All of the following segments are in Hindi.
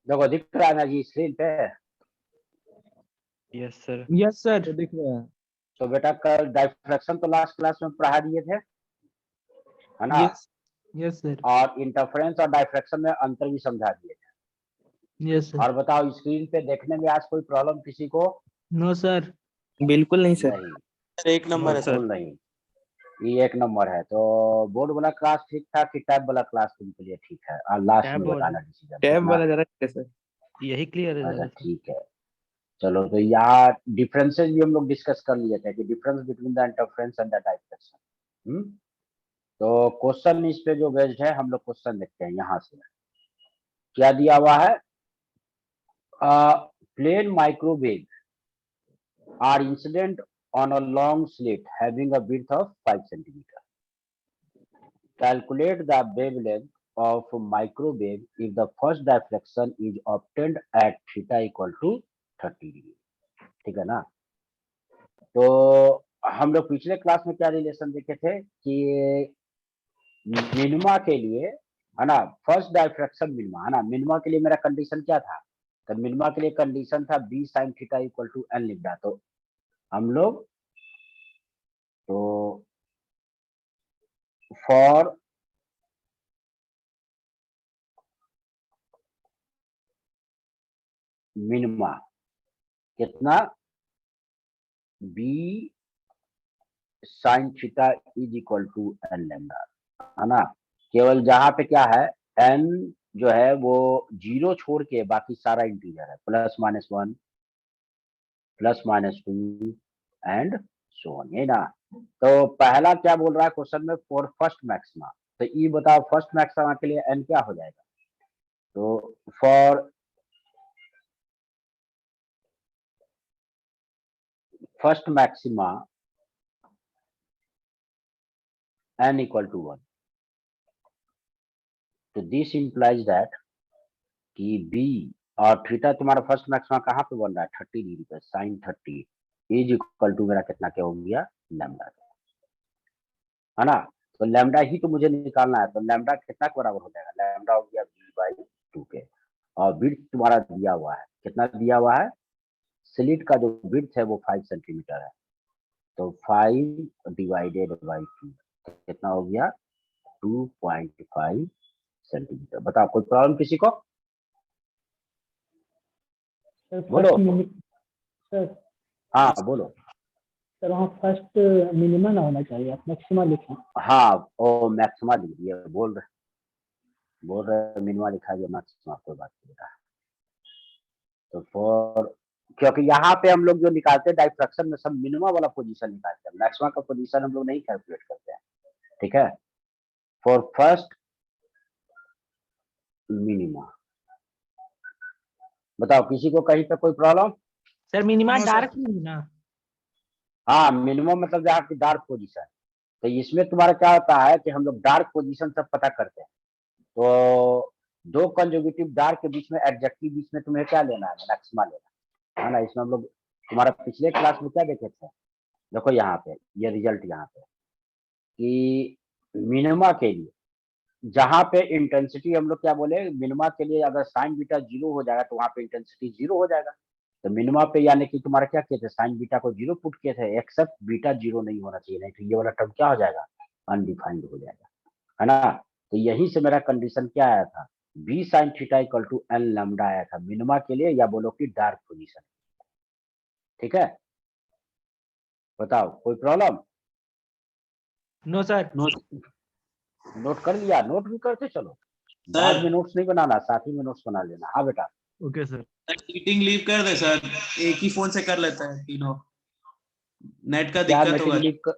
देखो दिख रहा है ना जी स्क्रीन पे। Yes sir. Yes sir. तो दिख रहा है। तो बेटा कल डाइफ्रैक्शन तो लास्ट क्लास में पढ़ा दिए थे, है ना? Yes yes sir. और इंटरफेरेंस और डाइफ्रैक्शन में अंतर भी समझा दिए थे। Yes sir. और बताओ स्क्रीन पे देखने में आज कोई प्रॉब्लम किसी को? No sir. बिल्कुल नहीं सर। नहीं, एक नंबर है सर। बिल्कुल नहीं। ये एक नंबर है। तो बोर्ड वाला क्लास ठीक था कि टैब वाला क्लास तुमके लिए ठीक है? और लास्ट टैब में वाला। बताना डिसीजन टैब कितना। वाला जरा है सर। यही क्लियर है अच्छा ज्यादा सर। ठीक है। चलो तो यहाँ डिफरेंसेस भी हम लोग डिस्कस कर लिए थे कि difference between the interference and the diffraction. तो क्वेश्चन इस पे जो बेस्ड है, हम लोग क्वेश्चन देखते हैं यहाँ से। क्या दिया हुआ है? Plane microwave are incident on a long slit having a width of 5 centimetre. Calculate the wavelength of microwave if the first diffraction is obtained at theta equal to 30 degree. ठीक है ना? तो हम लोग पिछले क्लास में क्या रिलेशन देखे थे कि मिनिमा के लिए, है ना, फर्स्ट डाइफ्रैक्शन मिनिमा, है ना, मिनिमा के लिए मेरा कंडीशन क्या था? तो मिनिमा के लिए कंडीशन था b sine theta equal to n लिखा। तो हम लोग तो फॉर मिनिमा कितना b sine theta is equal to n lambda, है ना? केवल जहां पे क्या है, एन जो है वो 0 छोड़ के बाकी सारा इंटीजर है, +-1 +-2 एंड सो ऑन, है ना? तो पहला क्या बोल रहा है क्वेश्चन में? For first maxima. तो ये बताओ फर्स्ट मैक्सिमा के लिए एन क्या हो जाएगा? तो for first maxima n equal to 1। तो दिस इंप्लाइज दैट कि बी और थीटा तुम्हारा फर्स्ट मैक्सिमा कहाँ पे बन रहा है? 30 डिग्री पे, साइन 30 इज इक्वल टू मेरा कितना क्या हो गया? लैम्डा, है ना? तो लैम्डा ही तो मुझे निकालना है। तो लैम्डा कितना के बराबर हो जाएगा? लैम्डा हो गया b/2 के। और विड्थ तुम्हारा दिया हुआ है, कितना दिया हुआ है? स्लिट का जो विड्थ है वो 5 सेंटीमीटर है। तो 5 डिवाइडेड बाई 2 कितना हो गया? 2.5 सेंटीमीटर। बताओ कोई प्रॉब्लम किसी को? बोलो। सर हाँ बोलो। सर वहाँ फर्स्ट मिनिमम ना होना चाहिए, आप मैक्सिमा लिखें। हाँ वो मैक्सिमा लिख दिया, बोल रहे मिनिमा लिखा गया, मैक्सिमा कोई बात नहीं रहा। तो फॉर, क्योंकि यहाँ पे हम लोग जो निकालते हैं डाइफ्रैक्शन में सब मिनिमा वाला पोजीशन निकालते हैं, मैक्सिमा का पोजीशन हम लोग नहीं कैलकुलेट करते हैं। ठीक है? फॉर फर्स्ट मिनिमा, बताओ किसी को कहीं पे कोई प्रॉब्लम? सर मिनिमा डार्क नहीं ना? हाँ मिनिमम मतलब जहाँ की डार्क पोजीशन। तो इसमें तुम्हारा क्या होता है कि हम लोग डार्क पोजीशन सब पता करते हैं। तो दो कंजुगेटिव डार्क के बीच में, एडजेक्टिव बीच में तुम्हें क्या लेना है? मैक्सिमा लेना है ना? इसमें हम लोग तुम्हारा पिछले क्लास में क्या देखे थे? देखो यहाँ पे ये रिजल्ट यहाँ पे कि मिनिमा के लिए जहां पे इंटेंसिटी हम लोग क्या बोले, मिनिमा के लिए अगर साइन बीटा 0 हो जाएगा तो वहां पे इंटेंसिटी 0 हो जाएगा। तो मिनिमा पे यानी कि तुम्हारा क्या किए थे? साइन बीटा को 0 पुट किए थे, एक्सेप्ट बीटा 0 नहीं होना चाहिए, नहीं तो ये वाला टर्म क्या हो जाएगा? अनडिफाइंड हो जाएगा, है ना? तो यही से मेरा कंडीशन क्या आया था? B sine theta equal to n lambda आया था मिनिमा के लिए, या बोलो कि डार्क पोजीशन। ठीक है? बताओ कोई प्रॉब्लम? No sir. नोट कर लिया? नोट भी करते चलो, बाद में नोट्स नहीं बनाना, साथ ही में नोट्स बना लेना। हाँ बेटा। Okay sir. मीटिंग लीव कर दे सर, एक ही फोन से कर लेते हैं तीनों, नेट का क्या दिक्कत होगा। Meeting leave?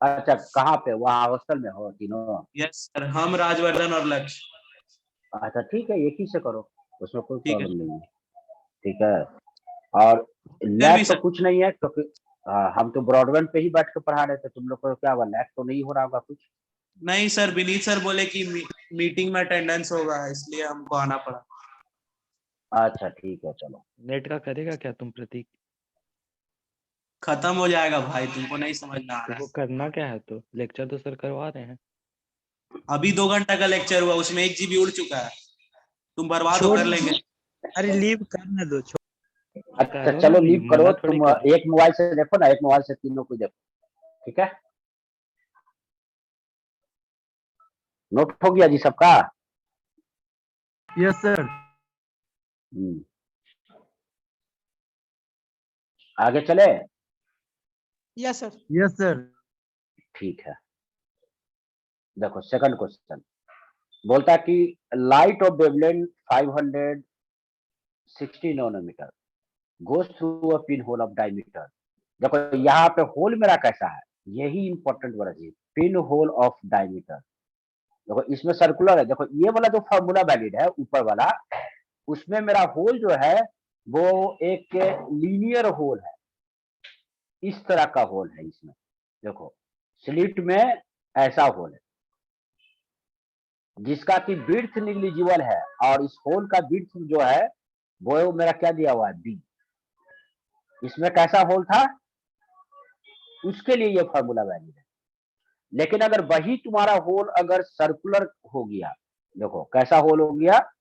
अच्छा कहाँ पे? वहाँ हॉस्टल में हो तीनों? यस सर, हम राजवर्धन और लक्ष्य। अच्छा ठीक है, एक ही से करो, उसमें कोई ठीक है। प्रॉब्लम नहीं है। ठीक है? और लैब तो कुछ नहीं है क्योंकि हम तो ब्रॉडबैंड पे ही बैठ के पढ़ा रहे थे, तुम लोग को क्या हुआ? लैब तो नहीं हो रहा होगा कुछ? नहीं सर, विनीत सर बोले कि मीटिंग में अटेंडेंस होगा, इसलिए हमको आना पड़ा। अच्छा ठीक है चलो। नेट का करेगा क्या तुम प्रतीक? खत्म हो जाएगा भाई, तुमको नहीं समझना आ रहा वो है। करना क्या है? तो लेक्चर तो सर करवा रहे हैं। अभी 2 घंटा का लेक्चर हुआ, उसमें 1 GB उड़ चुका है, तुम बर्बाद छोड़ कर लेंगे। अरे लीव करने दो, अच्छा करो चलो ना, लीव करो, मना थोड़ी तुम कर रहे। एक मोबाइल से देखो ना, एक मोबाइल से तीनों को देखो, ठीक है। नोट हो गया जी सबका? Yes sir. हम्म, आगे चले? Yes sir. Yes sir. ठीक है, देखो सेकंड क्वेश्चन बोलता है कि light of wavelength 560 nanometre goes through a pin hole of diameter. देखो यहाँ पे होल मेरा कैसा है, यही इंपॉर्टेंट वाला चीज, पिन होल ऑफ डायमीटर। देखो इसमें सर्कुलर है, देखो ये वाला जो फॉर्मूला वैलिड है ऊपर वाला, उसमें मेरा होल जो है वो एक लीनियर होल है, इस तरह का होल है इसमें। देखो स्लिट में ऐसा होल है जिसका कि विड्थ निग्लिजिबल है, और इस होल का विड्थ जो है वो मेरा क्या दिया हुआ है, बी। इसमें कैसा होल था, उसके लिए ये फॉर्मूला वैलिड है। लेकिन अगर वही तुम्हारा होल अगर सर्कुलर हो गया, देखो कैसा होल हो गया,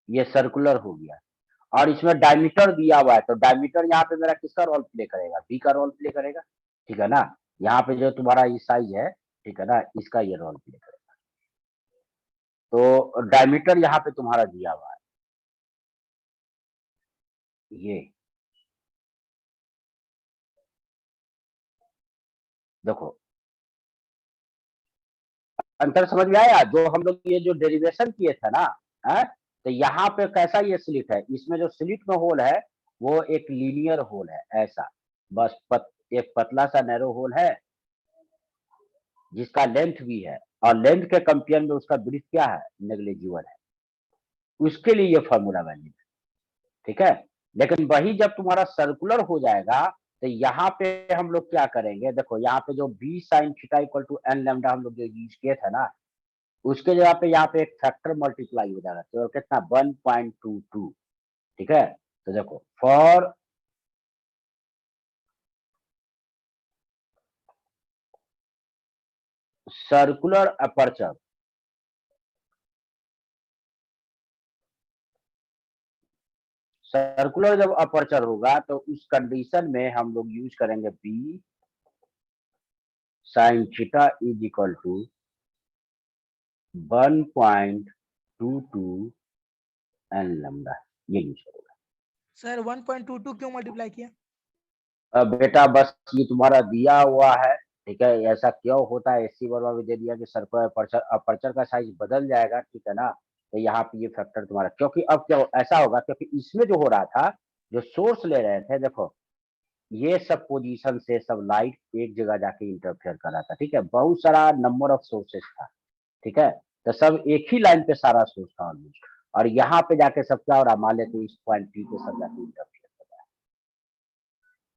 ये सर्कुलर हो गया, और इसमें डायमीटर दिया हुआ है, तो डायमीटर यहाँ पे मेरा किसका रोल प्ले करेगा, बी का रोल प्ले करेगा, ठीक है ना। यहाँ पे जो तुम्हारा ये साइज है, ठीक है ना, इसका ये रोल प्ले करेगा। तो डायमीटर यहाँ पे तुम्हारा दिया हुआ है, ये देखो अंतर समझ में आया, जो हम लोग ये जो डेरिवेशन किए थे ना, है? तो यहाँ पे कैसा ये स्लिट है, इसमें जो स्लिट में होल है वो एक लीनियर होल है ऐसा, बस एक पतला सा नैरो होल है जिसका लेंथ भी है, और लेंथ के कंपेयर में उसका ब्रीथ क्या है, नेग्लिजिबल है, उसके लिए ये फॉर्मूला वैलिड है, ठीक है। लेकिन वही जब तुम्हारा सर्कुलर हो जाएगा तो यहाँ पे हम लोग क्या करेंगे, देखो यहाँ पे जो b sine theta equal to n lambda हम लोग जो यूज किए थे ना, उसके जगह पे यहाँ पे एक फैक्टर मल्टीप्लाई हो जाएगा, तो कितना 1.22, ठीक है। तो देखो फॉर सर्कुलर अपर्चर, सर्कुलर जब अपर्चर होगा तो उस कंडीशन में हम लोग यूज करेंगे b sine theta is equal to 1.22 n lambda, ये यूज करेगा। सर 1.22 क्यों मल्टीप्लाई किया? अब बेटा बस ये तुम्हारा दिया हुआ है, ठीक है, ऐसा क्यों होता है, एससी वर्मा में दे दिया कि सर्कुलर अपर्चर अपर्चर का साइज बदल जाएगा, ठीक है ना। तो यहाँ पे ये फैक्टर तुम्हारा, क्योंकि अब क्या ऐसा होगा, क्योंकि इसमें जो हो रहा था, जो सोर्स ले रहे थे, देखो ये सब पोजीशन से सब लाइट एक जगह जाके इंटरफेयर कर रहा था, ठीक है, बहुत सारा नंबर ऑफ सोर्सेस था, ठीक है। तो सब एक ही लाइन पे सारा सोर्स था ऑलमोस्ट, और यहाँ पे जाके सब क्या हो रहा, मान लेते इस पॉइंट पी पे सब जाके इंटरफेयर कर रहा है,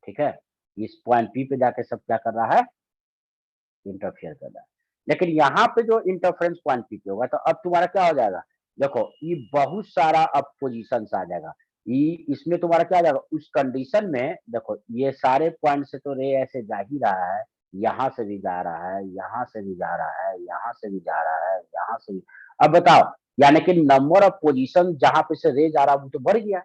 ठीक है, इस पॉइंट पी पे जाके सब क्या कर रहा है, इंटरफेयर कर रहा है। लेकिन यहाँ पे जो इंटरफेरेंस पॉइंट पी पे होगा, तो अब तुम्हारा क्या हो जाएगा, देखो ये बहुत सारा अब पोजीशन आ जाएगा, ये इसमें तुम्हारा क्या आ जाएगा, उस कंडीशन में देखो ये सारे पॉइंट से तो रे ऐसे जा ही रहा है, यहाँ से भी जा रहा है, यहाँ से भी जा रहा है, यहाँ से भी जा रहा है, यहाँ से भी। अब बताओ, यानी कि नंबर ऑफ पोजीशन जहां पे से रे जा रहा है वो तो बढ़ गया,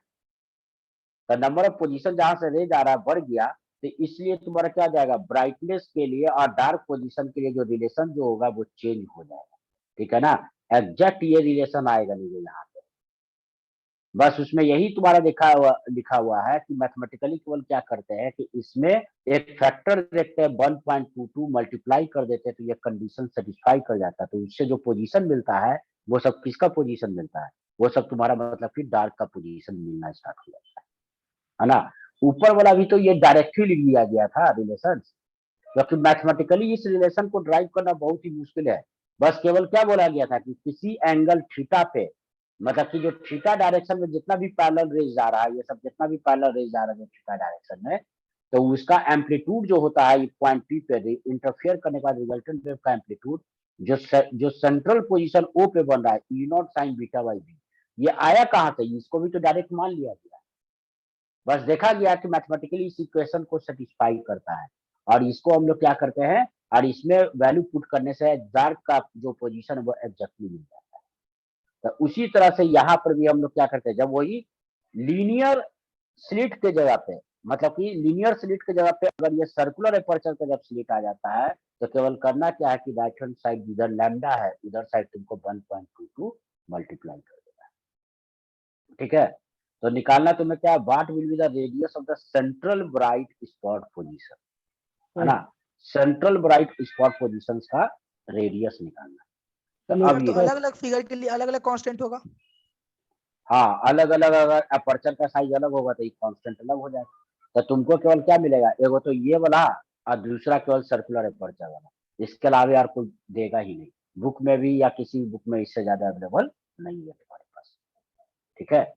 तो नंबर ऑफ पोजीशन जहां से रे जा रहा है बढ़ गया, तो इसलिए तुम्हारा क्या जाएगा, ब्राइटनेस के लिए और डार्क पोजीशन के लिए जो रिलेशन जो होगा वो चेंज हो जाएगा, ठीक है ना। एग्जैक्ट ये रिलेशन आएगा नहीं यहाँ पे, बस उसमें यही तुम्हारा लिखा हुआ है कि मैथमेटिकली केवल क्या करते हैं कि इसमें एक फैक्टर देखते हैं 1.22 मल्टीप्लाई कर देते हैं, तो ये कंडीशन सेटिस्फाई कर जाता है, तो उससे जो पोजीशन मिलता है वो सब किसका पोजीशन मिलता है, वो सब तुम्हारा मतलब कि डार्क का पोजीशन मिलना स्टार्ट हो जाता है ना। ऊपर वाला भी तो ये डायरेक्टली लिख दिया गया था रिलेशन, क्योंकि मैथमेटिकली इस रिलेशन को ड्राइव करना बहुत ही मुश्किल है। बस केवल क्या बोला गया था कि किसी एंगल थीटा पे, मतलब कि जो थीटा डायरेक्शन में जितना भी पैरेलल रेज जा रहा है, ये सब जितना भी पैरेलल रेज जा रहा है जो थीटा डायरेक्शन में, तो उसका एम्पलीट्यूड जो होता है पॉइंट पी पे इंटरफेयर करने के बाद रिजल्टेंट वेव का एम्पलीट्यूड जो सेंट्रल पोजीशन ओ पे बन रहा है, E nought sine beta by B, ये आया कहाँ से, इसको भी तो डायरेक्ट मान लिया गया, बस देखा गया कि मैथमेटिकली इस इक्वेशन को सेटिस्फाई करता है, और इसको हम लोग क्या करते हैं, और इसमें वैल्यू पुट करने से डार्क का जो पोजीशन है वो एग्जैक्टली मिल जाता है, तो उसी तरह से यहाँ पर भी हम लोग क्या करते हैं, जब वही लीनियर स्लिट के जगह पे, मतलब कि लीनियर स्लिट के जगह पे अगर ये सर्कुलर एपर्चर का जब स्लिट आ जाता है तो केवल करना क्या है कि राइट हैंड साइड जिधर लैम्डा है उधर साइड तुमको 1.22 मल्टीप्लाई कर देना है, ठीक है। तो निकालना तुम्हें क्या, what will be the radius of the central bright spot position, है ना, सेंट्रल ब्राइट स्पॉट पोजीशन का रेडियस निकालना। तो चलिए, अब तो ये अलग अलग फिगर के लिए अलग अलग कांस्टेंट होगा। हाँ, अलग अलग अगर अपर्चर का साइज अलग होगा तो ये कांस्टेंट अलग हो जाएगा। तो तुमको केवल क्या मिलेगा, एगो तो ये वाला और दूसरा केवल सर्कुलर अपर्चर वाला, इसके अलावा यार कोई देगा ही नहीं, बुक में भी या किसी बुक में इससे ज्यादा अवेलेबल नहीं है तुम्हारे पास, ठीक है।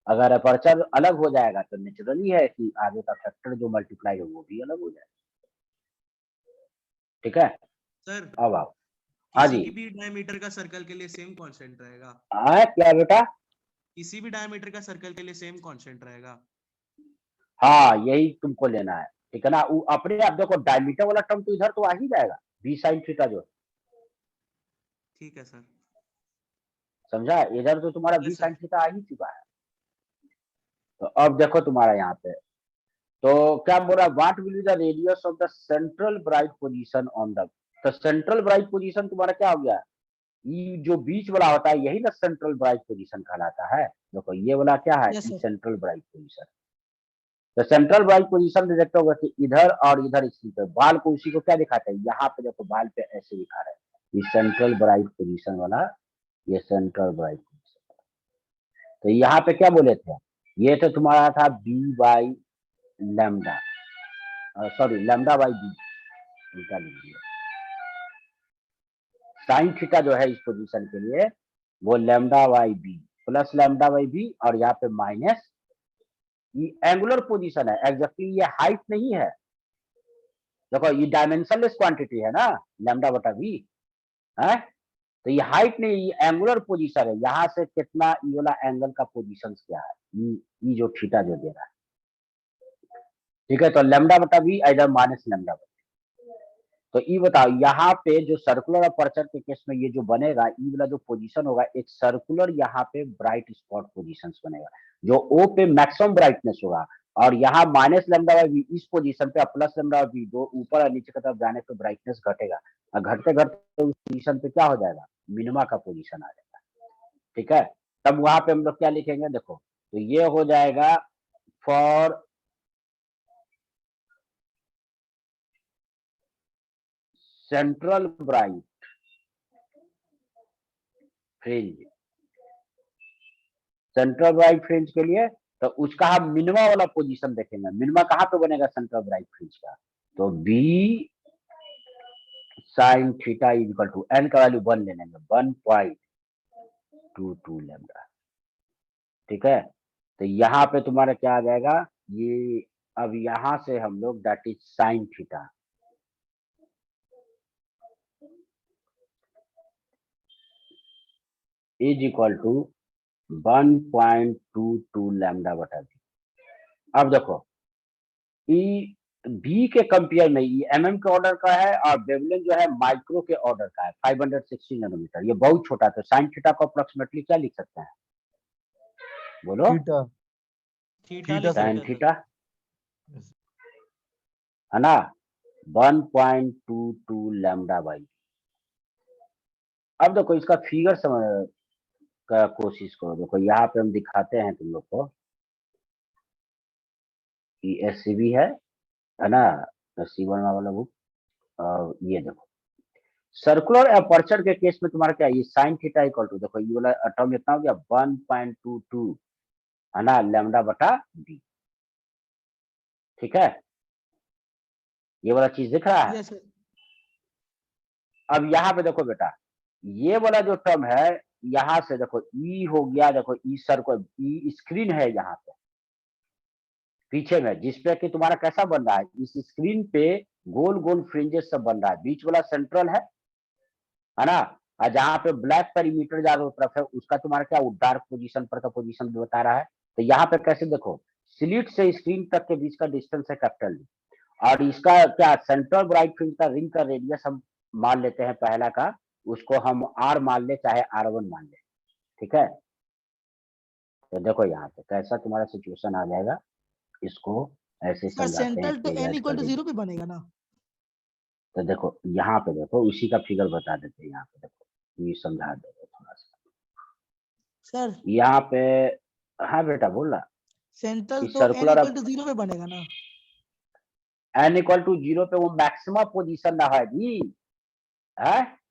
अगर अपर्चर अलग हो जाएगा तो नेचुरली है कि आगे का फैक्टर जो मल्टीप्लाई है वो भी अलग हो जाएगा, ठीक है। सर अब आओ, हाँ किसी जी, भी डायमीटर का सर्कल के लिए सेम कांस्टेंट रहेगा, हाँ क्या बेटा, किसी भी डायमीटर का सर्कल के लिए सेम कांस्टेंट रहेगा। हाँ यही तुमको लेना है, ठीक है ना। वो अपने आप देखो डायमीटर वाला टर्म तो इधर तो आ ही जाएगा, बी साइन थीटा जो, ठीक है सर। समझा, इधर तो तुम्हारा B yes sine sir. Theta आ ही चुका है। तो अब देखो तुम्हारा यहाँ पे, तो क्या बोल रहा है, what will be the radius of the central bright position on the, तो सेंट्रल ब्राइट पोजीशन तुम्हारा क्या हो गया, ये जो बीच वाला होता है यही ना सेंट्रल ब्राइट पोजीशन कहलाता है। देखो ये वाला क्या है, यस ये सर। Central bright position. तो सेंट्रल ब्राइट पोजीशन में देखते होगा कि इधर और इधर इसी पे बाल को, उसी को क्या दिखाते हैं, यहाँ पे देखो बाल पे ऐसे दिखा रहे हैं, ये सेंट्रल ब्राइट पोजीशन वाला, ये सेंट्रल ब्राइट पोजीशन। तो यहाँ पे क्या बोले थे, ये तो तुम्हारा था b by lambda, sorry lambda by b, उल्टा लिख दिया। साइन थीटा जो है इस पोजीशन के लिए वो lambda by b plus lambda by b, और यहाँ पे माइनस, ये एंगुलर पोजीशन है, एग्जैक्टली ये हाइट नहीं है। देखो ये डायमेंशनलेस क्वांटिटी है ना, लैम्डा बटा बी है, तो ये हाइट नहीं, ये एंगुलर पोजीशन है, यहाँ से कितना ये वाला एंगल का पोजीशन क्या है, ये जो थीटा जो दे रहा है, ठीक है। तो लैम्डा बटा बी इधर माइनस लैम्डा बटा, तो ये बताओ यहाँ पे जो सर्कुलर अपर्चर के केस में ये जो बनेगा, ये वाला जो पोजीशन होगा एक सर्कुलर यहाँ पे ब्राइट स्पॉट पोजीशन बनेगा, जो ओ पे मैक्सिमम ब्राइटनेस होगा, और यहाँ माइनस लैम्डा बाई बी इस पोजीशन पे प्लस लैम्डा बाई बी, दो ऊपर और नीचे की तरफ जाने पे ब्राइटनेस घटेगा, और घटते घटते उस पोजीशन पे क्या हो जाएगा, मिनिमा का पोजीशन आ जाएगा, ठीक है। तब वहां पे हम लोग क्या लिखेंगे, देखो तो ये हो जाएगा for central bright fringe, central bright fringe के लिए तो उसका हम मिनिमा वाला पोजीशन देखेंगे, मिनिमा कहाँ पे बनेगा सेंट्रल ब्राइट फ्रिंज का, तो b sine theta equal to n का वैल्यू 1 ले लेंगे, 1.22 लैम्डा, ठीक है। तो यहाँ पे तुम्हारा क्या आ जाएगा, ये अब यहाँ से हम लोग that is sine theta is equal to 1.22 lambda बटा बी। अब देखो ई बी के कंपेयर में ये एमएम के ऑर्डर का है और बेवलिन जो है माइक्रो के ऑर्डर का है, 560 नैनोमीटर, ये बहुत छोटा है। तो साइन थीटा को अप्रोक्सीमेटली क्या लिख सकते हैं, बोलो, theta theta theta sine sir. Theta है ना, 1.22 लैम्डा बाई। अब देखो इसका फिगर समझ का कोशिश करो, देखो यहाँ पे हम दिखाते हैं तुम लोग को, एससीबी है ना, C1 वाला बुक, और ये देखो सर्कुलर अपर्चर के केस में तुम्हारा क्या है, ये साइन थीटा इक्वल टू, देखो ये वाला टर्म इतना हो गया 1.22 है ना लैम्डा बटा बी, ठीक है, ये वाला चीज दिख रहा है। Yes sir. अब यहाँ पे देखो बेटा, ये वाला जो टर्म है यहाँ से देखो ई हो गया, देखो ई सर्कल, ई स्क्रीन है यहाँ पे पीछे में, जिसपे कि तुम्हारा कैसा बन रहा है, इस स्क्रीन पे गोल गोल फ्रिंजेस सब बन रहा है, बीच वाला सेंट्रल है ना, और जहाँ पे ब्लैक पेरीमीटर चारों तरफ है उसका तुम्हारा क्या, डार्क पोजीशन पर का पोजीशन बता रहा है। तो यहाँ पे कैसे देखो, स्लिट से स्क्रीन तक के बीच का डिस्टेंस है कैपिटल डी, और इसका क्या सेंट्रल ब्राइट फ्रिंज का रिंग का रेडियस हम मान लेते हैं पहला का, उसको हम आर मान ले चाहे R1 मान ले, ठीक है, तो देखो यहाँ पे कैसा तुम्हारा सिचुएशन आ जाएगा, इसको ऐसे सर समझाते हैं, सेंट्रल टू इसको एन ऐड इक्वल कर टू देंगे। 0 पे बनेगा ना? तो देखो यहाँ पे देखो उसी का फिगर बता देते हैं, यहाँ पे देखो ये समझा देते थोड़ा सा सर यहाँ पे। हाँ बेटा बोल रहा, सेंट्रल इस तो एन सर्कुलर इक्वल टू 0 पे बनेगा ना? n इक्वल टू 0 पे वो मैक्सिमम पोजीशन ना है जी, है।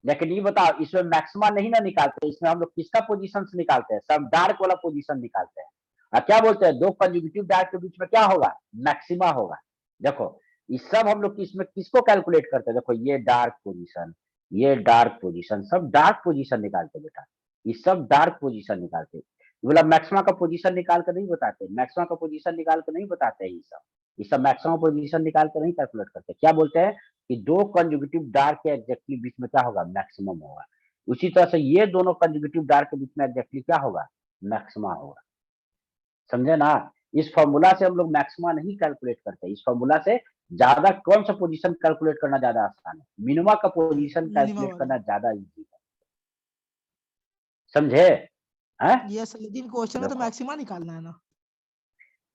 लेकिन ये बताओ इसमें मैक्सिमा नहीं ना निकालते, इसमें हम लोग किसका पोजीशन निकालते हैं, सब डार्क वाला पोजीशन निकालते हैं। और क्या बोलते हैं, दो कंजुगेटिव डार्क के बीच में क्या होगा, मैक्सिमा होगा। देखो इस सब हम लोग इसमें किसको कैलकुलेट करते हैं, देखो ये डार्क पोजीशन, ये डार्क पोजीशन, सब डार्क पोजीशन निकालते बेटा, ये सब डार्क पोजीशन निकालते। बोला मैक्सिमा का पोजीशन निकाल कर नहीं बताते, मैक्सिमा का पोजीशन निकाल कर नहीं बताते ये सब मैक्सिमम पोजीशन निकाल कर नहीं कैलकुलेट करते। क्या बोलते हैं कि दो कंजुगेटिव डार्क के एग्जैक्टली बीच में क्या होगा, मैक्सिमम होगा। उसी तरह से ये दोनों कंजुगेटिव डार्क के बीच में एग्जैक्टली क्या होगा, मैक्सिमा होगा। समझे ना, इस फॉर्मूला से हम लोग मैक्सिमा नहीं कैलकुलेट करते, इस फॉर्मूला से ज्यादा कौन सा पोजीशन कैलकुलेट करना ज्यादा आसान है, मिनिमा का पोजीशन मिनिमा कैलकुलेट वाला। करना ज्यादा इजी है। समझे हैं? यस, लेकिन क्वेश्चन में तो देखो मैक्सिमा निकालना है ना?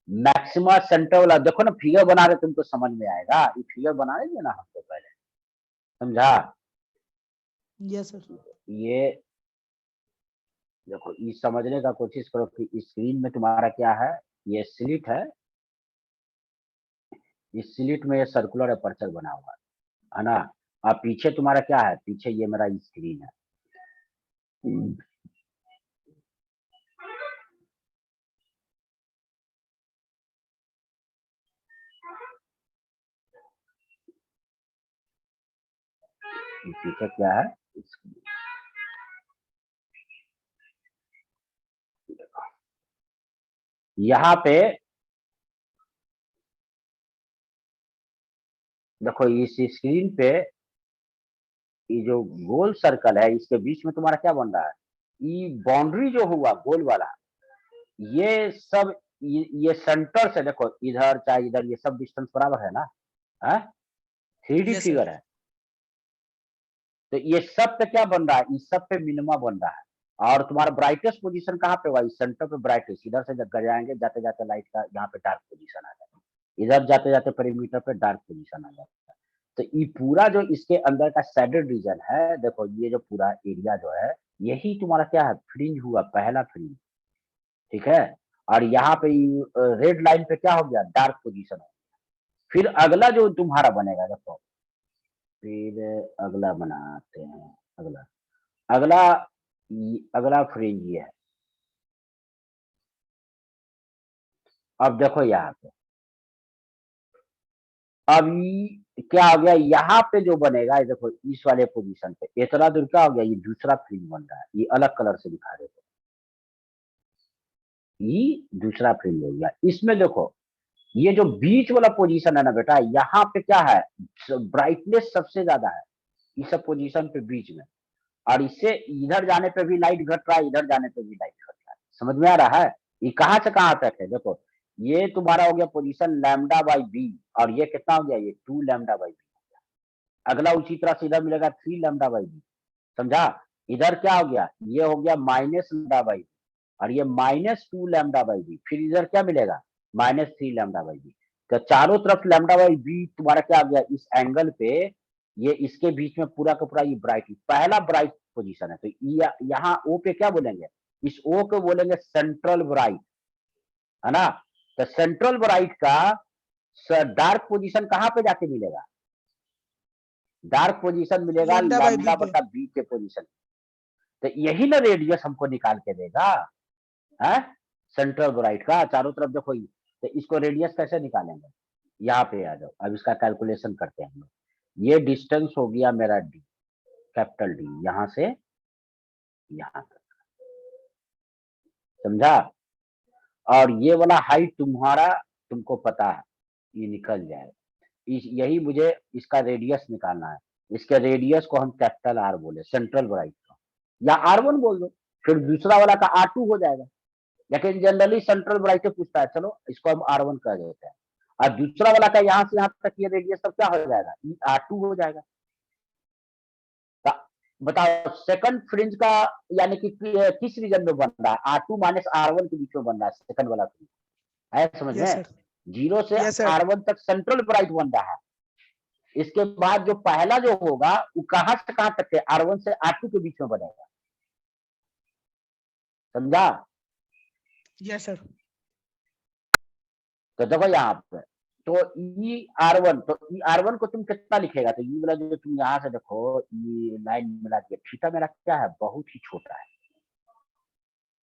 मैक्सिमा सेंटर वाला देखो ना, फिगर बना रहे तुमको समझ में आएगा, ये फिगर बना रहे ना हमको पहले, समझा। Yes sir. ये देखो ये समझने का कोशिश करो कि स्क्रीन में तुम्हारा क्या है, ये स्लिट है, इस स्लिट में ये सर्कुलर अपर्चर बना हुआ है ना। अब पीछे तुम्हारा क्या है, पीछे ये मेरा स्क्रीन है। पीछे क्या है, यहाँ पे देखो इस स्क्रीन पे ये जो गोल सर्कल है इसके बीच में तुम्हारा क्या बन रहा है, ये बाउंड्री जो हुआ गोल वाला, ये सब ये सेंटर से देखो इधर चाहे इधर, ये सब डिस्टेंस बराबर है ना, है 3D यस फिगर सर। है। तो ये सब पे क्या बन रहा है, इस सब पे मिनिमा बन रहा है। और तुम्हारा ब्राइटेस्ट पोजीशन कहाँ पे हुआ, इस सेंटर पे ब्राइटेस्ट, इधर से जब जाएंगे जाते जाते लाइट का यहाँ पे डार्क पोजीशन आ जाएगा, इधर जाते जाते पेरीमीटर पे डार्क पोजीशन आ जाएगा। तो ये पूरा जो इसके अंदर का शेडेड रीजन है, देखो ये जो पूरा एरिया जो है, यही तुम्हारा क्या है, फ्रिंज हुआ, पहला फ्रिंज, ठीक है। और यहाँ पे रेड लाइन पे क्या हो गया, डार्क पोजीशन हो गया। फिर अगला जो तुम्हारा बनेगा, देखो फिर अगला बनाते हैं, अगला अगला अगला फ्रिंज ये है। अब देखो यहाँ पे, अब क्या हो गया, यहाँ पे जो बनेगा, ये देखो इस वाले पोजीशन पे इतना दूर क्या हो गया, ये दूसरा फ्रिंज बन रहा है, ये अलग कलर से दिखा देते, ये दूसरा फ्रिंज हो गया। इसमें देखो ये जो बीच वाला पोजीशन है ना बेटा, यहाँ पे क्या है, ब्राइटनेस सबसे ज्यादा है इस सब पोजीशन पे बीच में। और इससे इधर जाने पे भी लाइट घट रहा है, इधर जाने पे भी लाइट घट रहा है। समझ में आ रहा है, ये कहाँ से कहाँ तक है, देखो ये तुम्हारा हो गया पोजीशन लैम्डा बाई बी, और ये कितना हो गया, ये 2 लैम्डा बाई बी। अगला उसी तरह से इधर मिलेगा 3 लैम्डा बाई बी, समझा। इधर क्या हो गया, ये हो गया माइनस लैम्डा बाई बी, और ये -2 लैम्डा बाई बी। फिर इधर क्या मिलेगा, -3 लैम्डा बाई बी। तो चारों तरफ लैम्डा बाई बी तुम्हारा क्या आ गया, इस एंगल पे ये इसके बीच में पूरा का पूरा ये ब्राइट, पहला ब्राइट पोजीशन है। तो यहाँ ओ पे क्या बोलेंगे, इस ओ को बोलेंगे सेंट्रल ब्राइट, है ना। तो सेंट्रल ब्राइट का डार्क पोजीशन कहाँ पे जाके मिलेगा, डार्क पोजीशन मिलेगा लैम्डा बाई बी लैम्डा पे। बटा बी के पोजीशन। तो यही ना रेडियस हमको निकाल के देगा, है सेंट्रल ब्राइट का, चारों तरफ देखो। तो इसको रेडियस कैसे निकालेंगे, यहाँ पे आ जाओ, अब इसका कैलकुलेशन करते हैं हम लोग। ये डिस्टेंस हो गया मेरा डी, कैपिटल डी, यहां से यहां तक, समझा। और ये वाला हाइट तुम्हारा तुमको पता है, ये निकल जाएगा। यही मुझे इसका रेडियस निकालना है, इसके रेडियस को हम कैपिटल आर बोले, सेंट्रल ब्राइट का, या R1 बोल दो, फिर दूसरा वाला का R2 हो जाएगा। लेकिन जनरली सेंट्रल ब्राइट पूछता है, चलो इसको हम R1 कह देते हैं। और दूसरा वाला का यहाँ से यहाँ तक ये रेडियस सब क्या हो जाएगा, R2 हो जाएगा। बताओ सेकंड फ्रिंज का यानी कि किस रीजन में बन रहा है, R2 माइनस R1 के बीच में बन रहा है सेकंड वाला फ्रिंज, है समझ यस में? सर। 0 से यस सर। R1 तक सेंट्रल ब्राइट बन रहा है। इसके बाद जो पहला जो होगा वो कहां से कहां तक है, R1 से R2 के बीच में बनेगा, समझा? Yes sir. तो देखो यहाँ पे तो ER1, तो ER1 को तुम कितना लिखेगा, तो ये वाला जो तुम यहाँ से देखो ये लाइन मिला दिया, थीटा मेरा क्या है, बहुत ही छोटा है,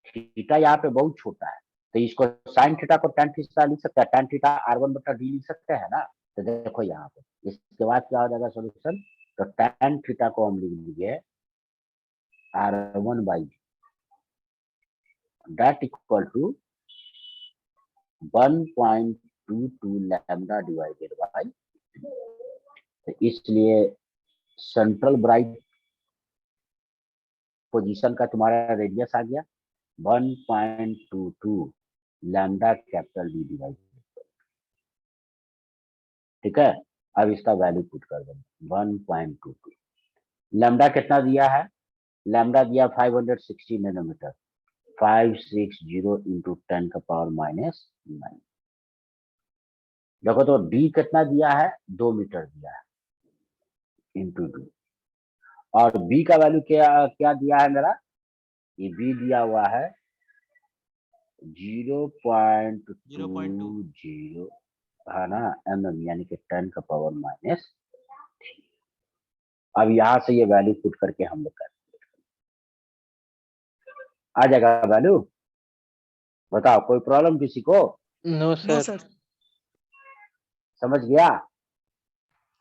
थीटा यहाँ पे बहुत छोटा है, तो इसको साइन थीटा को tan थीटा लिख सकते हैं, tan थीटा R1 बटा d लिख सकते हैं ना। तो देखो यहाँ पे इसके बाद क्या हो जाएगा सोल्यूशन, तो tan थीटा को हम लिख लीजिए R1 by that equal to 1.22 lambda divided by, तो इसलिए सेंट्रल ब्राइट पोजीशन का तुम्हारा रेडियस आ गया 1.22 लैम्डा कैपिटल डी डिवाइड, ठीक है। अब इसका वैल्यू पुट कर देंगे 1.22, लैम्डा कितना दिया है, लैम्डा दिया 560 नैनोमीटर, 560 इंटू 10 का पावर माइनस 9, देखो तो डी कितना दिया है, 2 मीटर दिया है इंटू 2, और बी का वैल्यू क्या क्या दिया है मेरा, ये बी दिया हुआ है 0.20 है ना mm, यानी कि 10 का पावर माइनस। अब यहां से ये वैल्यू पुट करके हम लोग कैलकुलेट आ जाएगा वैल्यू, बताओ कोई प्रॉब्लम किसी को? No no sir. सर। समझ गया?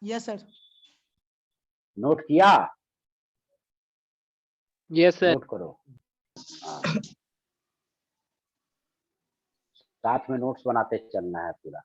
Yes sir. नोट किया? Yes sir. नोट करो, हाँ। साथ में नोट्स बनाते चलना है पूरा।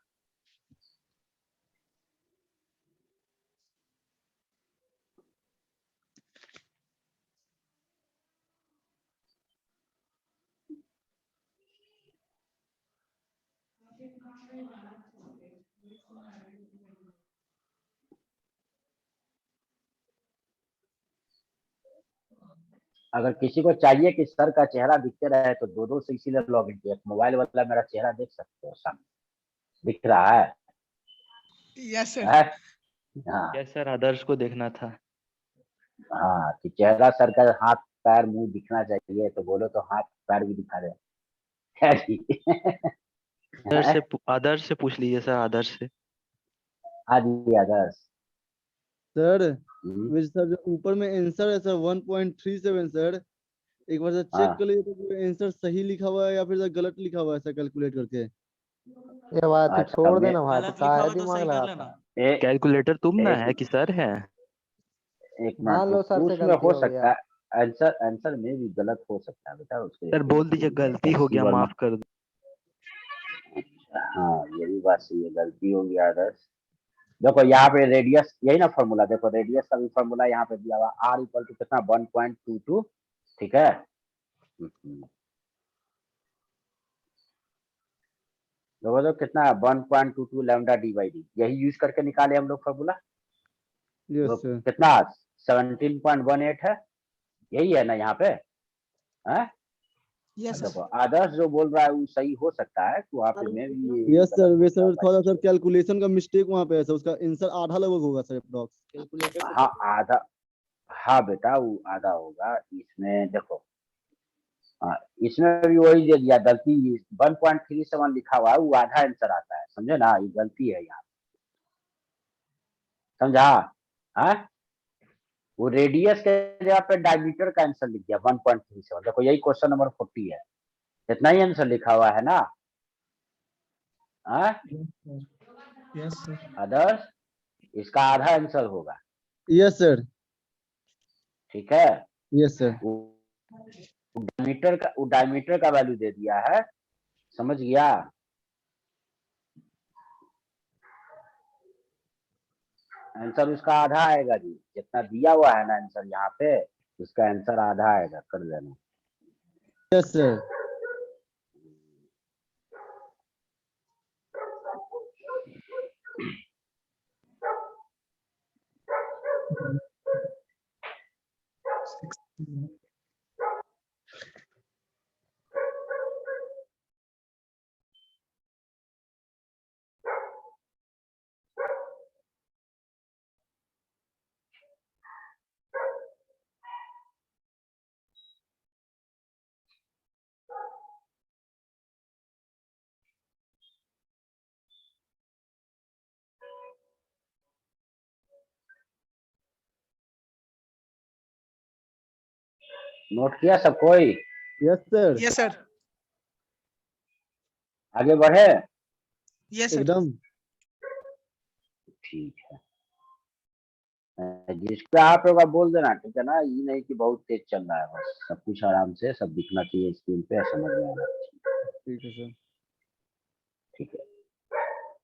अगर किसी को चाहिए कि सर का चेहरा दिखते रहे तो दो से इसीलिए लॉग इन किया, मोबाइल वाला मेरा चेहरा देख सकते हो, सामने दिख रहा है, यस सर। है? हाँ यस सर, आदर्श को देखना था। हाँ, कि चेहरा सर का हाथ पैर मुंह दिखना चाहिए, तो बोलो तो हाथ पैर भी दिखा दे, क्या जी? आदर्श से पूछ लीजिए सर, आदर्श से। हाँ जी आदर्श। सर हम्म, मेरे सर जो ऊपर में आंसर है सर 1.37 सर, एक बार सर चेक हाँ कर लीजिए तो आंसर सही लिखा हुआ है या फिर सर गलत लिखा हुआ है सर कैलकुलेट करके। ये बात ही अच्छा छोड़ मैं देना भाई, तो गलत लिखा काहे होगा तो दिमाग सही कर लगाता लेना। है। कैलकुलेटर तुम ना है एक कि सर है? एक मान मिनट लो सर रुको, से उसमें गलती हो हो सकता गया। है आंसर, आंसर में भी गलत हो सकता है बेटा, उसके सर बोल दीजिए गलती हो गया, माफ कर दो। हाँ ये भी बात सही है, गलती हो गया आदर्श। देखो यहाँ पे रेडियस, यही ना फॉर्मूला, देखो रेडियस का भी फॉर्मूला यहाँ पे दिया हुआ, R इक्वल टू कितना 1.22, ठीक है। देखो तो कितना 1.22 लैम्डा डी बाई डी, यही यूज करके निकाले हम लोग फॉर्मूला। यस वो सर। कितना 17.18 है, यही है ना यहाँ पे, है? यस देखो सर। आदर्श जो बोल रहा है वो सही हो सकता है, तो वहाँ पे मैं भी यस सर, गलत वे हो सर जाऊंगा। थोड़ा सर कैलकुलेशन का मिस्टेक वहाँ पे है सर, उसका आंसर आधा लगभग होगा सर अप्रॉक्स कैलकुलेटर हाँ आधा, हाँ बेटा वो आधा होगा, इसमें देखो, हाँ इसमें भी वही दे दिया, गलती 1.37 लिखा हुआ है, वो आधा आंसर आता है, समझे ना, ये गलती है यहाँ, समझा? हाँ वो रेडियस के जगह पे डायमीटर का आंसर लिख दिया 1.37, देखो यही क्वेश्चन नंबर 40 है, इतना ही आंसर लिखा हुआ है ना। हाँ यस सर। आदर्श, इसका आधा आंसर होगा, यस सर। ठीक है। Yes sir. वो डायमीटर का वैल्यू दे दिया है, समझ गया? आंसर उसका आधा आएगा जी, जितना दिया हुआ है ना आंसर यहाँ पे, उसका आंसर आधा आएगा, कर लेना। Yes sir. नोट किया सब कोई? Yes sir, Yes, sir. आगे बढ़े? Yes, sir. एकदम। ठीक है, जिसपे आप लोग आप बोल देना, ठीक है ना? ये नहीं कि बहुत तेज चल रहा है, बस सब कुछ आराम से सब दिखना चाहिए स्क्रीन पे, समझ में आना चाहिए। ठीक है सर। ठीक है,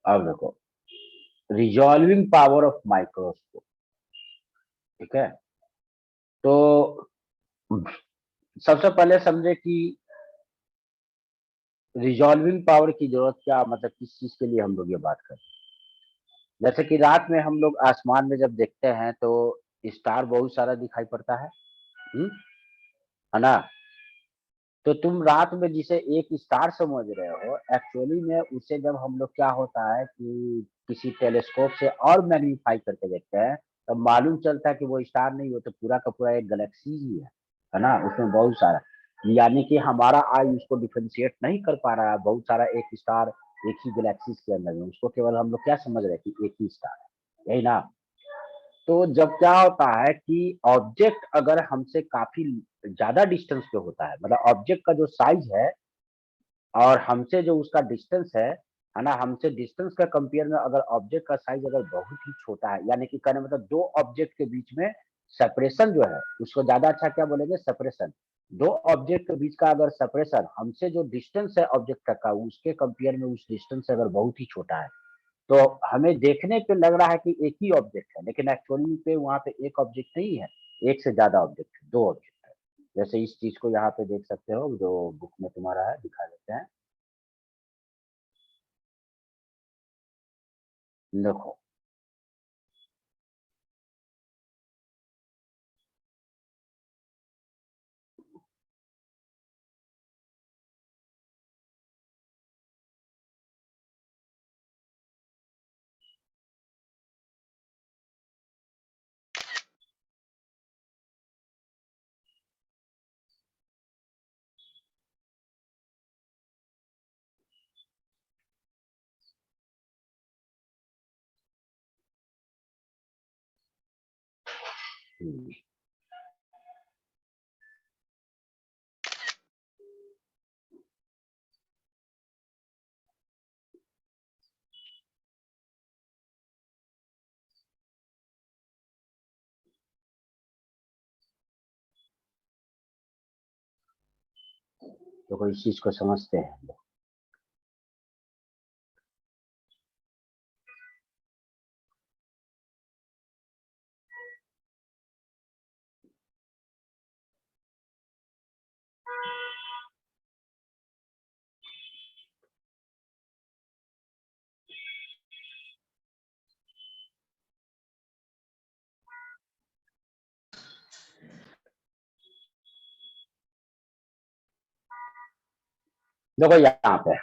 अब देखो, रिजॉल्विंग पावर ऑफ माइक्रोस्कोप। ठीक है, तो सबसे पहले समझे कि रिजॉल्विंग पावर की जरूरत क्या, मतलब किस चीज के लिए हम लोग ये बात करते हैं। जैसे कि रात में हम लोग आसमान में जब देखते हैं तो स्टार बहुत सारा दिखाई पड़ता है, है ना? तो तुम रात में जिसे एक स्टार समझ रहे हो, एक्चुअली में उसे जब हम लोग क्या होता है कि किसी टेलीस्कोप से और मैग्नीफाई करके देखते हैं, तब मालूम चलता है कि वो स्टार नहीं, वो तो पूरा का पूरा एक गैलेक्सी ही है ना? उसमें बहुत सारा, यानी कि हमारा आई उसको डिफरेंशिएट नहीं कर पा रहा है, बहुत सारा एक स्टार एक ही गैलेक्सीज के अंदर में, उसको केवल हम लोग क्या समझ रहे हैं कि एक ही स्टार है, यही ना? तो जब क्या होता है कि ऑब्जेक्ट अगर हमसे काफी ज्यादा डिस्टेंस पे होता है, मतलब ऑब्जेक्ट का जो साइज है और हमसे जो उसका डिस्टेंस है ना? हमसे डिस्टेंस का कंपेयर में अगर ऑब्जेक्ट का साइज अगर बहुत ही छोटा है, यानी कि कहने मतलब दो ऑब्जेक्ट के बीच में सेपरेशन जो है, उसको ज्यादा अच्छा क्या बोलेंगे? सेपरेशन। दो ऑब्जेक्ट के बीच का अगर सेपरेशन हमसे जो डिस्टेंस है ऑब्जेक्ट तक का, उसके कंपेयर में उस डिस्टेंस से अगर बहुत ही छोटा है, तो हमें देखने पे लग रहा है कि एक ही ऑब्जेक्ट है, लेकिन एक्चुअली पे वहां पे एक ऑब्जेक्ट नहीं है, एक से ज्यादा ऑब्जेक्ट है, दो ऑब्जेक्ट है। जैसे इस चीज को यहाँ पे देख सकते हो, जो बुक में तुम्हारा है, दिखा देते हैं, देखो। हम्म, देखो इस चीज को समझते हैं। देखो यहाँ पे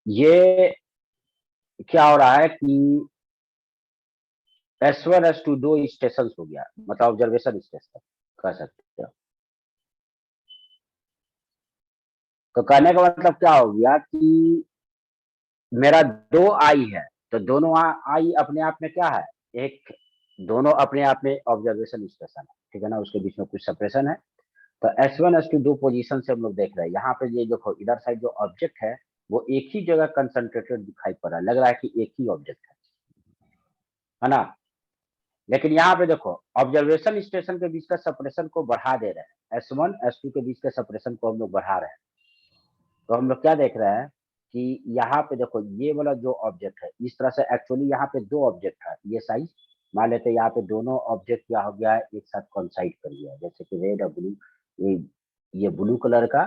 ये क्या हो रहा है कि S1 S2 दो स्टेशन हो गया, मतलब ऑब्जर्वेशन स्टेशन कह सकते हो। तो कहने का मतलब क्या हो गया कि मेरा दो आई है, तो दोनों आई अपने आप में क्या है? एक, दोनों अपने आप में ऑब्जर्वेशन स्टेशन है, ठीक है ना? उसके बीच में कुछ सेपरेशन है। तो S1 S2 दो पोजीशन से हम लोग देख रहे हैं। यहाँ पे ये देखो, इधर साइड जो ऑब्जेक्ट है वो एक ही जगह कंसंट्रेटेड दिखाई पड़ रहा है, लग रहा है कि एक ही ऑब्जेक्ट है ना? लेकिन यहाँ पे देखो, ऑब्जर्वेशन स्टेशन के बीच का सेपरेशन को बढ़ा दे रहे हैं, S1 S2 के बीच के सेपरेशन को हम लोग बढ़ा रहे हैं। तो हम लोग क्या देख रहे हैं कि यहाँ पे देखो, ये वाला जो ऑब्जेक्ट है, इस तरह से एक्चुअली यहाँ पे दो ऑब्जेक्ट है, ये साइज मान लेते हैं, यहाँ पे दोनों ऑब्जेक्ट क्या हो गया है, एक साथ कॉन्साइड कर लिया है, जैसे कि रेड और ब्लू, ये ब्लू कलर का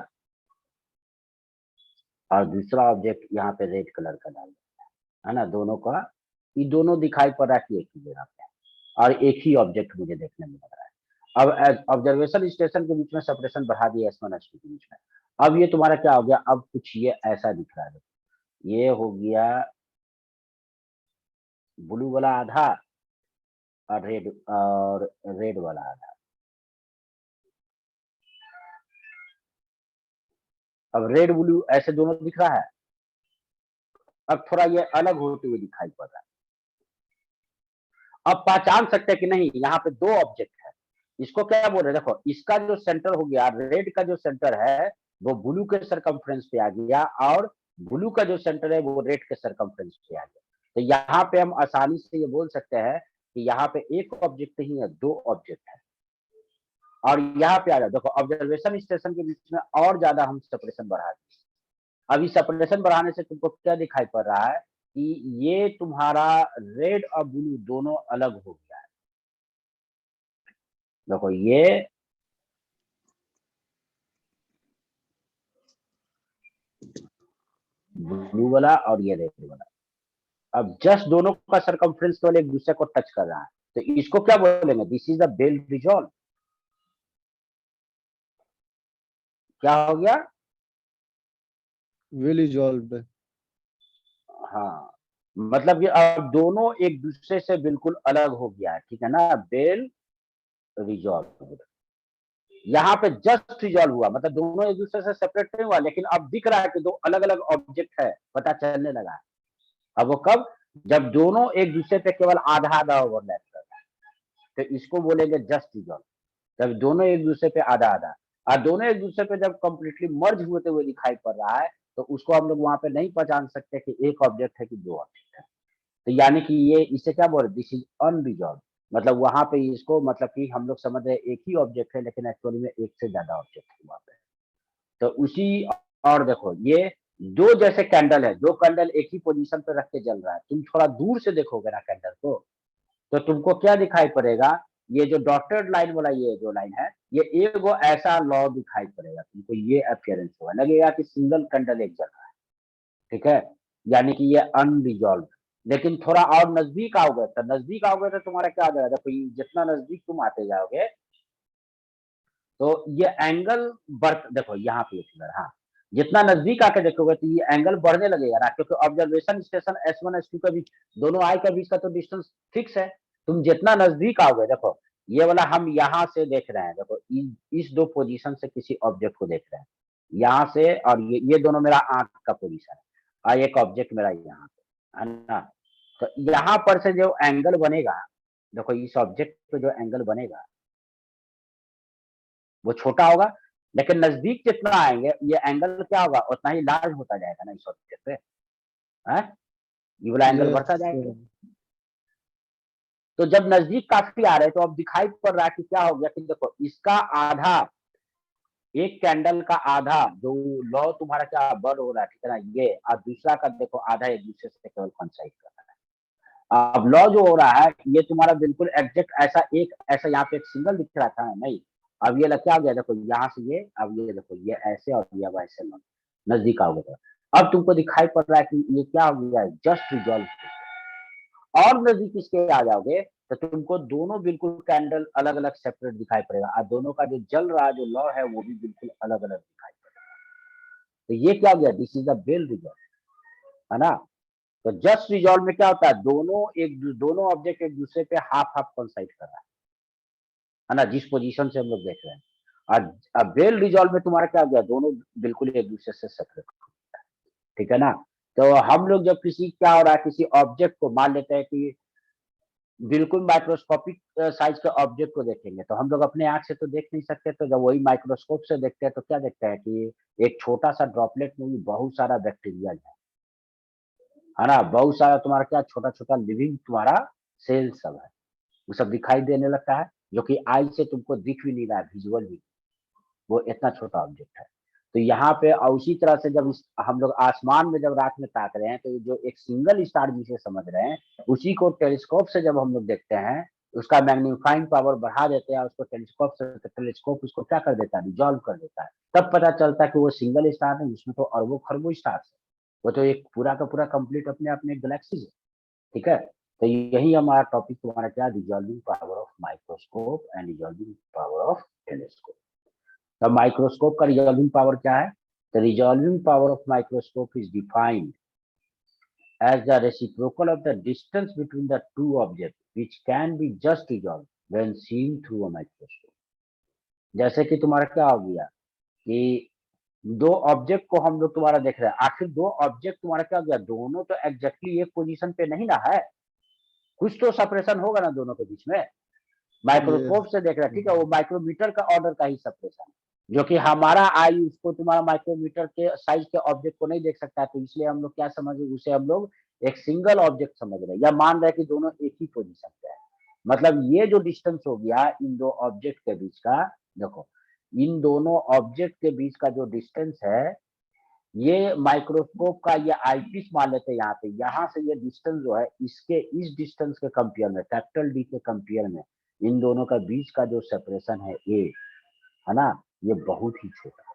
और दूसरा ऑब्जेक्ट यहाँ पे रेड कलर का डाल दिया। है ना, दोनों का, ये दोनों दिखाई पड़ रहा है कि एक ही जगह पे है और एक ही ऑब्जेक्ट मुझे देखने में लग रहा है। अब ऑब्जर्वेशन स्टेशन के बीच में सेपरेशन बढ़ा दिया S1 S2 के बीच में। अब ये तुम्हारा क्या हो गया, अब कुछ ये ऐसा दिख रहा है, ये हो गया ब्लू वाला आधा और रेड वाला आधा। अब रेड ब्लू ऐसे दोनों दिख रहा है, अब थोड़ा ये अलग होते हुए दिखाई पड़ रहा है। अब पहचान सकते हैं कि नहीं, यहाँ पे दो ऑब्जेक्ट है। इसको क्या बोल रहे हैं, देखो इसका जो सेंटर हो गया, रेड का जो सेंटर है वो ब्लू के सरकमफ्रेंस पे आ गया और ब्लू का जो सेंटर है वो रेड के सरकमफ्रेंस पे आ गया। तो यहाँ पे हम आसानी से ये बोल सकते हैं कि यहाँ पे एक ऑब्जेक्ट नहीं है, दो ऑब्जेक्ट है। और यहाँ पे आ जाओ, देखो ऑब्जर्वेशन स्टेशन के बीच में और ज्यादा हम सेपरेशन बढ़ा दें। अभी सेपरेशन बढ़ाने से तुमको क्या दिखाई पड़ रहा है कि ये तुम्हारा रेड और ब्लू दोनों अलग हो गया है। देखो ये ब्लू वाला और ये रेड वाला, अब जस्ट दोनों का सरकमफ्रेंस केवल एक दूसरे को टच कर रहा है, तो इसको क्या बोलेंगे, this is the well resolve. क्या हो गया, वेल रिजॉल्व्ड। हाँ, मतलब कि अब दोनों एक दूसरे से बिल्कुल अलग हो गया है, ठीक है ना, बेल रिजॉल्व। यहाँ पे जस्ट रिजॉल्व हुआ, मतलब दोनों एक दूसरे से सेपरेट नहीं हुआ, लेकिन अब दिख रहा है कि दो अलग अलग ऑब्जेक्ट है, पता चलने लगा है। अब वो कब, जब दोनों एक दूसरे पे केवल आधा आधा ओवरलैप कर रहा है, तो इसको बोलेंगे जस्ट रिजॉल्व। जब दोनों एक दूसरे पे आधा आधा, और दोनों एक दूसरे पे जब कंप्लीटली मर्ज होते हुए दिखाई पड़ रहा है, तो उसको हम लोग वहां पे नहीं पहचान सकते कि एक ऑब्जेक्ट है कि दो ऑब्जेक्ट है। तो यानी कि ये इसे क्या बोल रहे, दिस इज अनरिजॉल्व। मतलब वहां पे इसको, मतलब कि हम लोग समझ रहे एक ही ऑब्जेक्ट है, लेकिन एक्चुअली में एक से ज्यादा ऑब्जेक्ट है वहां पे। तो उसी, और देखो ये दो जैसे कैंडल है, दो कैंडल एक ही पोजीशन पे रख के जल रहा है, तुम थोड़ा दूर से देखोगे ना कैंडल को, तो तुमको क्या दिखाई पड़ेगा, ये जो डॉटेड लाइन वाला ये जो लाइन है, ये एक वो ऐसा लॉ दिखाई पड़ेगा तुमको, ये अपियरेंस होगा, लगेगा कि सिंगल कैंडल एक जल रहा है, ठीक है, यानी कि ये अनरिजॉल्व। लेकिन थोड़ा और नजदीक आओगे, तो नजदीक आओगे तो तुम्हारा क्या हो जाएगा, देखो जितना नजदीक तुम आते जाओगे तो ये एंगल बढ़, देखो यहाँ पे फिगर, हाँ, जितना नजदीक आके देखोगे तो ये एंगल बढ़ने लगेगा ना, क्योंकि ऑब्जर्वेशन स्टेशन S1 S2 के बीच, दोनों आई के बीच का तो डिस्टेंस फिक्स है। तुम जितना नजदीक आओगे, देखो ये वाला हम यहाँ से देख रहे हैं, देखो इस दो पोजीशन से किसी ऑब्जेक्ट को देख रहे हैं, यहाँ से, और ये दोनों मेरा आंख का पोजीशन है, और एक ऑब्जेक्ट मेरा यहाँ पे है ना। तो यहाँ पर से जो एंगल बनेगा, देखो इस ऑब्जेक्ट पे जो एंगल बनेगा वो छोटा होगा, लेकिन नजदीक जितना आएंगे ये एंगल क्या होगा, उतना ही लार्ज होता जाएगा ना इस ऑब्जेक्ट पे, है, ये वाला एंगल बढ़ता जाएगा। तो जब नजदीक काफी आ रहे हैं तो अब दिखाई पड़ रहा है कि क्या हो गया, कि देखो इसका आधा, एक कैंडल का आधा जो लॉ तुम्हारा क्या बर्न हो रहा है, ठीक है ना, ये, और दूसरा का देखो आधा एक दूसरे से केवल कंसाइड कर रहा है। अब लॉ जो हो रहा है ये तुम्हारा बिल्कुल एग्जैक्ट ऐसा, एक ऐसा यहाँ पे एक सिंगल दिख रहा था नहीं, अब ये लग क्या गया, देखो यहाँ से ये, अब ये देखो ये ऐसे और ये अब ऐसे नजदीक आओगे तो अब तुमको दिखाई पड़ रहा है कि ये क्या हो गया है, जस्ट रिजॉल्व। और नजदीक इसके आ जाओगे तो तुमको दोनों बिल्कुल कैंडल अलग अलग सेपरेट दिखाई पड़ेगा, और दोनों का जो जल रहा जो लॉ है वो भी बिल्कुल अलग अलग दिखाई पड़ेगा। तो ये क्या हो गया, this is the well resolve, है ना। तो जस्ट रिजॉल्व में क्या होता है, दोनों ऑब्जेक्ट एक दूसरे पे हाफ हाफ कंसाइड कर रहा है ना, जिस पोजीशन से हम लोग देख रहे हैं। और बेल रिजॉल्व में तुम्हारा क्या हो गया, दोनों बिल्कुल एक दूसरे से सेपरेट, ठीक है ना। तो हम लोग जब किसी, क्या हो रहा है, किसी ऑब्जेक्ट को मान लेते हैं कि बिल्कुल माइक्रोस्कोपिक साइज के ऑब्जेक्ट को देखेंगे, तो हम लोग अपने आंख से तो देख नहीं सकते, तो जब वही माइक्रोस्कोप से देखते हैं तो क्या देखते हैं कि एक छोटा सा ड्रॉपलेट में भी बहुत सारा बैक्टीरिया है ना, बहुत सारा तुम्हारा क्या छोटा छोटा लिविंग तुम्हारा सेल सब है, वो सब दिखाई देने लगता है, जो कि आई से तुमको दिख भी नहीं रहा है विजुअल भी, वो इतना छोटा ऑब्जेक्ट है। तो यहाँ पे और उसी तरह से जब हम लोग आसमान में जब रात में ताक रहे हैं, तो जो एक सिंगल स्टार जिसे समझ रहे हैं, उसी को टेलीस्कोप से जब हम लोग देखते हैं, उसका मैग्नीफाइंग पावर बढ़ा देते हैं, उसको टेलीस्कोप से, टेलीस्कोप उसको क्या कर देता है, रिजॉल्व कर देता है, तब पता चलता है कि वो सिंगल स्टार नहीं, उसमें तो अरबों खरबों स्टार है। वो तो एक पूरा का पूरा कंप्लीट अपने आप में एक गैलेक्सी है। ठीक है, तो यही हमारा टॉपिक तुम्हारा क्या, resolving power of microscope and resolving power of telescope. तो माइक्रोस्कोप का रिजॉल्विंग पावर क्या है? The resolving power of microscope is defined as the reciprocal of the distance between the two objects which can be just resolved when seen through a microscope। जैसे कि तुम्हारा क्या हो गया कि दो ऑब्जेक्ट को हम लोग तुम्हारा देख रहे हैं, आखिर दो ऑब्जेक्ट तुम्हारा क्या हो गया, दोनों तो एग्जैक्टली एक पोजीशन पे नहीं ना है, कुछ तो सेपरेशन होगा ना दोनों के बीच में। माइक्रोस्कोप से देख रहे हैं, ठीक है, वो माइक्रोमीटर का ऑर्डर का ही सेपरेशन, जो कि हमारा आई उसको तुम्हारा माइक्रोमीटर के साइज के ऑब्जेक्ट को नहीं देख सकता है, तो इसलिए हम लोग क्या समझ रहे, उसे हम लोग एक सिंगल ऑब्जेक्ट समझ रहे हैं, या मान रहे हैं कि दोनों एक ही पोजीशन पे है। मतलब ये जो डिस्टेंस हो गया इन दो ऑब्जेक्ट के बीच का, देखो इन दोनों ऑब्जेक्ट के बीच का जो डिस्टेंस है, ये माइक्रोस्कोप का ये आईपीस मान लेते हैं यहाँ पे, यहाँ से ये डिस्टेंस जो है इसके इस डिस्टेंस के कंपेयर में, कैपिटल डी के कंपेयर में इन दोनों का बीच का जो सेपरेशन है ए, है ना, ये बहुत ही छोटा है।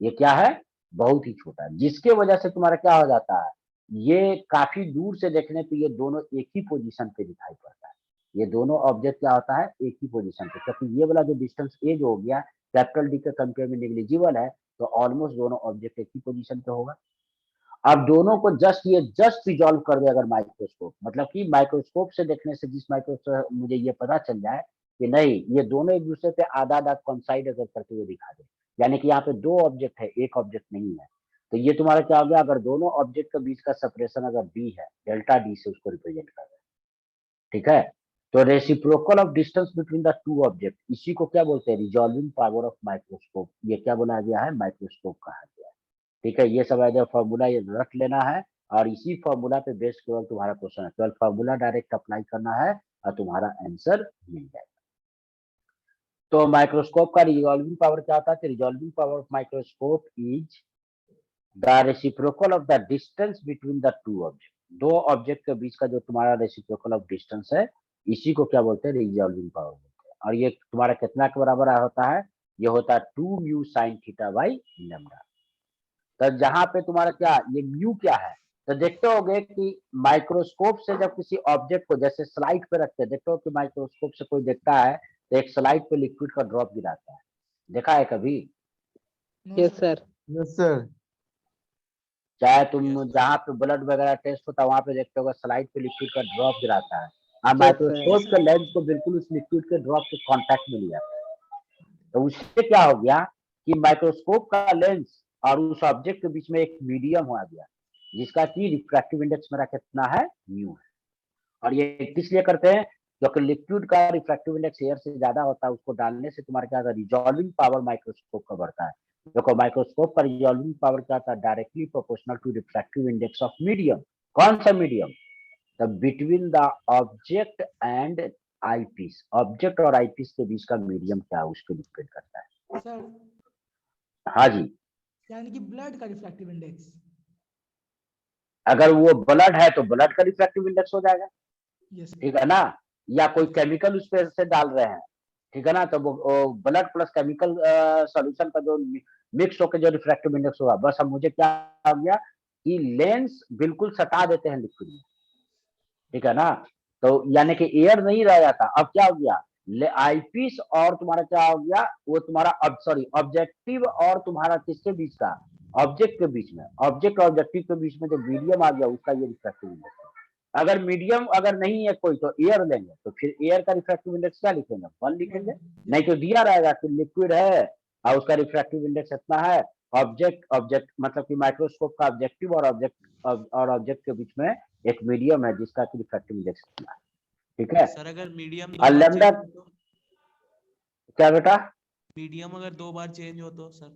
ये क्या है, बहुत ही छोटा है, जिसके वजह से तुम्हारा क्या हो जाता है, ये काफी दूर से देखने पे ये दोनों एक ही पोजीशन पे दिखाई पड़ता है। ये दोनों ऑब्जेक्ट क्या होता है, एक ही पोजीशन पे, क्योंकि ये वाला जो डिस्टेंस ए जो हो गया कैपिटल डी के कंपेयर में नेग्लिजिबल है, तो ऑलमोस्ट दोनों ऑब्जेक्ट एक ही पोजीशन पे होगा। अब दोनों को जस्ट रिजॉल्व कर दे अगर माइक्रोस्कोप, मतलब कि माइक्रोस्कोप से देखने से जिस माइक्रोस्कोप मुझे ये पता चल जाए कि नहीं ये दोनों एक दूसरे पे आधा आधा कॉन्साइड अगर करते हुए दिखा दे, यानी कि यहाँ पे दो ऑब्जेक्ट है एक ऑब्जेक्ट नहीं है, तो ये तुम्हारा क्या हो गया, अगर दोनों ऑब्जेक्ट के बीच का सेपरेशन अगर डी है, डेल्टा डी से उसको रिप्रेजेंट कर रहे हैं। ठीक है, तो reciprocal of distance between the two object, इसी को क्या बोलते हैं, रिजॉल्विंग पावर ऑफ माइक्रोस्कोप। ये क्या बोला गया है, माइक्रोस्कोप कहा गया है। ठीक है, ये सब आइडिया फॉर्मूला ये रख लेना है, और इसी फॉर्मूला पे बेस्ड केवल तुम्हारा क्वेश्चन है, केवल फॉर्मूला डायरेक्ट अप्लाई करना है और तुम्हारा आंसर मिल जाएगा। तो माइक्रोस्कोप का रिजॉल्विंग पावर क्या होता है, resolving power of microscope is the reciprocal of the distance between the two object. दो ऑब्जेक्ट के बीच का जो तुम्हारा रेसिप्रोकल ऑफ डिस्टेंस है, इसी को क्या बोलते हैं, रिजॉल्विंग पावर बोलते हैं। और ये तुम्हारा कितना के बराबर होता है, ये होता है 2 mu sine theta by lambda. तो जहां पे तुम्हारा क्या, ये म्यू क्या है, तो देखते होगे कि माइक्रोस्कोप से जब किसी ऑब्जेक्ट को जैसे स्लाइड पे रखते हैं, देखते हो कि माइक्रोस्कोप से कोई देखता है तो एक स्लाइड पे लिक्विड का ड्रॉप गिराता है, देखा है कभी? Yes sir. Yes sir. चाहे तुम जहाँ पे ब्लड वगैरह टेस्ट होता है वहां पे देखते होगा स्लाइड पे लिक्विड का ड्रॉप गिराता है, और माइक्रोस्कोप के लेंस को बिल्कुल उस लिक्विड के ड्रॉप के कांटेक्ट में लिया जाता है। तो उससे क्या हो गया कि माइक्रोस्कोप का लेंस और उस ऑब्जेक्ट के बीच में एक मीडियम हो गया, जिसका कि रिफ्रैक्टिव इंडेक्स मेरा कितना है, म्यू है। और ये किस लिए करते हैं, क्योंकि लिक्विड का रिफ्रैक्टिव इंडेक्स एयर से ज्यादा होता है, उसको डालने से तुम्हारा क्या होता है, रिजॉल्विंग पावर माइक्रोस्कोप का बढ़ता है। देखो माइक्रोस्कोप का रिजॉल्विंग पावर क्या था, directly proportional to refractive index of medium. कौन सा medium, the between the object and eyepiece, object और आईपीस के बीच का मीडियम क्या है उसको डिपेंड करता है। सर हाँ जी, यानी कि ब्लड का रिफ्रैक्टिव इंडेक्स, अगर वो ब्लड है तो ब्लड का रिफ्रैक्टिव इंडेक्स हो जाएगा, यस ठीक है ना, या कोई केमिकल उस पे से डाल रहे हैं, ठीक है ना, तो वो ब्लड प्लस केमिकल सॉल्यूशन का जो मिक्स होकर जो रिफ्रैक्टिव इंडेक्स होगा, बस अब मुझे क्या हो गया कि लेंस बिल्कुल सटा देते हैं लिक्विड में, ठीक है ना, तो यानी कि एयर नहीं रह जाता। अब क्या हो गया, आईपीस और तुम्हारा क्या हो गया, वो तुम्हारा सॉरी ऑब्जेक्टिव और तुम्हारा किसके बीच का, ऑब्जेक्ट के बीच में, ऑब्जेक्ट और ऑब्जेक्टिव के बीच में जो मीडियम आ गया उसका ये रिफ्रैक्टिव इंडेक्स है। अगर मीडियम अगर नहीं है कोई तो एयर लेंगे, तो फिर एयर का रिफ्रैक्टिव इंडेक्स क्या लिखेंगे, 1 लिखेंगे, नहीं तो दिया रहेगा कि लिक्विड है और उसका रिफ्रैक्टिव इंडेक्स इतना है, ऑब्जेक्ट मतलब कि माइक्रोस्कोप का ऑब्जेक्टिव और ऑब्जेक्ट के बीच में एक मीडियम है जिसका कि रिफ्रैक्टिव इंडेक्स इतना है, ठीक है। सर अगर मीडियम और लैम्डा क्या बेटा, मीडियम अगर 2 बार चेंज हो तो सर,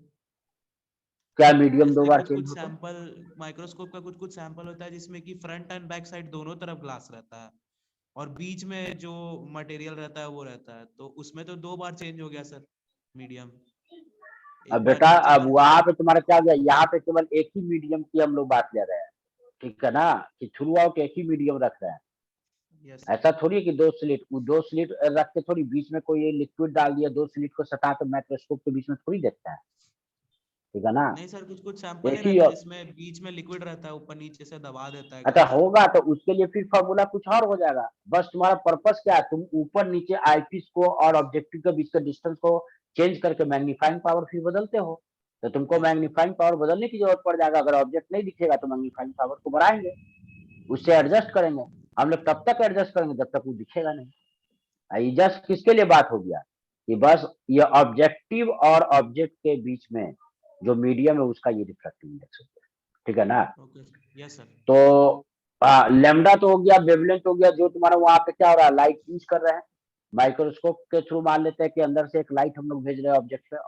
क्या मीडियम 2 जैसे बार कुछ चेंज कुछ होता है? सैंपल माइक्रोस्कोप का कुछ कुछ सैंपल होता है जिसमें कि फ्रंट एंड बैक साइड दोनों तरफ ग्लास रहता है और बीच में जो मटेरियल रहता है वो रहता है, तो उसमें तो 2 बार चेंज हो गया सर मीडियम। अब बेटा अब वहां पे तुम्हारा क्या हो गया, यहाँ पे केवल एक ही मीडियम की हम लोग बात ले रहे हैं, ठीक है ना, कि थ्रू आउट एक ही मीडियम रख रहे हैं। यस ऐसा थोड़ी है कि दो स्लिट रख के थोड़ी बीच में कोई लिक्विड डाल दिया, दो स्लिट को सटा तो माइक्रोस्कोप के बीच में थोड़ी देखता है, ठीक है ना। नहीं सर, कुछ कुछ सैंपल एक ही ही रहता है जिसमें बीच में लिक्विड रहता है, ऊपर नीचे से दबा देता है अच्छा गाइड। होगा तो उसके लिए फिर फॉर्मूला कुछ और हो जाएगा। बस तुम्हारा पर्पस क्या है, तुम ऊपर नीचे आईपीस को और ऑब्जेक्टिव के बीच के डिस्टेंस को चेंज करके मैग्नीफाइंग पावर फिर बदलते हो, तो तुमको Yes. मैग्नीफाइंग पावर बदलने की जरूरत पड़ जाएगा। अगर ऑब्जेक्ट नहीं दिखेगा तो मैग्नीफाइंग पावर को बढ़ाएंगे, उससे एडजस्ट करेंगे। हम लोग तब तक एडजस्ट करेंगे जब तक वो दिखेगा नहीं। एडजस्ट किसके लिए बात हो गया कि बस ये ऑब्जेक्टिव और ऑब्जेक्ट के बीच में जो मीडियम है उसका ये रिफ्रैक्टिव इंडेक्स होता है, ठीक है ना। Okay yes sir. तो लेमडा तो हो गया, वेवलेंथ हो गया, जो तुम्हारा वहां पे क्या हो रहा है, लाइट यूज कर रहे हैं माइक्रोस्कोप के थ्रू। मान लेते हैं कि अंदर से एक लाइट हम लोग भेज रहे हैं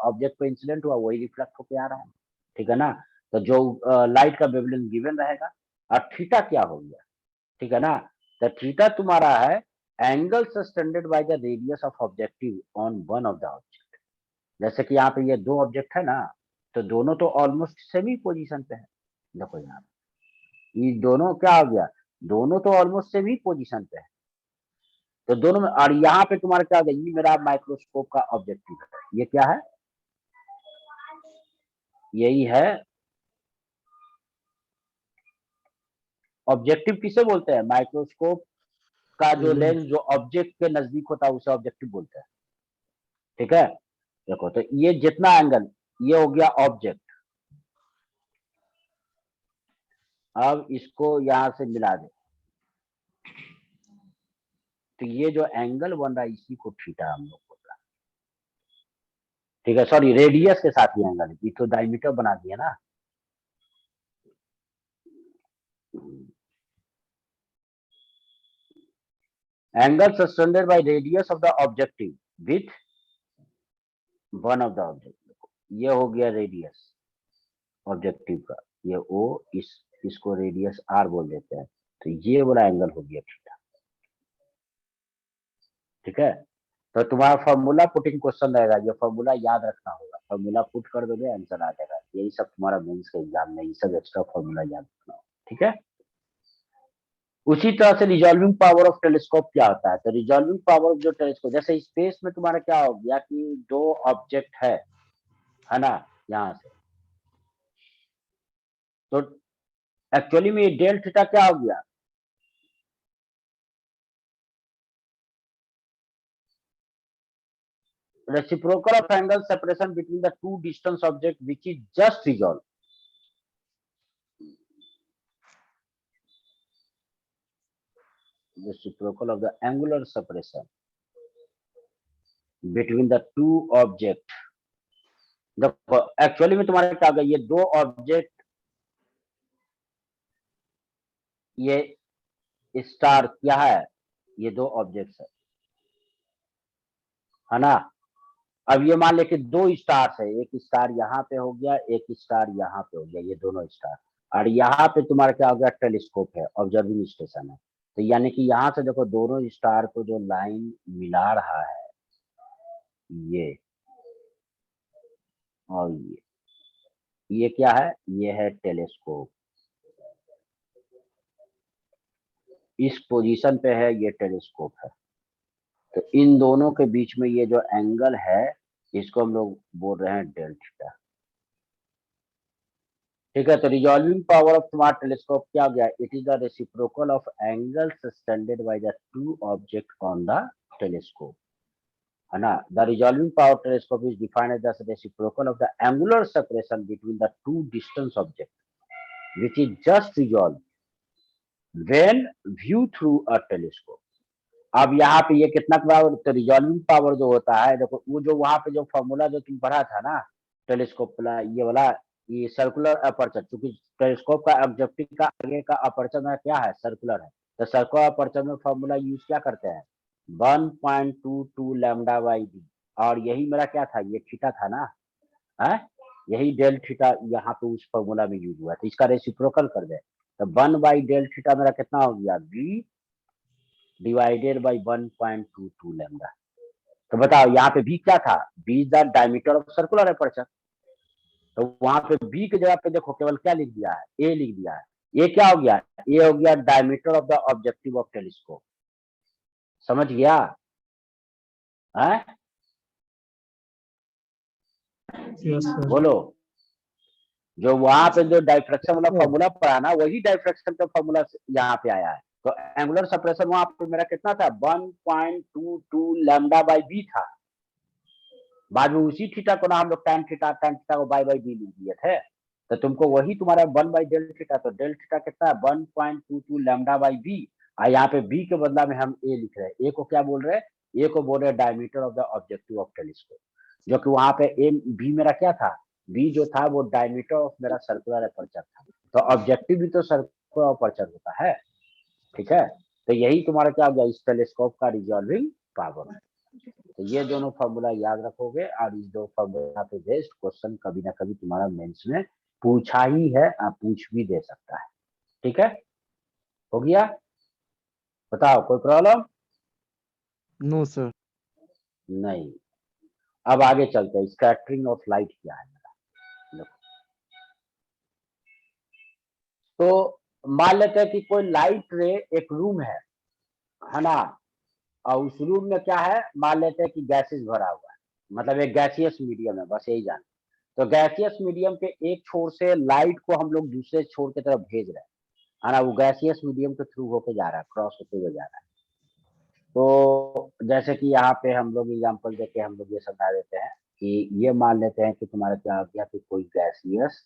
ऑब्जेक्ट पे इंसिडेंट हुआ, वही रिफ्लेक्ट होके आ रहा है, ठीक है ना। तो जो लाइट का वेवलेंथ गिवन रहेगा। और थीटा क्या हो गया, ठीक है ना। तो थीटा तुम्हारा है angle subtended by the radius of objective on one of the object. जैसे कि यहाँ पे ये दो ऑब्जेक्ट है ना, तो दोनों तो ऑलमोस्ट सेमी पोजीशन पे है। देखो यहाँ ये दोनों क्या हो गया, दोनों तो ऑलमोस्ट सेमी पोजीशन पे है। तो दोनों में, और यहाँ पे तुम्हारा क्या हो गया, ये मेरा माइक्रोस्कोप का ऑब्जेक्टिव है, ये क्या है, यही है ऑब्जेक्टिव। किसे बोलते हैं, माइक्रोस्कोप का जो लेंस जो ऑब्जेक्ट के नजदीक होता है उसे ऑब्जेक्टिव बोलते हैं, ठीक है। देखो तो ये जितना एंगल, ये हो गया ऑब्जेक्ट। अब इसको यहां से मिला दे, तो ये जो एंगल बन रहा है इसी को थीटा हम लोग बोल रहा है, ठीक है। सॉरी, रेडियस के साथ ही एंगल, ये तो डायमीटर बना दिया ना। Angle subtended by radius of the objective with one of the object. ये हो गया रेडियस ऑब्जेक्टिव का, ये ओ, इसको रेडियस आर बोल देते हैं। तो ये वाला एंगल हो गया थीटा, ठीक है। तो तुम्हारा फॉर्मूला पुटिंग क्वेश्चन रहेगा, ये फॉर्मूला याद रखना होगा। फॉर्मूला पुट कर दोगे आंसर आ जाएगा। यही सब तुम्हारा मेंस के एग्जाम में, ये सब एक्स्ट्रा फॉर्मूला याद रखना होगा, ठीक है। उसी तरह से रिजॉल्विंग पावर ऑफ टेलीस्कोप क्या होता है, तो रिजॉल्विंग पावर ऑफ जो टेलीस्कोप, जैसे स्पेस में तुम्हारा क्या हो गया कि दो ऑब्जेक्ट है ना, यहाँ से, तो एक्चुअली में डेल थीटा क्या हो गया, reciprocal of angle separation between the two distance object which is just resolved. Reciprocal of the angular separation between the two object. देखो एक्चुअली में तुम्हारे क्या होगा, ये दो ऑब्जेक्ट, ये स्टार क्या है, ये दो ऑब्जेक्ट्स है ना। अब ये मान ले कि दो स्टार्स है, एक स्टार यहाँ पे हो गया, एक स्टार यहाँ पे हो गया, ये दोनों स्टार। और यहाँ पे तुम्हारा क्या हो गया, टेलीस्कोप है, ऑब्जर्विंग स्टेशन है। तो यानी कि यहाँ से देखो दोनों स्टार को जो लाइन मिला रहा है, ये और ये क्या है, ये है टेलीस्कोप। इस पोजीशन पे है, ये टेलीस्कोप है। तो इन दोनों के बीच में ये जो एंगल है, इसको हम लोग बोल रहे हैं डेल थीटा, ठीक है। तो रिजॉल्विंग पावर ऑफ तुम्हारा टेलीस्कोप क्या हो गया, it is the reciprocal of angle subtended by the two object on the telescope, है ना। The resolving power telescope is defined as the reciprocal of the angular separation between the two distance object which is just resolve when view through a telescope. अब यहाँ पे ये कितना पावर, तो रिजॉल्विंग पावर जो होता है, देखो वो जो वहां पे जो फॉर्मूला जो तुम पढ़ा था ना, टेलीस्कोप वाला, ये वाला, ये सर्कुलर अपर्चर, क्योंकि टेलीस्कोप का ऑब्जेक्टिव का आगे का अपर्चर में क्या है, सर्कुलर है। तो सर्कुलर अपर्चर में फॉर्मूला यूज क्या करते हैं, 1.22 लैम्डा बाई डी। और यही मेरा क्या था, ये थीटा था ना, है, यही डेल थीटा यहाँ पे उस फॉर्मूला में यूज हुआ। तो इसका रेसिप्रोकल कर दे, तो 1 डेल थीटा मेरा कितना हो गया, बी डिवाइडेड बाई 1.22 लैम्डा। तो बताओ यहाँ पे बी क्या था, b is the diameter of circular aperture. तो वहां पे बी की जगह पे देखो केवल क्या लिख दिया है, ए लिख दिया है। ये क्या हो गया, ये हो गया diameter of the objective of telescope. समझ गया है, यस सर। बोलो। जो वहां पे जो डाइफ्रैक्शन वाला अच्छा। फॉर्मूला पढ़ा ना, वही डाइफ्रैक्शन का फॉर्मूला यहाँ पे आया है। तो एंगुलर सेपरेशन वहां पे मेरा कितना था, 1.22 लैम्डा बाई बी था। बाद में उसी थीटा को ना हम लोग tan थीटा को बाई बाई बी लिख दिए थे। तो तुमको वही तुम्हारा 1 बाई डेल थीटा, तो डेल थीटा कितना है 1.22 लैम्डा बाई बी। और यहाँ पे बी के बदला में हम ए लिख रहे हैं। ए को क्या बोल रहे हैं, ए को बोल रहे हैं diameter of the objective of telescope, जो कि वहां पे ए बी मेरा क्या था, बी जो था वो डायमीटर ऑफ मेरा सर्कुलर अपर्चर था। तो ऑब्जेक्टिव भी तो सर्कुलर अपर्चर होता है, ठीक है। तो यही तुम्हारा क्या हो गया, इस टेलीस्कोप का रिजॉल्विंग पावर। तो ये दोनों फॉर्मूला याद रखोगे, और इस दो फॉर्मूला पे बेस्ड क्वेश्चन कभी ना कभी तुम्हारा मेंस में पूछा ही है, आप पूछ भी दे सकता है, ठीक है। हो गया, बताओ कोई प्रॉब्लम? No sir. नहीं। अब आगे चलते हैं, स्कैटरिंग ऑफ लाइट क्या है मेरा। तो मान लेते हैं कि कोई लाइट रे एक रूम है ना, और उस रूम में क्या है, मान लेते हैं कि गैसेस भरा हुआ है, मतलब एक गैसियस मीडियम है, बस यही जान। तो गैसियस मीडियम के एक छोर से लाइट को हम लोग दूसरे छोर की तरफ भेज रहे हैं ना, वो गैसियस मीडियम के थ्रू होके जा रहा है, क्रॉस होते हुए जा रहा है। तो जैसे कि यहाँ पे हम लोग एग्जांपल देके हम लोग ये समझा देते हैं कि ये मान लेते हैं कि तुम्हारा क्या हो गया कि कोई गैसियस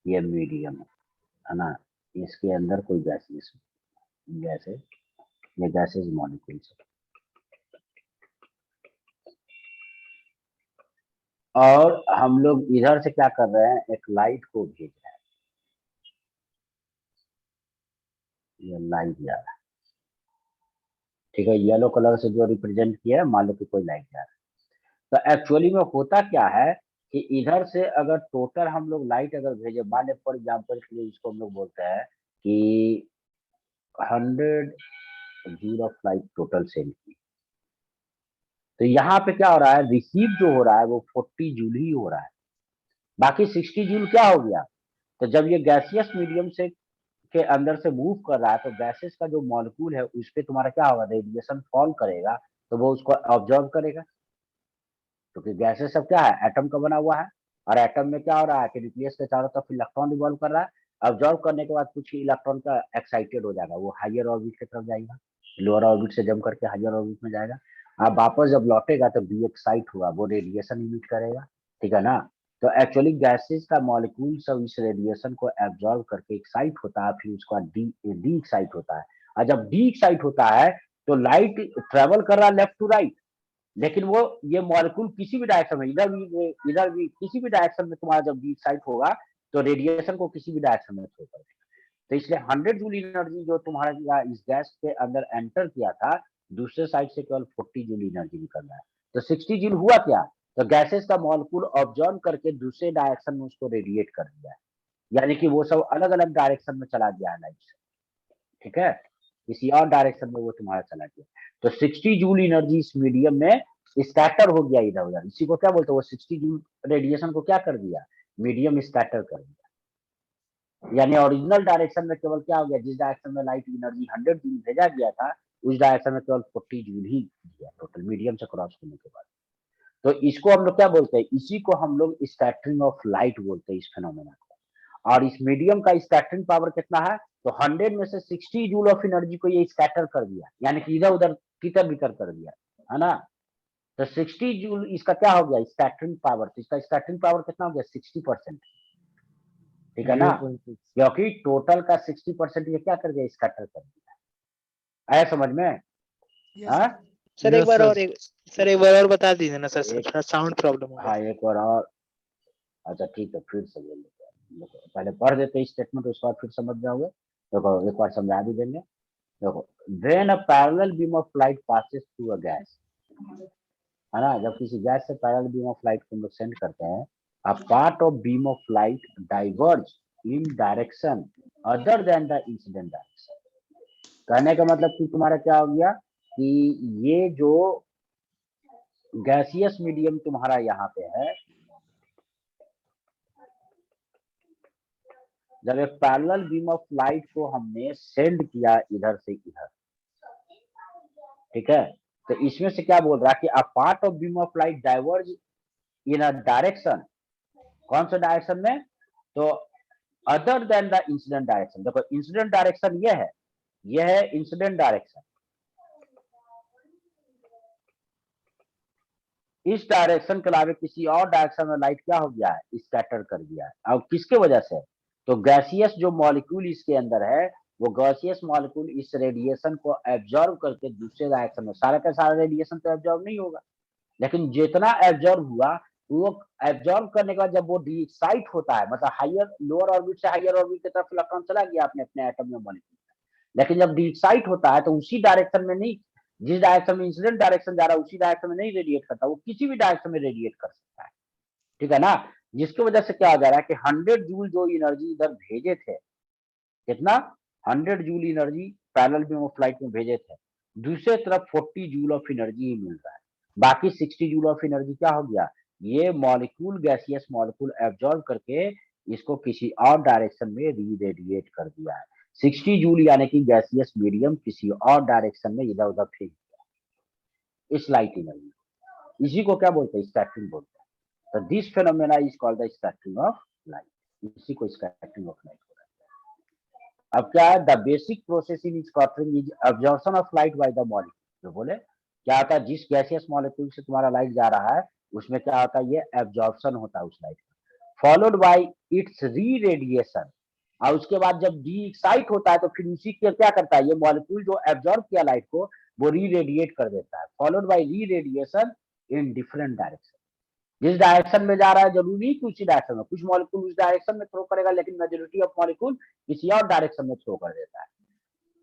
ये मीडियम है ना, इसके अंदर कोई गैसियस गैस है, ये गैसेस मॉलिक्यूल्स है। और हम लोग इधर से क्या कर रहे हैं, एक लाइट को भेज रहे हैं, ये लाइट जा रहा है, ठीक है। येलो कलर से जो रिप्रेजेंट किया है, मान लो कि कोई लाइट जा रहा है। तो एक्चुअली में होता क्या है कि इधर से अगर टोटल हम लोग लाइट अगर भेजे, मान लो फॉर एग्जाम्पल के लिए इसको हम लोग बोलते हैं कि 100 joule of light total send की। तो यहाँ पे क्या हो रहा है, रिसीव जो हो रहा है वो 40 जूल ही हो रहा है, बाकी 60 जूल क्या हो गया। तो जब ये गैसियस मीडियम से के अंदर से मूव कर रहा है, तो गैसेस का जो मॉलिक्यूल है उस पे तुम्हारा क्या होगा, रेडिएशन फॉल करेगा, तो वो उसको ऑब्जर्व करेगा, क्योंकि गैसेस सब क्या है, एटम का बना हुआ है। और एटम में क्या हो रहा है कि न्यूक्लियस के चारों तरफ इलेक्ट्रॉन रिवॉल्व कर रहा है। ऑब्जर्व करने के बाद कुछ इलेक्ट्रॉन का एक्साइटेड हो जाएगा, वो हायर ऑर्बिट की तरफ जाएगा, लोअर ऑर्बिट से जंप करके हायर ऑर्बिट में जाएगा। अब वापस जब लौटेगा तो बी एक्साइट हुआ, वो रेडिएशन इमिट करेगा, ठीक है ना। तो एक्चुअली गैसेस का मॉलिक्यूल सब इस रेडिएशन को एब्जॉर्व करके एक्साइट होता है, फिर उसका डी एक्साइट होता है। और जब डी एक्साइट होता है तो लाइट ट्रेवल कर रहा है लेफ्ट टू राइट, लेकिन वो ये मॉलिक्यूल किसी भी डायरेक्शन में, इधर भी किसी भी डायरेक्शन में तुम्हारा जब डी एक्साइट होगा तो रेडिएशन को किसी भी डायरेक्शन में थ्रो करेगा। तो इसलिए 100 जूल एनर्जी जो तुम्हारा इस गैस के अंदर एंटर किया था, दूसरे साइड से केवल 40 जूल एनर्जी निकल रहा है। तो 60 जूल हुआ क्या, तो गैसेस का मॉलिक्यूल ऑब्जर्व करके दूसरे डायरेक्शन में उसको रेडिएट कर दिया है, यानी कि वो सब अलग अलग डायरेक्शन में चला गया है लाइट से, ठीक है, किसी और डायरेक्शन में वो तुम्हारा चला गया। तो 60 जूल एनर्जी इस मीडियम में स्कैटर हो गया इधर उधर, इसी को क्या बोलते हैं, वो 60 जूल रेडिएशन को क्या कर दिया, मीडियम स्कैटर कर दिया। यानी ओरिजिनल डायरेक्शन में केवल क्या हो गया, जिस डायरेक्शन में लाइट एनर्जी 100 जूल भेजा गया था, उस डायरेक्शन में केवल 40 जूल ही दिया टोटल, मीडियम से क्रॉस करने के बाद। तो इसको हम लोग क्या बोलते हैं, इसी को हम लोग स्कैटरिंग ऑफ लाइट बोलते हैं, इस फिनोमेना को। और इस मीडियम का स्कैटरिंग पावर कितना है, तो 100 में से 60 जूल ऑफ एनर्जी को ये स्कैटर कर दिया, यानी कि इधर उधर तितर बितर कर दिया, है ना। तो 60 जूल इसका क्या हो गया, स्कैटरिंग पावर। तो इसका स्कैटरिंग पावर कितना हो गया, 60%, ठीक है ना, 0.6। क्योंकि टोटल का 60% ये क्या कर दिया, स्कैटर कर दिया। आया समझ में? Yes, हाँ sir. सर एक यस बार सर। और सर एक बार और बता दीजिए ना सर, एक- थोड़ा साउंड प्रॉब्लम हो हाँ गया। एक बार और, अच्छा ठीक है, फिर से ले लेते हैं। देखो, पहले पढ़ देते स्टेटमेंट, उसके बाद फिर समझ जाओगे। देखो एक बार समझा भी देंगे। देखो, when a parallel beam of light passes through a gas, है ना, जब किसी गैस से पैरेलल बीम ऑफ लाइट को हम लोग सेंड करते हैं, a part of beam of light diverge in direction other than the incident direction. कहने का मतलब कि तुम्हारा क्या हो गया कि ये जो गैसियस मीडियम तुम्हारा यहाँ पे है, जब एक पैरेलल बीम ऑफ लाइट को हमने सेंड किया इधर से इधर, ठीक है, तो इसमें से क्या बोल रहा है कि a part of beam of light diverge in a direction, कौन सा डायरेक्शन में, तो other than the incident direction, देखो इंसिडेंट डायरेक्शन ये है इंसिडेंट डायरेक्शन। इस डायरेक्शन के अलावा किसी और डायरेक्शन में लाइट क्या हो गया है, स्कैटर कर दिया है। अब किसके वजह से, तो गैसियस जो मॉलिक्यूल इसके अंदर है, वो गैसियस मॉलिक्यूल इस रेडिएशन को एब्जॉर्ब करके दूसरे डायरेक्शन में, सारा का सारा रेडिएशन तो एब्जॉर्ब नहीं होगा, लेकिन जितना एब्जॉर्ब हुआ वो एब्जॉर्ब करने के बाद जब वो डी एक्साइट होता है, मतलब हायर लोअर ऑर्बिट से हायर ऑर्बिट की तरफ इलेक्ट्रॉन चला गया अपने अपने एटम में मॉलिक्यूल, लेकिन जब डी एक्साइट होता है तो उसी डायरेक्शन में नहीं, जिस डायरेक्शन में इंसिडेंट डायरेक्शन जा रहा है उसी डायरेक्शन में नहीं रेडिएट करता, वो किसी भी डायरेक्शन में रेडिएट कर सकता है, ठीक है ना। जिसकी वजह से क्या हो जा रहा है कि 100 जूल जो एनर्जी इधर भेजे थे, कितना 100 joule energy parallel beam of light में भेजे थे, दूसरे तरफ 40 जूल ऑफ एनर्जी ही मिल रहा है, बाकी 60 जूल ऑफ एनर्जी क्या हो गया, ये मॉलिक्यूल गैसियस मॉलिक्यूल एब्जॉर्ब करके इसको किसी और डायरेक्शन में री-रेडिएट कर दिया है। 60 जूल यानी कि गैसियस मीडियम किसी और डायरेक्शन में इधर उधर फेंक दिया इस लाइट एनर्जी, इसी को क्या बोलते हैं, स्कैटरिंग बोलते हैं। तो this phenomena is called the scattering of light, इसी को स्कैटरिंग ऑफ लाइट बोला जाता है। अब क्या है, the basic process in scattering is absorption of light by the molecule. जो बोले क्या होता है, जिस गैसियस मॉलिक्यूल से तुम्हारा लाइट जा रहा है उसमें क्या होता है, ये एब्जॉर्प्शन होता है उस लाइट का, फॉलोड बाय इट्स री रेडिएशन, और उसके बाद जब डी एक्साइट होता है तो फिर उसी के क्या करता है, ये मॉलिक्यूल जो एब्जॉर्ब किया लाइट को वो री रेडिएट कर देता है, फॉलोड बाय री रेडिएशन इन डिफरेंट डायरेक्शन। जिस डायरेक्शन में जा रहा है जरूरी नहीं कि उसी डायरेक्शन में, कुछ मॉलिक्यूल उस डायरेक्शन में थ्रो करेगा लेकिन मेजोरिटी ऑफ मॉलिक्यूल किसी और डायरेक्शन में थ्रो कर देता है।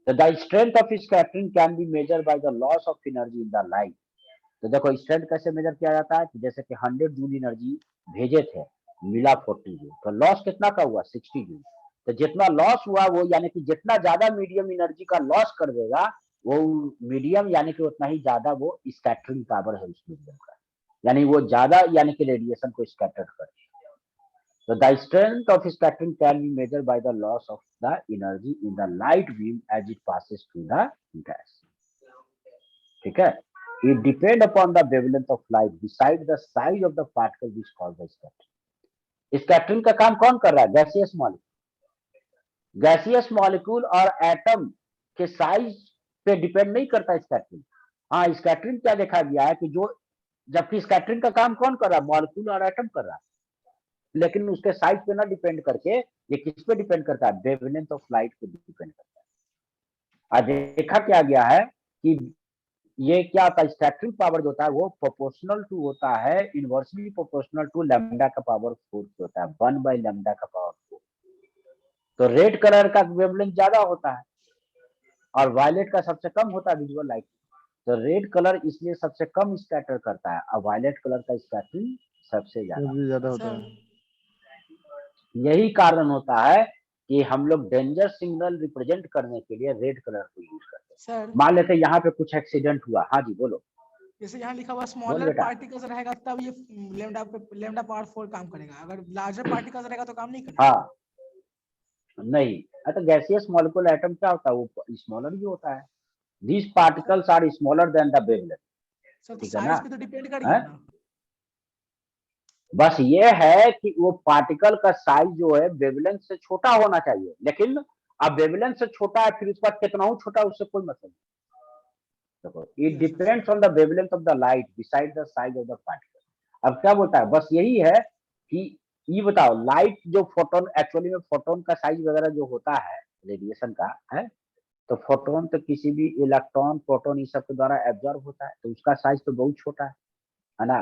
तो the strength of scattering can be measure by the loss of energy in the light. तो देखो स्ट्रेंथ कैसे मेजर किया जाता है कि जैसे कि 100 जूल एनर्जी भेजे थे, मिला 40 जूल, तो लॉस कितना का हुआ, 60 जूल। तो जितना लॉस हुआ वो यानी कि जितना ज्यादा मीडियम एनर्जी का लॉस कर देगा वो मीडियम यानी कि उतना ही ज्यादा वो स्कैटरिंग पावर है उस मीडियम का, यानी वो ज्यादा यानी कि रेडिएशन को स्कैटर कर। So the strength of scattering can be measured by the loss of the energy in the light beam as it passes through the gas. ठीक है, it depend upon the wavelength of light beside the size of the particle which called the scattering. Scattering का काम कौन कर रहा है, गैसियस मॉलिक्यूल। गैसियस मॉलिक्यूल और एटम के साइज पे डिपेंड नहीं करता स्कैटरिंग। हाँ, स्कैटरिंग क्या देखा गया है कि जो, जबकि स्कैटरिंग का काम कौन कर रहा है, मॉलिक्यूल और एटम कर रहा है, लेकिन उसके साइज पे ना डिपेंड करके ये किस पे डिपेंड करता है, वेवलेंथ ऑफ लाइट पे डिपेंड करता है। आज देखा क्या गया है कि ये क्या होता है, स्कैटरिंग पावर जो होता है वो प्रोपोर्शनल टू होता है, इनवर्सली प्रोपोर्शनल टू लैम्डा का पावर 4 होता है, 1/λ का पावर 4। तो रेड कलर का वेवलेंथ ज्यादा होता है और वायलेट का सबसे कम होता है विजुअल लाइट। तो रेड कलर इसलिए सबसे कम स्कैटर करता है और वायलेट कलर का स्कैटरिंग सबसे ज्यादा होता है। यही कारण होता है कि हम लोग डेंजर सिग्नल रिप्रेजेंट करने के लिए रेड कलर को यूज करते हैं। सर मान लेते हैं यहाँ पे कुछ एक्सीडेंट हुआ, हाँ जी बोलो। जैसे यहाँ लिखा हुआ बोल स्मॉलर बेटा। पार्टिकल्स रहेगा तब ये लेमडा पावर 4 काम करेगा, अगर लार्जर पार्टिकल्स रहेगा तो काम नहीं करेगा। हाँ नहीं, तो गैसियस मॉलिक्यूल एटम क्या होता है, वो स्मॉलर ही होता है। These particles are smaller than the wavelength. Sir तो ठीक है ना? साइज पे तो डिपेंड करेगा ना। बस ये है कि वो पार्टिकल का साइज जो है वेवलेंथ से छोटा होना चाहिए, लेकिन अब वेवलेंथ से छोटा है फिर उसके बाद कितना हो छोटा उससे कोई मतलब नहीं। देखो it depends on the wavelength of the light beside the size of the particle. अब क्या बोलता है, बस यही है कि ये बताओ लाइट जो फोटोन, एक्चुअली में फोटोन का साइज वगैरह जो होता है रेडिएशन का है, तो फोटोन तो किसी भी इलेक्ट्रॉन प्रोटॉन इस सब के द्वारा एब्जॉर्ब होता है, तो उसका साइज तो बहुत छोटा है ना।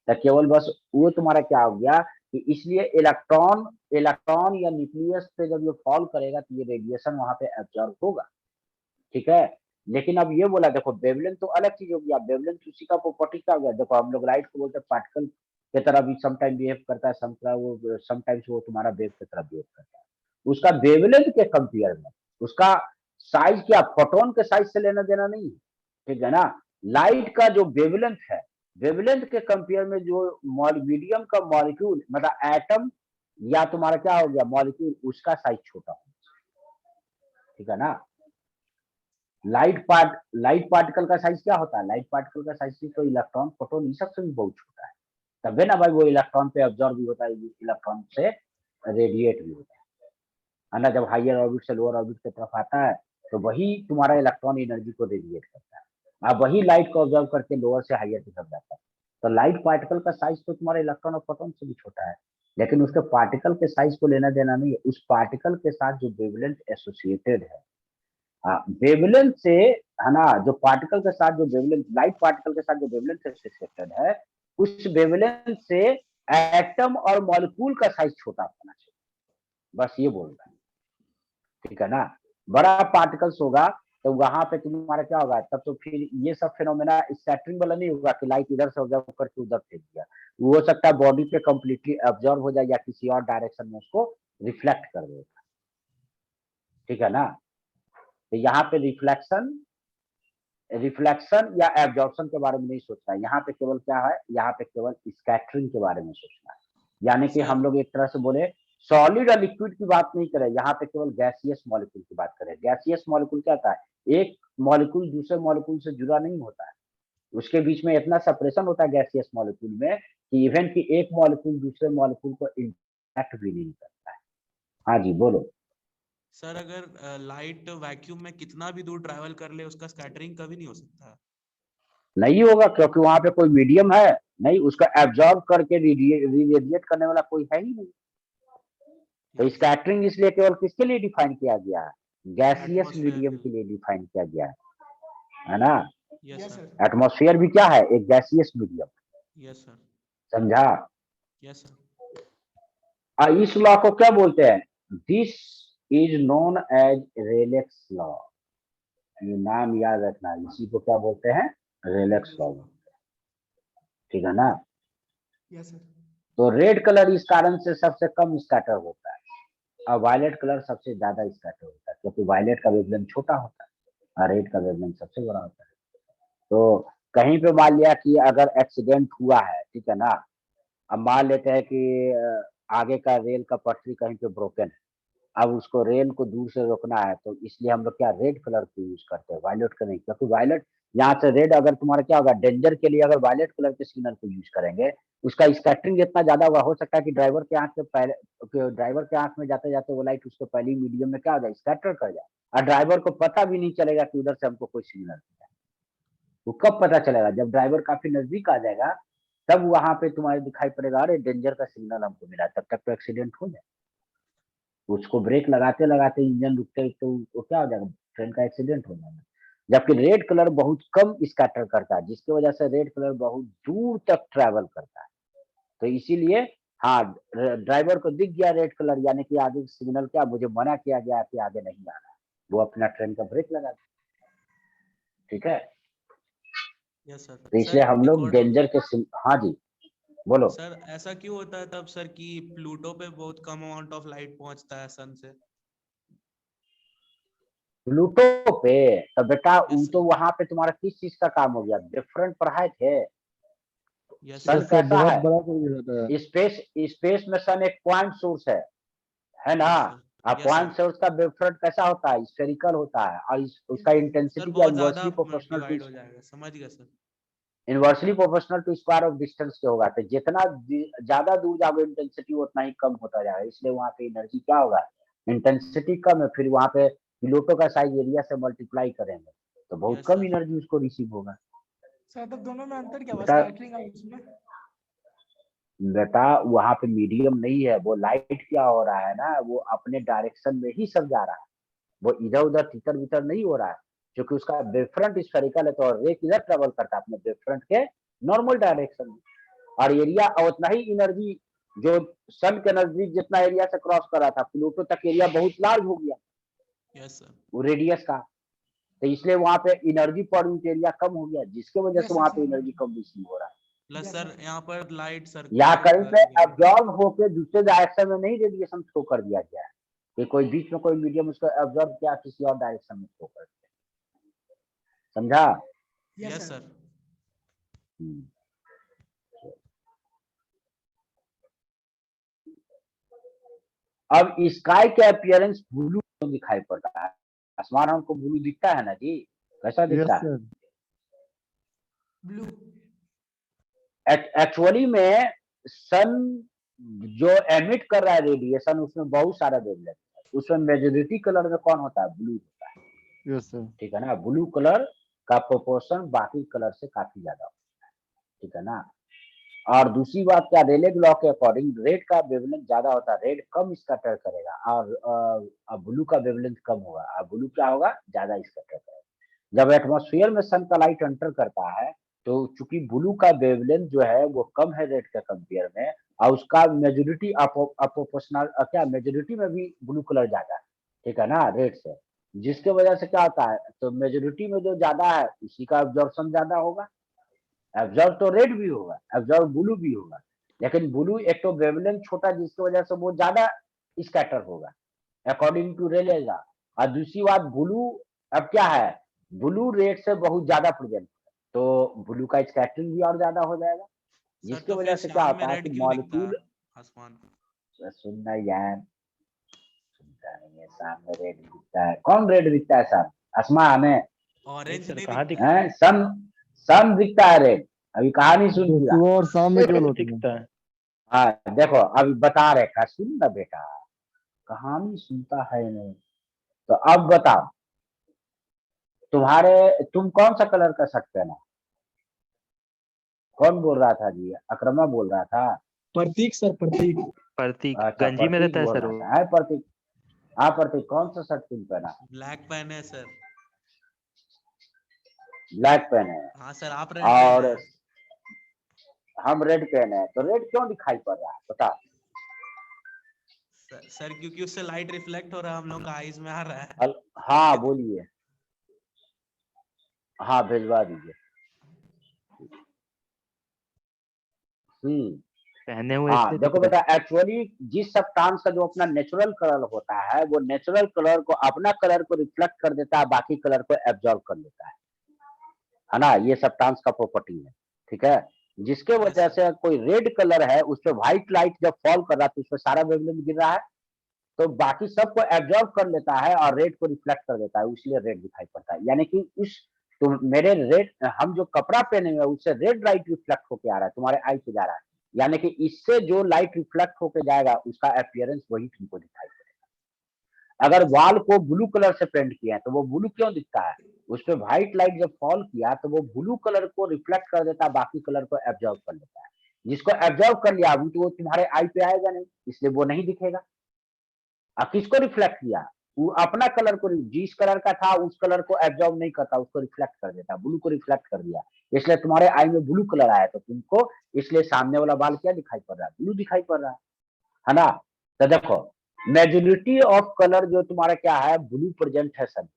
तो केवल बस वो तुम्हारा क्या हो गया कि इसलिए इलेक्ट्रॉन या न्यूक्लियस पे जब ये फॉल करेगा तो ये रेडिएशन वहां पे एब्जॉर्ब होगा, ठीक है। लेकिन अब ये बोला देखो वेवलेंथ तो अलग चीज हो गया, वेवलेंथ उसी का प्रॉपर्टी क्या हो गया। देखो हम लोग लाइट को बोलते हैं पार्टिकल की तरह भी समटाइम बिहेव करता है, समटाइम्स वो तुम्हारा वेव की तरह बिहेव करता है। उसका वेवलेंथ के कंपेयर में उसका साइज क्या फोटोन के साइज से लेना देना नहीं है, ठीक है ना। लाइट का जो वेवलेंथ है, वेवलेंथ के कंपेयर में जो मीडियम का मॉलिक्यूल मतलब एटम या तुम्हारा क्या हो गया मॉलिक्यूल, उसका साइज छोटा हो, ठीक है ना। लाइट पार्टिकल का साइज क्या होता है, लाइट पार्टिकल का साइज तो इलेक्ट्रॉन प्रोटॉन ये सबसे भी बहुत छोटा है, तब है ना भाई वो इलेक्ट्रॉन पे एब्जॉर्ब भी होता है, इलेक्ट्रॉन से रेडिएट भी होता है ना। जब हायर ऑर्बिट से लोअर ऑर्बिट की तरफ आता है तो वही तुम्हारा इलेक्ट्रॉन एनर्जी को रेडिएट करता है। अब वही लाइट को ऑब्जर्व करके लोअर से हायर की तरफ जाता है। तो लाइट पार्टिकल का साइज तो तुम्हारे इलेक्ट्रॉन और प्रोटॉन से भी छोटा है, लेकिन उसके पार्टिकल के साइज को लेना देना नहीं है। उस पार्टिकल के साथ जो वेवलेंथ एसोसिएटेड है, वेवलेंथ से, है ना, जो पार्टिकल के साथ जो वेवलेंथ, लाइट पार्टिकल के साथ जो वेवलेंथ एसोसिएटेड है, उस वेवलेंथ से एटम और मॉलिक्यूल का साइज छोटा होना चाहिए, बस ये बोल रहा है, ठीक है ना। बड़ा पार्टिकल्स होगा तो वहां पे तुम्हारा क्या होगा, तब तो फिर ये सब फिनोमेना स्कैटरिंग वाला नहीं होगा कि लाइट इधर से ऑब्जर्व करके उधर फेंक दिया। वो हो सकता है बॉडी पे कंप्लीटली ऑब्जर्व हो जाए या किसी और डायरेक्शन में उसको रिफ्लेक्ट कर देगा, ठीक है ना। तो यहाँ पे रिफ्लेक्शन या एब्जॉर्प्शन के बारे में नहीं सोचना है, यहाँ पे केवल क्या है, यहाँ पे केवल स्कैटरिंग के बारे में सोचना है। यानी कि हम लोग एक तरह से बोले सॉलिड और लिक्विड की बात नहीं करें, यहाँ पे केवल गैसियस मॉलिक्यूल की बात करें। गैसियस मॉलिक्यूल क्या होता है, एक मॉलिक्यूल दूसरे मॉलिक्यूल से जुड़ा नहीं होता है, उसके बीच में इतना सेपरेशन होता है गैसियस मॉलिक्यूल में कि इवन कि एक मॉलिक्यूल दूसरे मॉलिक्यूल को इंटैक्ट भी नहीं करता है। हाँ जी बोलो। सर अगर लाइट वैक्यूम में कितना भी दूर ट्रैवल कर ले उसका स्कैटरिंग कभी नहीं हो सकता। नहीं होगा क्योंकि वहां पे कोई मीडियम है नहीं, उसका एब्जॉर्ब करके रेडिएट करने वाला कोई है ही नहीं। तो स्कैटरिंग इसलिए केवल किसके लिए डिफाइन किया गया है, गैसियस Atmosphere मीडियम के के लिए डिफाइन किया गया है ना। यस सर, एटमॉस्फेयर भी क्या है, एक गैसियस मीडियम, यस सर, समझा। यस सर, इस लॉ को क्या बोलते हैं, this is known as relax law. ये नाम याद रखना, इसी को क्या बोलते हैं, रेलेक्स लॉ, ठीक है ना। यस सर, तो रेड कलर इस कारण से सबसे कम स्कैटर होता है और वायलेट कलर सबसे ज्यादा स्कैटर होता है, क्योंकि वायलेट का वेवलेंथ छोटा होता है और रेड का वेवलेंथ सबसे बड़ा होता है। तो कहीं पे मान लिया कि अगर एक्सीडेंट हुआ है, ठीक है ना, अब मान लेते हैं कि आगे का रेल का पटरी कहीं पे ब्रोकन है, अब उसको रेल को दूर से रोकना है, तो इसलिए हम लोग क्या रेड कलर को यूज करते हैं, वायलेट का नहीं, क्योंकि वायलेट यहाँ से रेड, अगर तुम्हारा क्या होगा डेंजर के लिए अगर वायलेट कलर के सिग्नल को यूज करेंगे, उसका स्कैटरिंग इतना ज्यादा होगा, हो सकता है कि ड्राइवर के आंख में पहले, ड्राइवर के आंख में जाते जाते वो लाइट उसको पहली मीडियम में क्या हो जाए, स्कैटर कर जाए, और ड्राइवर को पता भी नहीं चलेगा कि उधर से हमको कोई सिग्नल मिला। वो कब पता चलेगा, जब ड्राइवर काफी नजदीक आ जाएगा, तब वहां पे तुम्हारे दिखाई पड़ेगा अरे डेंजर का सिग्नल हमको मिला, तब तक तो एक्सीडेंट हो जाए। उसको ब्रेक लगाते लगाते इंजन रुकते तो वो क्या हो जाएगा, ट्रेन का एक्सीडेंट हो जाएगा। जबकि रेड कलर बहुत कम स्कैटर करता है, जिसकी वजह से रेड कलर बहुत दूर तक ट्रैवल करता है। तो इसीलिए हाँ, ड्राइवर को दिख गया रेड कलर, यानी कि आगे सिग्नल क्या, मुझे मना किया गया कि आगे नहीं आना, वो अपना ट्रेन का ब्रेक लगा दे, ठीक है। Yes sir. तो इसलिए हम लोग डेंजर के हाँ जी बोलो। सर ऐसा क्यों होता है तब सर कि प्लूटो पे बहुत कम अमाउंट ऑफ लाइट पहुंचता है सन से। प्लूटो पे तो बेटा Yes, तो वहां पे तुम्हारा किस चीज का काम हो गया, डिफरेंट पढ़ाए थे। यस सन सर, यस सर, कैसा बहुत है, बड़ा चीज होता है। स्पेस में सन एक पॉइंट सोर्स है ना। यस पॉइंट सर, सोर्स का वेवफ्रंट कैसा होता है, स्फेरिकल होता है, और उसका सर इंटेंसिटी क्या बहुत ज्यादा इनवर्सली प्रोपोर्शनल टू, डिवाइड हो जाएगा, समझ गया sir. Inversely proportional to square of distance के होगा। तो जितना ज्यादा दूर जाओगे इंटेंसिटी उतना ही कम होता जाएगा, इसलिए वहां पे एनर्जी क्या होगा, इंटेंसिटी कम है, फिर वहां पे प्लूटो का साइज एरिया से मल्टीप्लाई करेंगे तो बहुत Yes, कम sir. एनर्जी उसको रिसीव होगा। सर तब दोनों में अंतर क्या हुआ, बेटा स्कैटरिंग और उसमें? बेटा वहां पे मीडियम नहीं है, वो लाइट क्या हो रहा है ना, वो अपने डायरेक्शन में ही सब जा रहा है, वो इधर उधर तितर बितर नहीं हो रहा है, क्योंकि उसका वेवफ्रंट स्फेरिकल है, तो रे किधर ट्रेवल करता है, अपने वेवफ्रंट के नॉर्मल डायरेक्शन में, और एरिया उतना ही एनर्जी जो सन के नजदीक जितना एरिया से क्रॉस कर रहा था, प्लूटो तक एरिया बहुत लार्ज हो गया, Yes, sir. वो रेडियस का, तो इसलिए वहां पे एनर्जी पर यूनिट एरिया कम हो गया, जिसके वजह Yes, से sir, वहां पे समझ एनर्जी गया। कम रिसीव हो रहा है। Plus Yes, sir sir. यहाँ पर लाइट सर यहाँ कहीं पे एब्जॉर्ब होकर दूसरे डायरेक्शन में नहीं रेडिएशन थ्रो कर दिया गया है, कि कोई बीच में कोई मीडियम उसको एब्जॉर्ब किया किसी और डायरेक्शन में थ्रो कर दिया, समझा। Yes, yes sir. सर। अब स्काई के अपीयरेंस ब्लू दिखाई पड़ता है, आसमान हमको ब्लू दिखता है ना जी, कैसा यस दिखता है, सर, ब्लू। एक्चुअली में सन जो एमिट कर रहा है रेडिएशन उसमें बहुत सारा वेवलेंथ है, उसमें मेजोरिटी कलर में कौन होता है? ब्लू होता है। Yes sir. ठीक है ना, ब्लू कलर का प्रोपोर्शन बाकी कलर से काफी ज्यादा होता है। ठीक है ना। और दूसरी बात क्या, रेले लॉ के अकॉर्डिंग रेड का वेवलेंथ ज्यादा होता है, रेड कम स्कैटर करेगा और ब्लू का वेवलेंथ कम होगा, और ब्लू क्या होगा? ज्यादा स्कैटर करेगा। जब एटमॉस्फेयर में सन का लाइट एंटर करता है तो चूंकि ब्लू का वेवलेंथ जो है वो कम है रेड के कंपेयर में, और उसका मेजोरिटी अपोर्शनल क्या, मेजोरिटी में भी ब्लू कलर ज्यादा है। ठीक है ना, रेड से, जिसके वजह से क्या होता है, तो मेजोरिटी में जो ज्यादा है उसी का एब्जॉर्प्शन ज्यादा होगा। एब्जॉर्ब तो रेड भी होगा, एब्जॉर्ब ब्लू भी होगा, लेकिन ब्लू एक तो वेवलेंथ छोटा जिसकी वजह से वो ज्यादा स्कैटर होगा अकॉर्डिंग टू रेले लॉ। और दूसरी बात ब्लू अब क्या है, ब्लू रेड से बहुत ज्यादा प्रेजेंट है, तो ब्लू का स्कैटरिंग भी और ज्यादा हो जाएगा, सर जिसकी तो वजह फिर से क्या शाम में होता है रेड कि क्यों दिखता मॉलिक्यूल, है आसमान? सुनना यार, सुनता नहीं है, सामने रेड दिखता है, कौन रेड दिखता है सामने आसमान में? ऑरेंज सर नहीं कहाँ दिखता दिखता है? है? सन, सन दिखता है रेड। अभी कहानी सुन पूरा। सुबह और शाम में केवल होती है। दिखता है। हाँ देखो अभी बता रहे का, सुन ना बेटा, कहानी सुनता है नहीं। तो अब बताओ, तुम कौन सा कलर का शर्ट पहना? कौन बोल रहा था जी? अक्रमा बोल रहा था? प्रतीक सर, प्रतीक। प्रतीक अच्छा गंजी में प्रतीक रहता है बोल सर रहा वो। था। है प्रतीक? हाँ प्रतीक, कौन सा शर्ट तुम पहना? ब्लैक पहने हैं सर। ब्लैक पहने हैं हाँ सर, आप रेड पहने और हैं। हम रेड पहने हैं, तो रेड क्यों दिखाई पड़ रहा है बता? सर क्योंकि उससे लाइट रिफ्लेक्ट हो रहा है, हम लोग का आईज में आ रहा है। हाँ बोलिए, हाँ भिजवा दीजिए। पहने हुए हाँ इसलिए दिख देखो रहा बेटा, एक्चुअली जिस सब्सटेंस का जो अपना नेचुरल कलर होता है वो नेचुरल कलर को, अपना कलर को रिफ्लेक्ट कर देता है, बाकी कलर को एब्जॉर्ब कर लेता है ना, ये सब्सटेंस का प्रॉपर्टी है। ठीक है, जिसके वजह से कोई रेड कलर है उस पर व्हाइट लाइट जब फॉल कर रहा है तो उस पर सारा वेवलेंथ गिर रहा है, तो बाकी सबको एब्जॉर्ब कर लेता है और रेड को रिफ्लेक्ट कर देता है, इसलिए रेड दिखाई पड़ता है। यानी कि उस, तो मेरे रेड, हम जो कपड़ा पहने हुए उससे रेड लाइट रिफ्लेक्ट होके आ रहा है, तुम्हारे आई पे जा रहा है, यानी कि इससे जो लाइट रिफ्लेक्ट होके जाएगा उसका अपीयरेंस वही तुमको दिखाई पड़ेगा। अगर वॉल को ब्लू कलर से पेंट किया है तो वो ब्लू क्यों दिखता है? उस पर व्हाइट लाइट जब फॉल किया तो वो ब्लू कलर को रिफ्लेक्ट कर देता है, बाकी कलर को एब्जॉर्ब कर लेता है। जिसको एब्जॉर्ब कर लिया अभी तो वो तुम्हारे आई पे आएगा नहीं, इसलिए वो नहीं दिखेगा। अब किसको रिफ्लेक्ट किया? वो अपना कलर को, जिस कलर का था उस कलर को एब्जॉर्ब नहीं करता, उसको रिफ्लेक्ट कर देता, ब्लू को रिफ्लेक्ट कर दिया, इसलिए तुम्हारे आई में ब्लू कलर आया, तो तुमको इसलिए सामने वाला बाल क्या दिखाई पड़ रहा है? ब्लू दिखाई पड़ रहा है ना। तो देखो मेजोरिटी ऑफ कलर जो तुम्हारा क्या है, ब्लू प्रेजेंट है सब।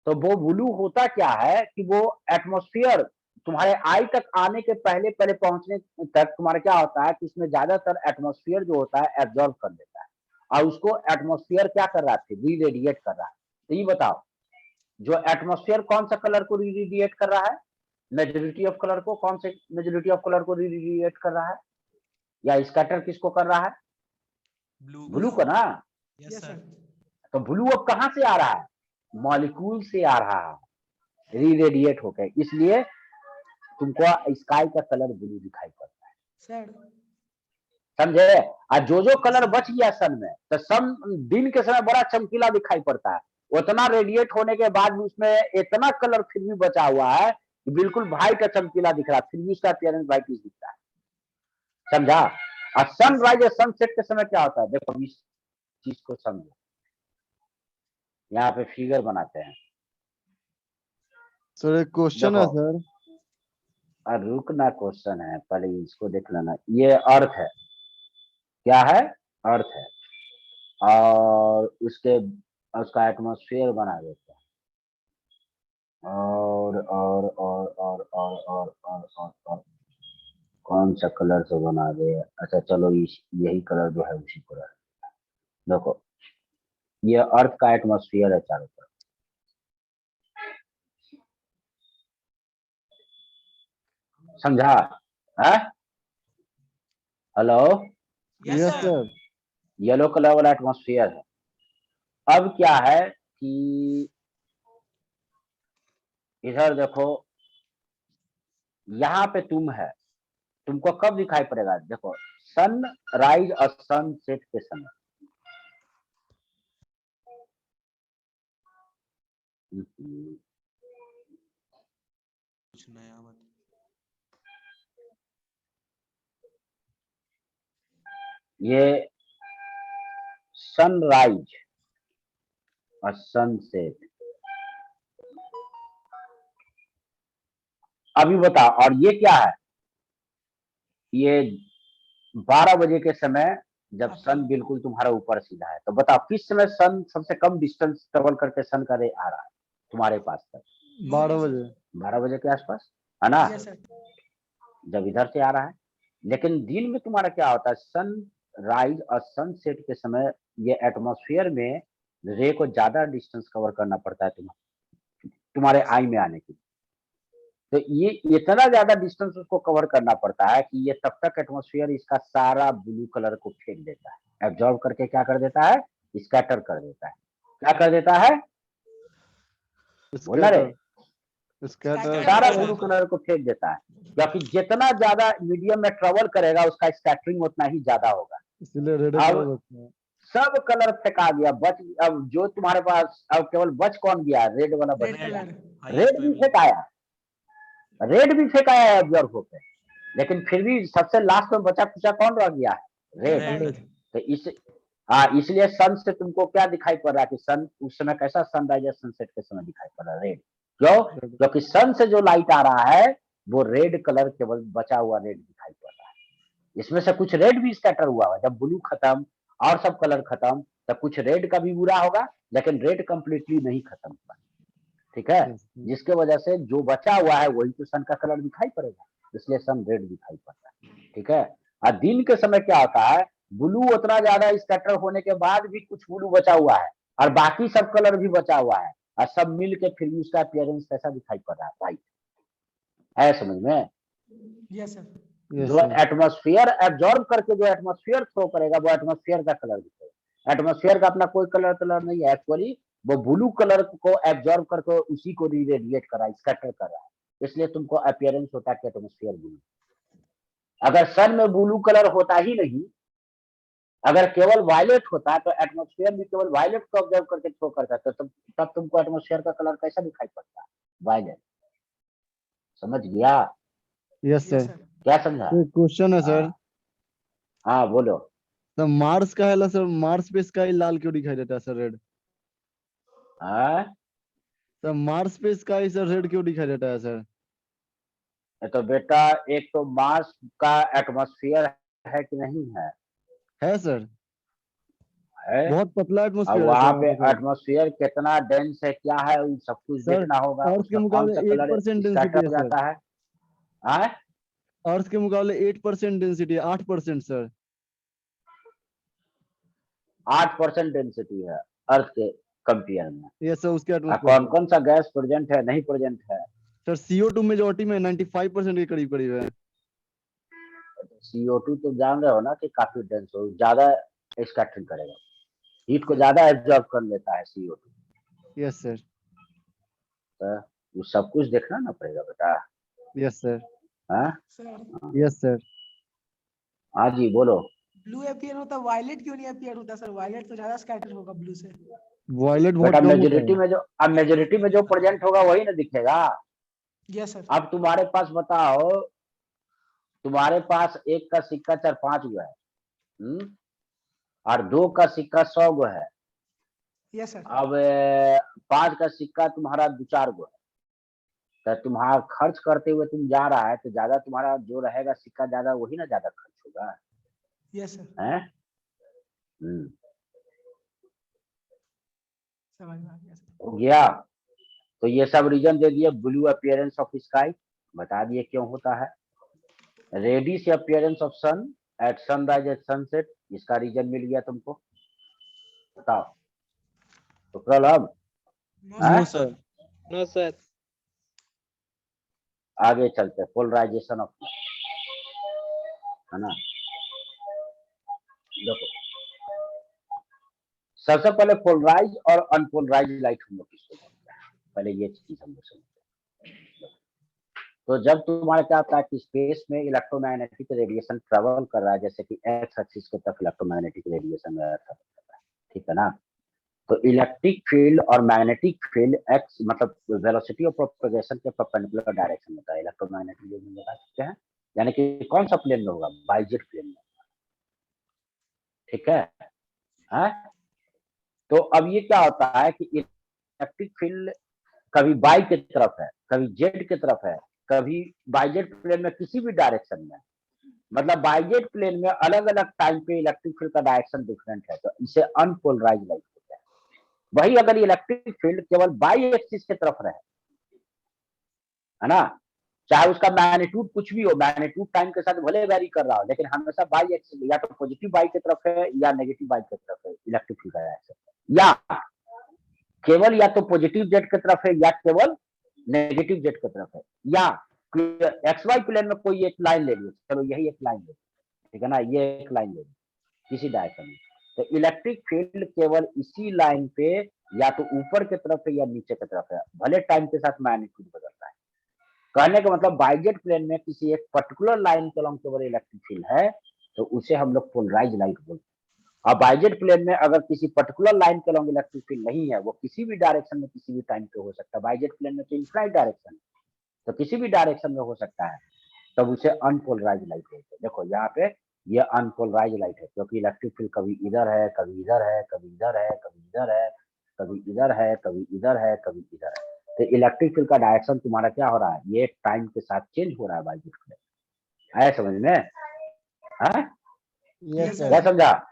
तो वो ब्लू होता क्या है कि वो एटमॉस्फेयर तुम्हारे आई तक आने के पहले पहले पहुंचने तक तुम्हारा क्या होता है कि उसमें ज्यादातर एटमॉस्फेयर जो होता है एब्जॉर्ब कर लेता है, और उसको एटमॉस्फेयर क्या कर रहा है? रीरेडिएट कर रहा है। तो ये बताओ, जो एटमॉस्फेयर कौन सा कलर को रीरेडिएट कर रहा है? मेजोरिटी ऑफ कलर को, कौन से मेजोरिटी ऑफ कलर को रीरेडिएट कर रहा है, या स्कैटर किसको कर रहा है? ब्लू को ना। Yes yes sir. सर। तो ब्लू अब कहां से आ रहा है? मॉलिक्यूल से आ रहा है, रीरेडिएट होकर, इसलिए तुमको स्काई का कलर ब्लू दिखाई पड़ता है, सर समझे? और जो कलर बच गया सन में, तो सन दिन के समय बड़ा चमकीला दिखाई पड़ता है, उतना रेडिएट होने के बाद भी उसमें इतना कलर फिर भी बचा हुआ है कि बिल्कुल व्हाइट और चमकीला दिख रहा है, फिर भी उसका अपीयरेंस व्हाइट दिखता है, समझा? और सनराइज और सनसेट के समय क्या होता है, देखो इस चीज को समझो, यहाँ पे फिगर बनाते हैं। सर एक क्वेश्चन है देखो, सर। और रुकना, क्वेश्चन है पहले इसको देख लेना। ये अर्थ है, क्या है? अर्थ है, और उसका एटमॉस्फेयर बना देते हैं, और कौन सा कलर से बना दे? अच्छा चलो यही कलर जो है उसी कलर। देखो ये अर्थ का एटमॉस्फेयर है चारों तरफ, समझा? है? Hello, yes yes sir. Sir. Yellow colour वाला एटमॉस्फेयर है। अब क्या है कि इधर देखो, यहाँ पे तुम है, तुमको कब दिखाई पड़ेगा? देखो, सन राइज और सन सेट के समय। कुछ नया मत। ये सनराइज और सनसेट। अभी बताओ, और ये क्या है? ये 12 बजे के समय जब सन बिल्कुल तुम्हारा ऊपर सीधा है, तो बताओ किस समय सन सबसे कम डिस्टेंस ट्रेवल करके सन का रे आ रहा है तुम्हारे पास तक? 12 बजे। 12 बजे के आसपास, है ना? Yes sir. जब इधर से आ रहा है। लेकिन दिन में तुम्हारा क्या होता है? सन राइज और सन सेट के समय ये एटमॉस्फेयर में रे को ज्यादा डिस्टेंस कवर करना पड़ता है तुम्हारे आई में आने के लिए। तो ये इतना ज्यादा डिस्टेंस उसको कवर करना पड़ता है कि ये तब तक एटमॉस्फेयर इसका सारा ब्लू कलर को फेंक देता है, एब्जॉर्ब करके क्या कर देता है? स्कैटर कर देता है। क्या कर देता है? बोला रे, स्कैटर। सारा ब्लू कलर को फेंक देता है, क्योंकि जितना ज्यादा मीडियम में ट्रेवल करेगा उसका स्कैटरिंग उतना ही ज्यादा होगा। इसलिए रेड अब कलर होता है। सब कलर फेंका गया, बच अब जो तुम्हारे पास अब केवल बच कौन गया? रेड वाला बच रेड गया। कलर। रेड भी फेंकाया, रेड भी फेंकाया है ऑब्जर्व होकर, लेकिन फिर भी सबसे लास्ट में बचा कुचा कौन रह गया है? रेड। तो इसलिए सन से तुमको क्या दिखाई पड़ रहा है कि सन उस समय कैसा सनराइज या सनसेट के समय दिखाई पड़ रहा है? रेड। क्यों? क्योंकि सन से जो लाइट आ रहा है वो रेड कलर, केवल बचा हुआ रेड दिखाई पड़ रहा है। इसमें से कुछ रेड भी स्कैटर हुआ है। जब ब्लू खत्म और सब कलर खत्म, तब कुछ रेड का भी बुरा होगा, लेकिन रेड कंप्लीटली नहीं खत्म हुआ। ठीक है? जिसके वजह से जो बचा हुआ है वही तो सन का कलर दिखाई पड़ेगा, इसलिए सन रेड दिखाई पड़ता है। ठीक है? और दिन के समय क्या होता है? ब्लू उतना ज्यादा स्कैटर होने के बाद भी कुछ ब्लू बचा हुआ है और बाकी सब कलर भी बचा हुआ है, और सब मिल के फिर भी उसका अपीयरेंस कैसा दिखाई पड़ रहा है? व्हाइट है। समझ में? Yes sir. जो एटमॉस्फेयर एब्जॉर्ब करके जो एटमॉस्फेयर थ्रो करेगा वो एटमॉस्फेयर का कलर दिखेगा। एटमॉस्फेयर का अपना कोई कलर नहीं है एक्चुअली, वो ब्लू कलर को एब्जॉर्ब करके उसी को रेडिएट कर रहा है, स्कैटर कर रहा है, इसलिए तुमको अपीयरेंस होता है कि एटमॉस्फेयर ब्लू। अगर सन में ब्लू कलर होता ही नहीं, अगर केवल वायलेट होता तो एटमॉस्फेयर भी केवल वायलेट को ऑब्जर्व करके थ्रो करता, तो तब तुमको एटमॉस्फेयर का कलर कैसा दिखाई पड़ता? वायलेट। समझ गया? Yes sir. क्या समझा? क्वेश्चन है सर। हाँ बोलो। तो मार्स का है सर, मार्स पे स्काई लाल क्यों दिखाई देता है सर? रेड। तो मार्स पे स्काई सर रेड क्यों दिखाई देता है सर? तो बेटा, एक तो मार्स का एटमॉस्फेयर है कि नहीं है? है सर। है। बहुत पतला अब एटमॉस्फेयर है वहाँ पे सर। एटमॉस्फेयर कितना डेंस है, क्या है, उन सब कुछ सर, देखना होगा। अर्थ के उसका कौन सा मुकाबले कलर 8% डेंसिटी स्कैटर है हो सर। जाता है? हाँ? अर्थ के मुकाबले 8% डेंसिटी है, 8% सर। 8% डेंसिटी है अर्थ के कंपेयर में। ये सर उसके कौन एटमॉस्फेयर कौन सा गैस प्रेजेंट है, नहीं प्रेजेंट है? सर। CO2 मेजोरिटी में 95% के करीब करीब है। CO2 तो जान रहे हो ना कि काफी डेंस हो, ज्यादा स्कैटरिंग करेगा, हीट को ज्यादा एब्जॉर्ब कर लेता है CO2। Yes sir. तो वो सब कुछ देखना ना पड़ेगा बेटा। Yes sir. हाँ सर यस सर। हाँ जी बोलो। ब्लू अपीयर होता, वायलेट क्यों नहीं अपीयर होता सर? वायलेट तो ज्यादा स्कैटर होगा ब्लू से। वॉयलेट बहुत बेटा कम होता मेजोरिटी है। में जो, अब मेजोरिटी में जो प्रेजेंट होगा वही ना दिखेगा। Yes sir. अब तुम्हारे पास बताओ, तुम्हारे पास एक का सिक्का 4-5 गो है, और 2 का सिक्का 100 गो है। Yes sir. अब 5 का सिक्का तुम्हारा 2-4 गो है, तो तुम्हारा खर्च करते हुए तुम जा रहा है तो ज्यादा तुम्हारा जो रहेगा सिक्का ज्यादा, वही ना ज्यादा खर्च होगा। Yes sir. हैं? समझ में आ गया सर। हो गया? तो ये सब रीजन दे दिए। ब्लू अपीयरेंस ऑफ स्काई बता दिए क्यों होता है। Reddish appearance of sun at sunrise at sunset, इसका रीजन मिल गया तुमको। बताओ तो problem no sir. No sir. आगे चलते। पोलराइजेशन ऑफ, है ना? देखो, सबसे पहले पोलराइज और अनपोलराइज लाइट हम लोग किसको बोलते हैं, पहले ये चीज हम लोग समझते हैं। तो जब तुम्हारा क्या होता है कि स्पेस में इलेक्ट्रोमैग्नेटिक रेडिएशन ट्रेवल कर रहा है, जैसे कि एक्स एक्सिस की तरफ इलेक्ट्रोमैग्नेटिक रेडिएशन ठीक है ना, तो इलेक्ट्रिक फील्ड और मैग्नेटिक फील्ड एक्स मतलब वेलोसिटी ऑफ प्रोपगेशन के परपेंडिकुलर डायरेक्शन होता है। इलेक्ट्रोमैग्नेटिक रेडिएशन बता सकते हैं, यानी कि कौन सा प्लेन में होगा, बाइजेट प्लेन में, ठीक है। हाँ? तो अब ये क्या होता है कि इलेक्ट्रिक फील्ड कभी बाई की तरफ है, कभी जेड की तरफ है, कभी बाइजेट प्लेन में किसी भी डायरेक्शन में, मतलब बाइजेट प्लेन में अलग अलग टाइम पे इलेक्ट्रिक फील्ड का डायरेक्शन डिफरेंट है, तो इसे अनपोलराइज लाइट होता है। वही अगर इलेक्ट्रिक फील्ड केवल बाई एक्सिस की तरफ रहे, है ना, चाहे उसका मैग्नीट्यूड कुछ भी हो, मैग्नीट्यूड टाइम के साथ भले वेरी कर रहा हो, लेकिन हमेशा बाई एक्सिस या तो पॉजिटिव बाई की तरफ है या नेगेटिव बाई की तरफ है इलेक्ट्रिक फील्ड का डायरेक्शन, या केवल या तो पॉजिटिव जेड की तरफ है या केवल नेगेटिव जेड की तरफ है, या एक्स वाई प्लेन में कोई एक लाइन ले लीजिए, चलो यही एक लाइन ले, ठीक है ना, ये एक लाइन ले किसी डायरेक्शन में, तो इलेक्ट्रिक फील्ड केवल इसी लाइन पे या तो ऊपर की तरफ है या नीचे की तरफ है, भले टाइम के साथ मैग्नीट्यूड बदलता है। कहने का मतलब बाइजेट प्लेन में किसी एक पर्टिकुलर लाइन के अलॉन्ग केवल इलेक्ट्रिक फील्ड है, तो उसे हम लोग पोलराइज लाइट बोलते हैं। और बाइजेट प्लेन में अगर किसी पर्टिकुलर लाइन के अलॉन्ग इलेक्ट्रिक फील्ड नहीं है, वो किसी भी डायरेक्शन में किसी भी टाइम पे हो सकता है। बाइजेट प्लेन में तो इनफाइनाइट डायरेक्शन है, तो किसी भी डायरेक्शन में हो सकता है, तब उसे अनपोलराइज लाइट बोलते हैं। देखो यहाँ पे ये अनपोलराइज लाइट है, क्योंकि इलेक्ट्रिक फील्ड कभी इधर है, कभी इधर है, कभी इधर है, कभी इधर है, कभी इधर है, कभी इधर है, कभी इधर है। तो इलेक्ट्रिक फील्ड का डायरेक्शन तुम्हारा क्या हो रहा है, ये टाइम के साथ चेंज हो रहा है बाइजेट प्लेन। आया समझ में? हाँ, यस क्या सर। समझा?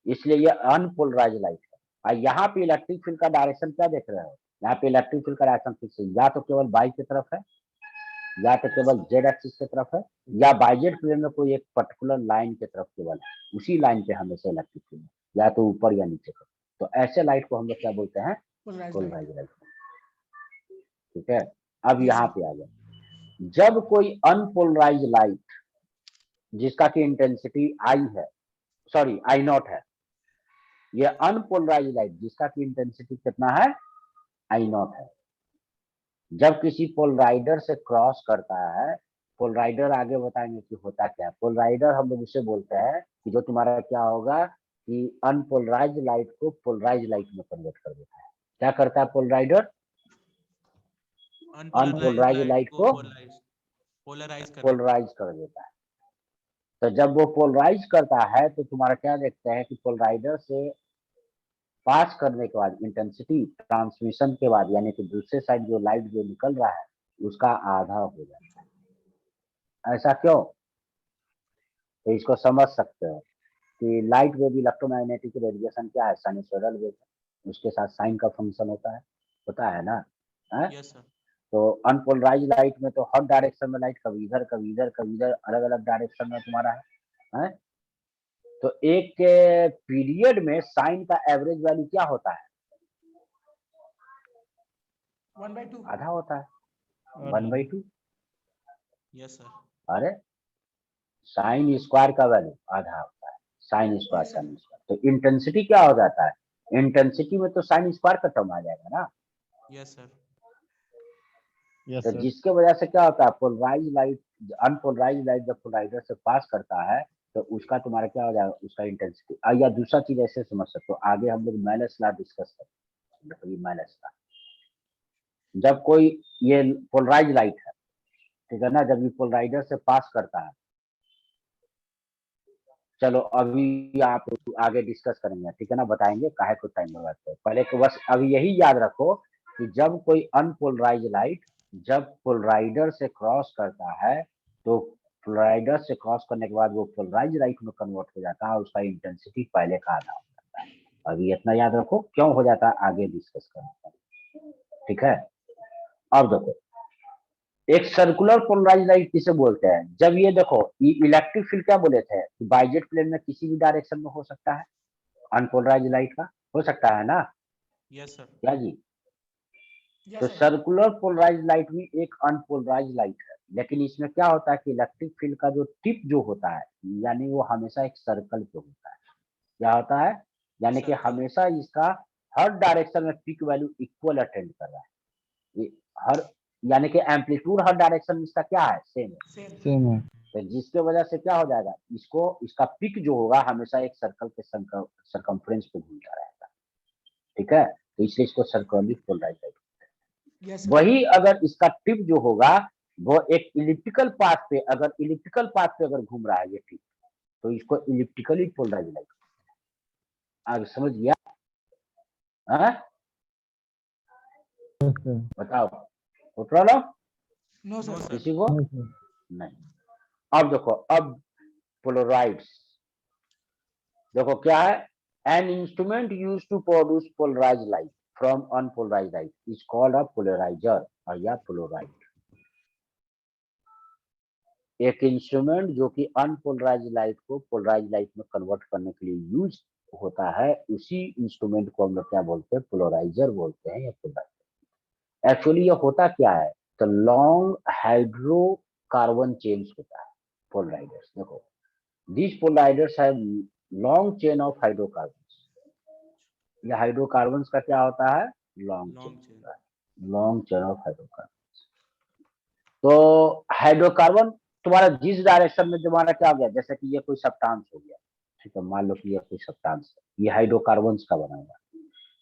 इसलिए ये अनपोलराइज लाइट है। और यहाँ पे इलेक्ट्रिक फील्ड का डायरेक्शन क्या देख रहे हो, यहाँ पे इलेक्ट्रिक फील्ड का डायरेक्शन फिक्स है, या तो केवल बाई की तरफ है, या तो केवल जेड एक्सिस की तरफ है, या बाइजेट प्लेन में कोई एक पर्टिकुलर लाइन की तरफ केवल है, उसी लाइन पे हमेशा इलेक्ट्रिक फील्ड, या तो ऊपर या नीचे का। तो ऐसे लाइट को हम लोग क्या बोलते हैं, पोलराइज लाइट, ठीक है। अब यहाँ पे आ जाए, जब कोई अनपोलराइज लाइट जिसका की इंटेंसिटी आई है, सॉरी आई नॉट है, ये अनपोलराइज लाइट जिसका की इंटेंसिटी कितना है, आई नॉट है, जब किसी पोलराइडर से क्रॉस करता है, पोलराइडर आगे बताएंगे कि होता क्या है। पोलराइडर हम लोग उसे बोलते हैं कि जो तुम्हारा क्या होगा कि अनपोलराइज लाइट को पोलराइज लाइट में कन्वर्ट कर देता है। क्या करता है पोलराइडर, अनपोलराइज लाइट को पोलराइज कर देता है। तो जब वो पोलराइज करता है तो तुम्हारा क्या देखते हैं कि पोलराइडर से पास करने के बाद इंटेंसिटी ट्रांसमिशन के बाद, यानी कि दूसरे साइड जो लाइट जो निकल रहा है उसका आधा हो जाता है। ऐसा क्यों, तो इसको समझ सकते हो कि लाइट वेव इलेक्ट्रोमैग्नेटिक रेडिएशन क्या है, साइनसोइडल वेव, उसके साथ साइन का फंक्शन होता है ना, है? Yes sir. तो अनपोलराइज लाइट में तो हर डायरेक्शन में लाइट कभी इधर कभी इधर कभी इधर अलग अलग डायरेक्शन में तुम्हारा है? तो एक पीरियड में साइन का एवरेज वैल्यू क्या होता है, 1/2 आधा होता है, 1/2। Yes sir. अरे साइन स्क्वायर का वैल्यू आधा होता है, sine square Yes, sine square, तो इंटेंसिटी क्या हो जाता है, इंटेंसिटी में तो साइन स्क्वायर का टर्म आ जाएगा ना। Yes sir. यस तो सर। जिसके वजह से क्या होता है, पोलराइज लाइट, अनपोलराइज लाइट जब पोलराइजर से पास करता है तो उसका तुम्हारा क्या हो जाएगा, उसका इंटेंसिटी। या दूसरा चीज ऐसे समझ सकते हो, आगे हम लोग मेलस लॉ डिस्कस करेंगे। ये मेलस लॉ, जब कोई ये पोलराइज लाइट है, ठीक है ना, जब ये पोलराइजर से पास करता है, चलो अभी आप आगे डिस्कस करेंगे, ठीक है ना, बताएंगे, काहे को टाइम लगाते हैं, पहले तो बस अभी यही याद रखो कि जब कोई अनपोलराइज लाइट जब पोलराइडर से क्रॉस करता है, तो पोलराइडर से क्रॉस करने के बाद वो पोलराइज लाइट में कन्वर्ट हो जाता है, उसका इंटेंसिटी पहले का आधा हो जाता है। अभी इतना याद रखो, क्यों हो जाता है आगे डिस्कस करेंगे, ठीक है। अब देखो, एक सर्कुलर पोलराइज लाइट किसे बोलते हैं, जब ये देखो इलेक्ट्रिक फील्ड क्या बोले थे कि बाइजेट प्लेन में किसी भी डायरेक्शन में हो सकता है, अनपोलराइज लाइट का हो सकता है ना, यस सर। क्या जी। Yes, तो sir. सर्कुलर पोलराइज लाइट भी एक अनपोलराइज लाइट है, लेकिन इसमें क्या होता है कि इलेक्ट्रिक फील्ड का जो टिप जो होता है, यानी वो हमेशा एक सर्कल पे होता है। क्या होता है, यानी कि Circle. हमेशा इसका हर डायरेक्शन में पीक वैल्यू इक्वल अटेंड कर रहा है, ये हर यानी कि एम्पलीट्यूड हर डायरेक्शन में इसका क्या है, सेम है। सेम सेम है। तो जिसके वजह से क्या हो जाएगा, इसका पिक जो होगा हमेशा एक सर्कल के सरकमफ्रेंस पे घूमता रहेगा, ठीक है, तो इसलिए इसको सर्कुलरली पोलराइज्ड। यस वही अगर इसका टिप जो होगा वो एक इलिप्टिकल पाथ पे, अगर घूम रहा है ये टिप, तो इसको इलिप्टिकली पोलराइज्ड लाइट। आगे समझ गया? हाँ? बताओ, कोई problem no no sir sir किसी को? नहीं। अब देखो, अब पोलराइड्स देखो क्या है, an instrument used to produce polarised light from unpolarised light is called a polariser और या पोलराइड। एक इंस्ट्रूमेंट जो कि अनपोलराइज्ड लाइट को पोलराइज्ड लाइट में कन्वर्ट करने के लिए यूज होता है, उसी इंस्ट्रूमेंट को हम लोग क्या बोलते हैं, पोलराइजर बोलते हैं या पोलराइजर। एक्चुअली ये होता क्या है, तो लॉन्ग हाइड्रोकार्बन चेन्स होता है पोलराइडर्स। देखो, these polyders have long chain of hydrocarbons। ये हाइड्रोकार्बन्स का क्या होता है, लॉन्ग चेन लॉन्ग चेन होता है, लॉन्ग चेन ऑफ हाइड्रोकार्बन। तो हाइड्रोकार्बन तुम्हारा जिस डायरेक्शन में तुम्हारा क्या हो गया, जैसे कि ये कोई सब्सटेंस हो गया, ठीक है, मान लो कि ये कोई सब्सटेंस है, ये हाइड्रोकार्बन्स का बना हुआ,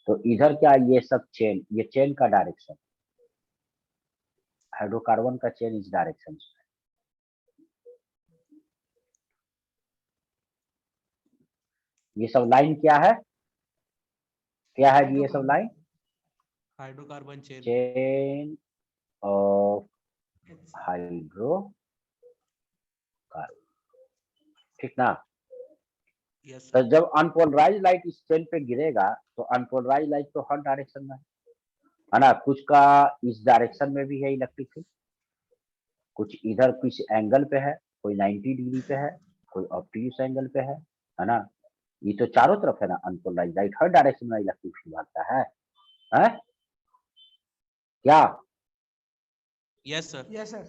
तो इधर क्या, ये सब चेन, ये चेन का डायरेक्शन, हाइड्रोकार्बन का चेन इस डायरेक्शन से, ये सब लाइन क्या है जी, ये सब line hydrocarbon chain chain of hydrocarbon, ठीक ना। यस तो सर जब अनपोलराइज्ड लाइट इस चेन पे गिरेगा तो अनपोलराइज्ड लाइट तो हर डायरेक्शन में है ना, कुछ का इस डायरेक्शन में भी है इलेक्ट्रिक फील्ड, कुछ इधर कुछ एंगल पे है, कोई 90 डिग्री पे है, कोई ऑब्ट्यूस एंगल पे है ना। ये तो चारों तरफ है ना, अनपोलराइज्ड लाइट हर डायरेक्शन में इलेक्ट्रिक फील्ड भागता है, क्या? यस सर यस सर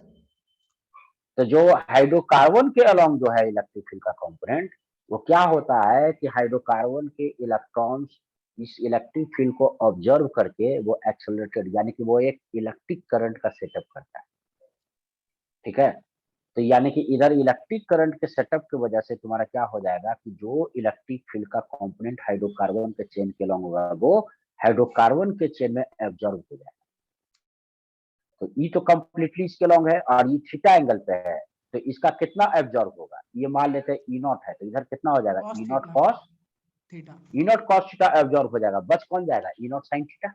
तो जो हाइड्रोकार्बन के अलोंग जो है इलेक्ट्रिक फील्ड का कंपोनेंट, वो क्या होता है कि हाइड्रोकार्बन के इलेक्ट्रॉन्स इस इलेक्ट्रिक फील्ड को ऑब्जर्व करके वो एक्सेलरेटेड, यानी कि वो एक इलेक्ट्रिक करंट का सेटअप करता है, ठीक है। तो यानी कि इधर इलेक्ट्रिक करंट के सेटअप की वजह से तुम्हारा क्या हो जाएगा कि जो इलेक्ट्रिक फील्ड का कंपोनेंट हाइड्रोकार्बन के चेन के अलोंग होगा वो हाइड्रोकार्बन के चेन में एब्जॉर्ब हो जाएगा। तो ई तो कंप्लीटली इसके लॉन्ग है और ये थीटा एंगल पे है, तो इसका कितना एब्जॉर्ब होगा, ये मान लेते हैं ई नॉट है, तो इधर कितना हो जाएगा, Cos E nought theta। Cos, theta E nought cos theta absorb हो जाएगा, बच कौन जाएगा, E nought sine theta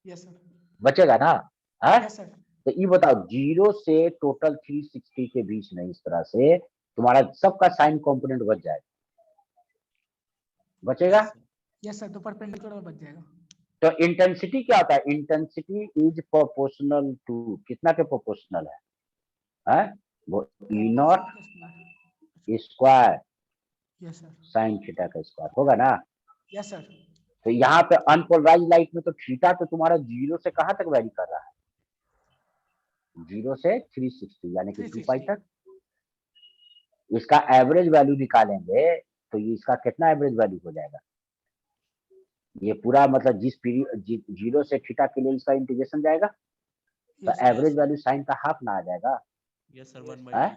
yes sir बचेगा ना, है। यस सर तो ये बताओ, 0 से टोटल 360 के बीच में इस तरह से तुम्हारा सबका साइन कंपोनेंट बच जाएगा, बचेगा। यस सर तो परपेंडिकुलर बच जाएगा। तो इंटेंसिटी क्या होता है, इंटेंसिटी इज प्रोपोर्शनल टू, कितना के प्रोपोर्शनल है? वो E nought square yes sir sine theta का स्क्वायर होगा ना। यस सर तो यहाँ पे अनपोलराइज्ड लाइट में तो थीटा तो तुम्हारा 0 से कहां तक वैरी कर रहा है, 0 से 360 यानी कि 2 पाई 360 तक। इसका एवरेज वैल्यू निकालेंगे तो ये इसका कितना एवरेज वैल्यू हो जाएगा, ये पूरा मतलब जिस पीरियड 0 से थीटा के लिए इसका इंटीग्रेशन जाएगा, तो यस एवरेज वैल्यू साइन का हाफ ना आ जाएगा, यस सर है? 1/2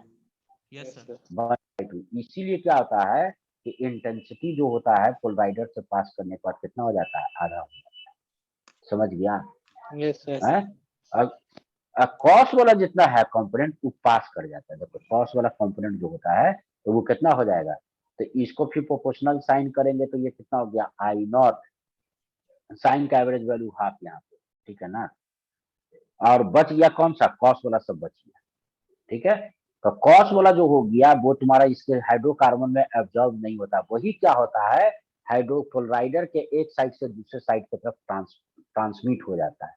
यस सर 1/2। इसीलिए क्या होता है कि इंटेंसिटी जो होता है पोलराइडर से पास करने के बाद कितना हो जाता है, आधा हो जाता है, समझ गया? यस सर है? अब कॉस वाला जितना है कंपोनेंट वो पास कर जाता है, देखो कॉस वाला कंपोनेंट जो होता है तो वो कितना हो जाएगा, तो इसको फिर प्रोपोर्शनल साइन करेंगे तो ये कितना हो गया, आई नॉट, साइन का एवरेज वैल्यू हाफ यहाँ पे, ठीक है ना। और बच गया कौन सा, कॉस वाला सब बच गया, ठीक है। तो कॉस वाला जो हो गया वो तुम्हारा इसके हाइड्रोकार्बन में एब्जॉर्ब नहीं होता, वही क्या होता है, हाइड्रोक्लोराइडर के एक साइड से दूसरे साइड की तरफ ट्रांसमिट हो जाता है,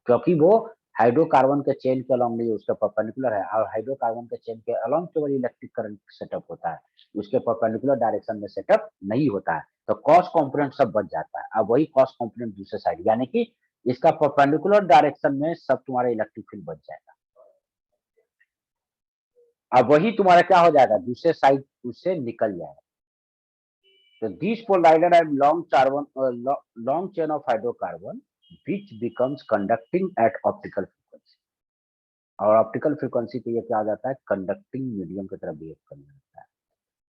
क्योंकि वो हाइड्रोकार्बन के चेन के अलोंग नहीं, उसके परपेंडिकुलर है, और हाइड्रोकार्बन के चेन के अलोंग केवल इलेक्ट्रिक करंट सेटअप होता है, उसके परपेंडिकुलर डायरेक्शन में सेटअप नहीं होता है, तो कॉस कंपोनेंट सब बच जाता है। अब वही कॉस कंपोनेंट दूसरे साइड, यानी कि इसका परपेंडिकुलर डायरेक्शन में सब तुम्हारा इलेक्ट्रिक फील्ड बच जाएगा। अब वही तुम्हारा क्या हो जाएगा, दूसरे साइड उससे निकल जाएगा। तो this polaroid and long chain of hydrocarbon which becomes conducting at optical frequency। और ऑप्टिकल फ्रीक्वेंसी पे ये क्या हो जाता है, कंडक्टिंग मीडियम की तरह बिहेव करने लगता है।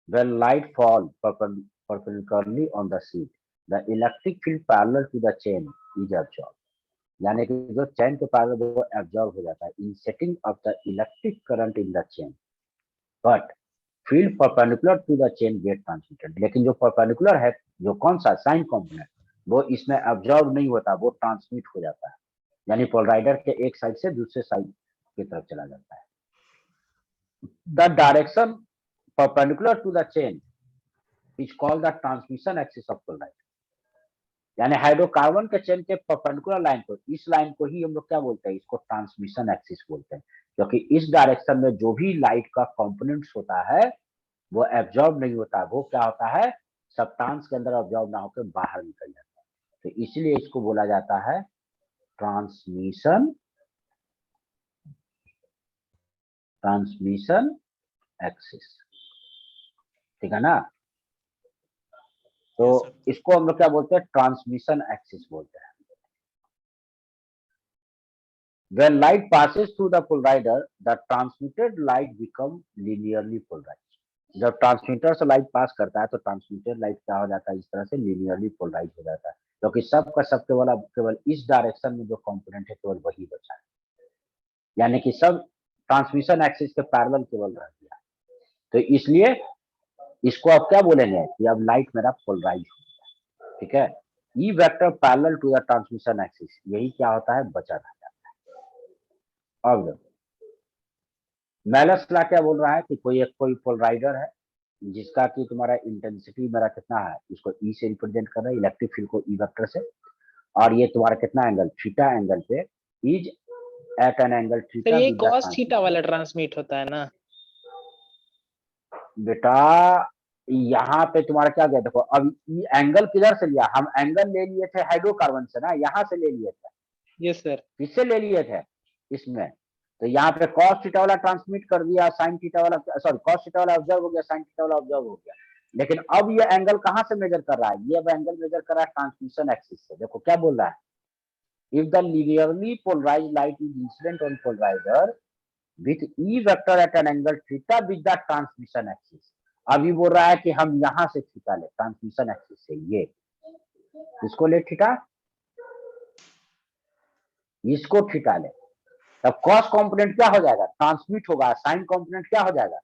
When light fall perpendicularly on the sheet, the electric field parallel to the chain is absorbed. यानी कि जो चैन के पैरेलल वो एब्जॉर्ब हो जाता है in setting of the electric current in the chain, but field perpendicular to the chain get transmitted. लेकिन जो परपेंडिकुलर है, जो कौन सा साइन कंपोनेंट, वो इसमें एब्जॉर्ब नहीं होता, वो ट्रांसमिट हो जाता है, यानी पोलराइडर के एक साइड से दूसरे साइड की तरफ चला जाता है। The direction perpendicular to the chain is called the transmission axis of polaroid. यानी हाइड्रोकार्बन के चेन के परपेंडिकुलर लाइन को, इस लाइन को ही हम लोग क्या बोलते हैं, इसको ट्रांसमिशन एक्सिस बोलते हैं, क्योंकि इस डायरेक्शन में जो भी लाइट का कंपोनेंट्स होता है वो एब्जॉर्ब नहीं होता, वो क्या होता है, सब्सटेंस के अंदर एब्जॉर्ब ना होकर बाहर निकल जाता है। तो इसलिए इसको बोला जाता है ट्रांसमिशन एक्सिस। ठीक है ना? तो Yes, sir. इसको हम लोग क्या बोलते हैं, ट्रांसमिशन एक्सिस बोलते हैं। When light passes through the polarizer, the transmitted light become linearly polarized. जब ट्रांसमीटर से लाइट पास करता है तो ट्रांसमिटेड लाइट क्या हो जाता है, इस तरह से लिनियरली पोलराइज हो जाता है, क्योंकि सबका सब केवल इस डायरेक्शन में जो कंपोनेंट है केवल वही बचा है, यानी कि सब ट्रांसमिशन एक्सिस के पैरेलल केवल रह गया। तो इसलिए इसको अब क्या बोलेंगे कि अब लाइट मेरा पोलराइज हो गया। ठीक है, E vector parallel to the transmission axis, यही क्या होता है, बचा रह जाता है। अब मेलस ला क्या बोल रहा है कि कोई पोलराइडर है जिसका कि तुम्हारा इंटेंसिटी मेरा कितना है, इसको ई से रिप्रेजेंट कर रहा है, इलेक्ट्रिक फील्ड को ई वेक्टर से, और ये तुम्हारा कितना एंगल, थीटा एंगल पे is at an angle sir theta. ये cos थीटा वाला ट्रांसमिट होता है ना? बेटा यहाँ पे तुम्हारा क्या गया, देखो अब एंगल किधर से लिया, हम एंगल ले लिए थे हाइड्रोकार्बन से ना, यहाँ से ले लिए थे। Yes sir. किससे ले लिए थे इसमें, तो यहाँ पे cos थीटा वाला ट्रांसमिट कर दिया, sin थीटा वाला, सॉरी cos थीटा वाला ऑब्जर्व हो गया, sin थीटा वाला ऑब्जर्व हो गया। लेकिन अब ये एंगल कहाँ से मेजर कर रहा है, ये अब एंगल मेजर कर रहा है ट्रांसमिशन एक्सिस से। देखो क्या बोल रहा है, if the linearly polarized light is incident on polarizer with E vector at an angle theta with the transmission axis। अभी बोल रहा है कि हम यहाँ से थीटा ले, ट्रांसमिशन एक्सिस से, ये इसको ले थीटा, इसको थीटा ले, तब कॉस कंपोनेंट क्या हो जाएगा, ट्रांसमिट होगा, साइन कंपोनेंट क्या हो जाएगा,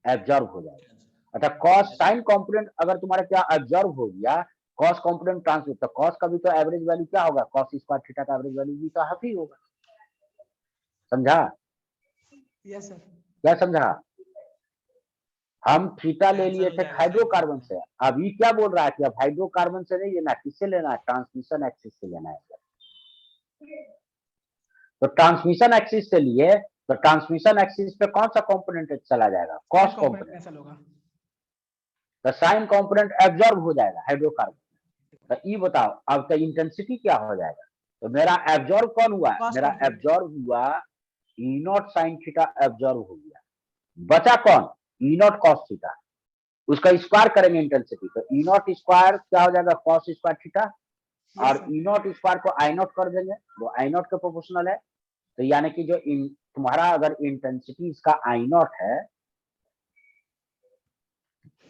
एब्जॉर्ब हो जाएगा। अर्थात कॉस साइन कंपोनेंट अगर तुम्हारा क्या एब्जॉर्ब हो गया, कॉस कंपोनेंट ट्रांसमिट, तो कॉस का भी तो एवरेज वैल्यू क्या होगा, कॉस स्क्वायर थीटा का एवरेज वैल्यू भी तो हाफ ही होगा। समझा? Yes sir. क्या समझा? हम थीटा ले लिए थे हाइड्रोकार्बन से, अब ये क्या बोल रहा है कि अब हाइड्रोकार्बन से नहीं लेना, किससे लेना है, ट्रांसमिशन एक्सिस से लेना है। तो ट्रांसमिशन एक्सिस से लिए तो ट्रांसमिशन एक्सिस पे कौन सा कंपोनेंट चला जाएगा, कॉस कंपोनेंट, कैंसिल होगा, तो साइन कंपोनेंट एब्जॉर्ब हो जाएगा हाइड्रोकार्बन। तो ये बताओ अब का इंटेंसिटी क्या हो जाएगा, तो मेरा एब्जॉर्ब कौन हुआ, Cos मेरा component। एब्जॉर्ब हुआ ई नॉट साइन थीटा, एब्जॉर्ब हो गया, बचा कौन, ई नॉट कॉस थीटा, उसका स्क्वायर करेंगे इंटेंसिटी, तो ई नॉट स्क्वायर क्या हो जाएगा, कॉस स्क्वायर थीटा, और ई नॉट स्क्वायर को आई नॉट कर देंगे, वो आई नॉट के प्रोपोर्शनल है। तो यानी कि जो तुम्हारा अगर इंटेंसिटी इसका आई नॉट है,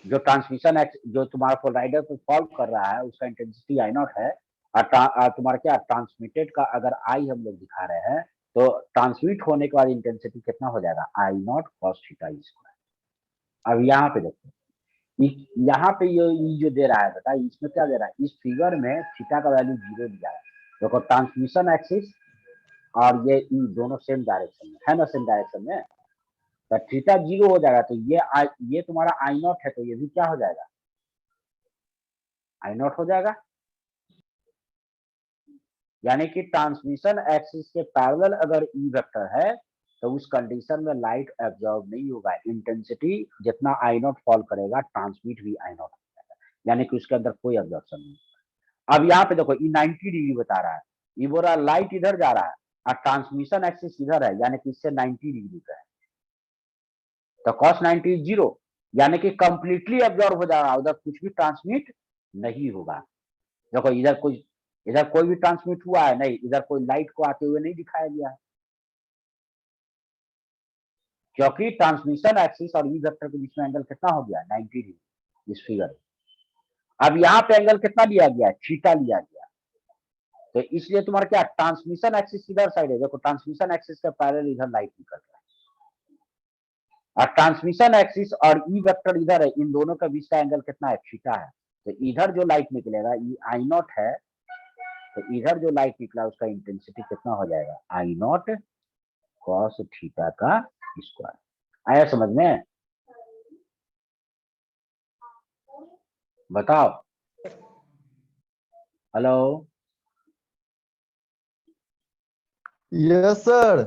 जो ट्रांसमिशन जो तुम्हारा पोलराइडर पे फॉल कर रहा है उसका इंटेंसिटी आई नॉट है, और तुम्हारा क्या ट्रांसमिटेड का अगर आई हम लोग दिखा रहे हैं, तो ट्रांसमिट होने के बाद इंटेंसिटी कितना हो जाएगा, आई नॉट कॉस थीटा स्क्वायर। अब यहाँ पे देखो, यहाँ पे ये जो दे रहा है बेटा, इसमें क्या दे रहा है, इस फिगर में थीटा का वैल्यू 0 दिया है। देखो ट्रांसमिशन एक्सिस और ये दोनों सेम डायरेक्शन में है ना, सेम डायरेक्शन में, तो थीटा 0 हो जाएगा, तो ये तुम्हारा आई नॉट है, तो ये भी क्या हो जाएगा, आई नॉट हो जाएगा। यानी कि ट्रांसमिशन एक्सिस के पैरेलल अगर ई वेक्टर है तो उस कंडीशन में लाइट एब्जॉर्ब नहीं होगा, इंटेंसिटी जितना आई नॉट फॉल करेगा ट्रांसमिट भी आई नॉट हो जाएगा, यानी कि उसके अंदर कोई एब्जॉर्प्शन नहीं। अब यहाँ पे देखो ये 90 डिग्री बता रहा है, ये बोल रहा है लाइट इधर जा रहा है और ट्रांसमिशन एक्सिस इधर है, यानी कि इससे 90 डिग्री का है, तो cos 90 0, यानी कि कंप्लीटली एब्जॉर्ब हो जाएगा, उधर कुछ भी ट्रांसमिट नहीं होगा। देखो इधर कोई भी ट्रांसमिट हुआ है नहीं, इधर कोई लाइट को आते हुए नहीं दिखाया गया है, क्योंकि ट्रांसमिशन एक्सिस और ई वेक्टर के बीच में एंगल कितना हो गया 90 डिग्री इस फिगर में। अब यहाँ पे एंगल कितना लिया गया, थीटा लिया गया। तो इसलिए तुम्हारा क्या ट्रांसमिशन एक्सिस किधर साइड है, देखो ट्रांसमिशन एक्सिस के पैरेलल इधर लाइट निकल रहा है और ट्रांसमिशन एक्सिस और ई वेक्टर इधर है, इन दोनों के बीच का एंगल कितना है, थीटा है। तो इधर जो लाइट निकलेगा ये आई नॉट है, तो इधर जो लाइट निकला उसका इंटेंसिटी कितना हो जाएगा, आई नॉट कॉस थीटा का स्क्वायर। आया समझ में? बताओ। Hello yes sir.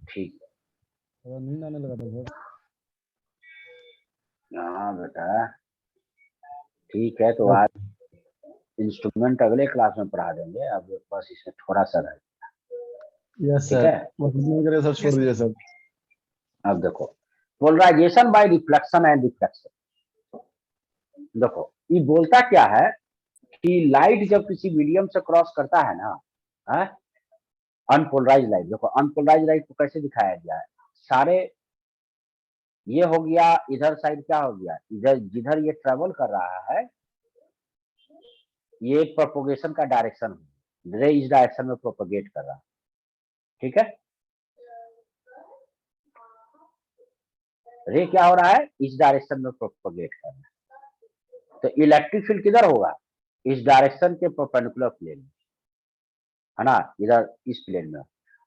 ठीक है। थोड़ा नींद आने लगा था सर। हाँ बेटा ठीक है, तो आज इंस्ट्रूमेंट अगले क्लास में पढ़ा देंगे, अब बस इसमें थोड़ा सा रह। यस ठीक सर। है, बस इतना करिए सर, छोड़ दीजिए सर। अब देखो polarization by reflection and reflection. देखो ये बोलता क्या है कि लाइट जब किसी मीडियम से क्रॉस करता है ना, अनपोलराइज लाइट, देखो अनपोलराइज लाइट को कैसे दिखाया गया है, सारे ये हो गया इधर साइड क्या हो गया, इधर जिधर ये ट्रेवल कर रहा है ये एक प्रोपोगेशन का डायरेक्शन है, रे इस डायरेक्शन में प्रोपोगेट कर रहा है। ठीक है, रे क्या हो रहा है, इस डायरेक्शन में प्रोपोगेट कर रहा है। तो इलेक्ट्रिक फील्ड किधर होगा, इस डायरेक्शन के परपेंडिकुलर प्लेन में, है ना, इधर इस प्लेन में।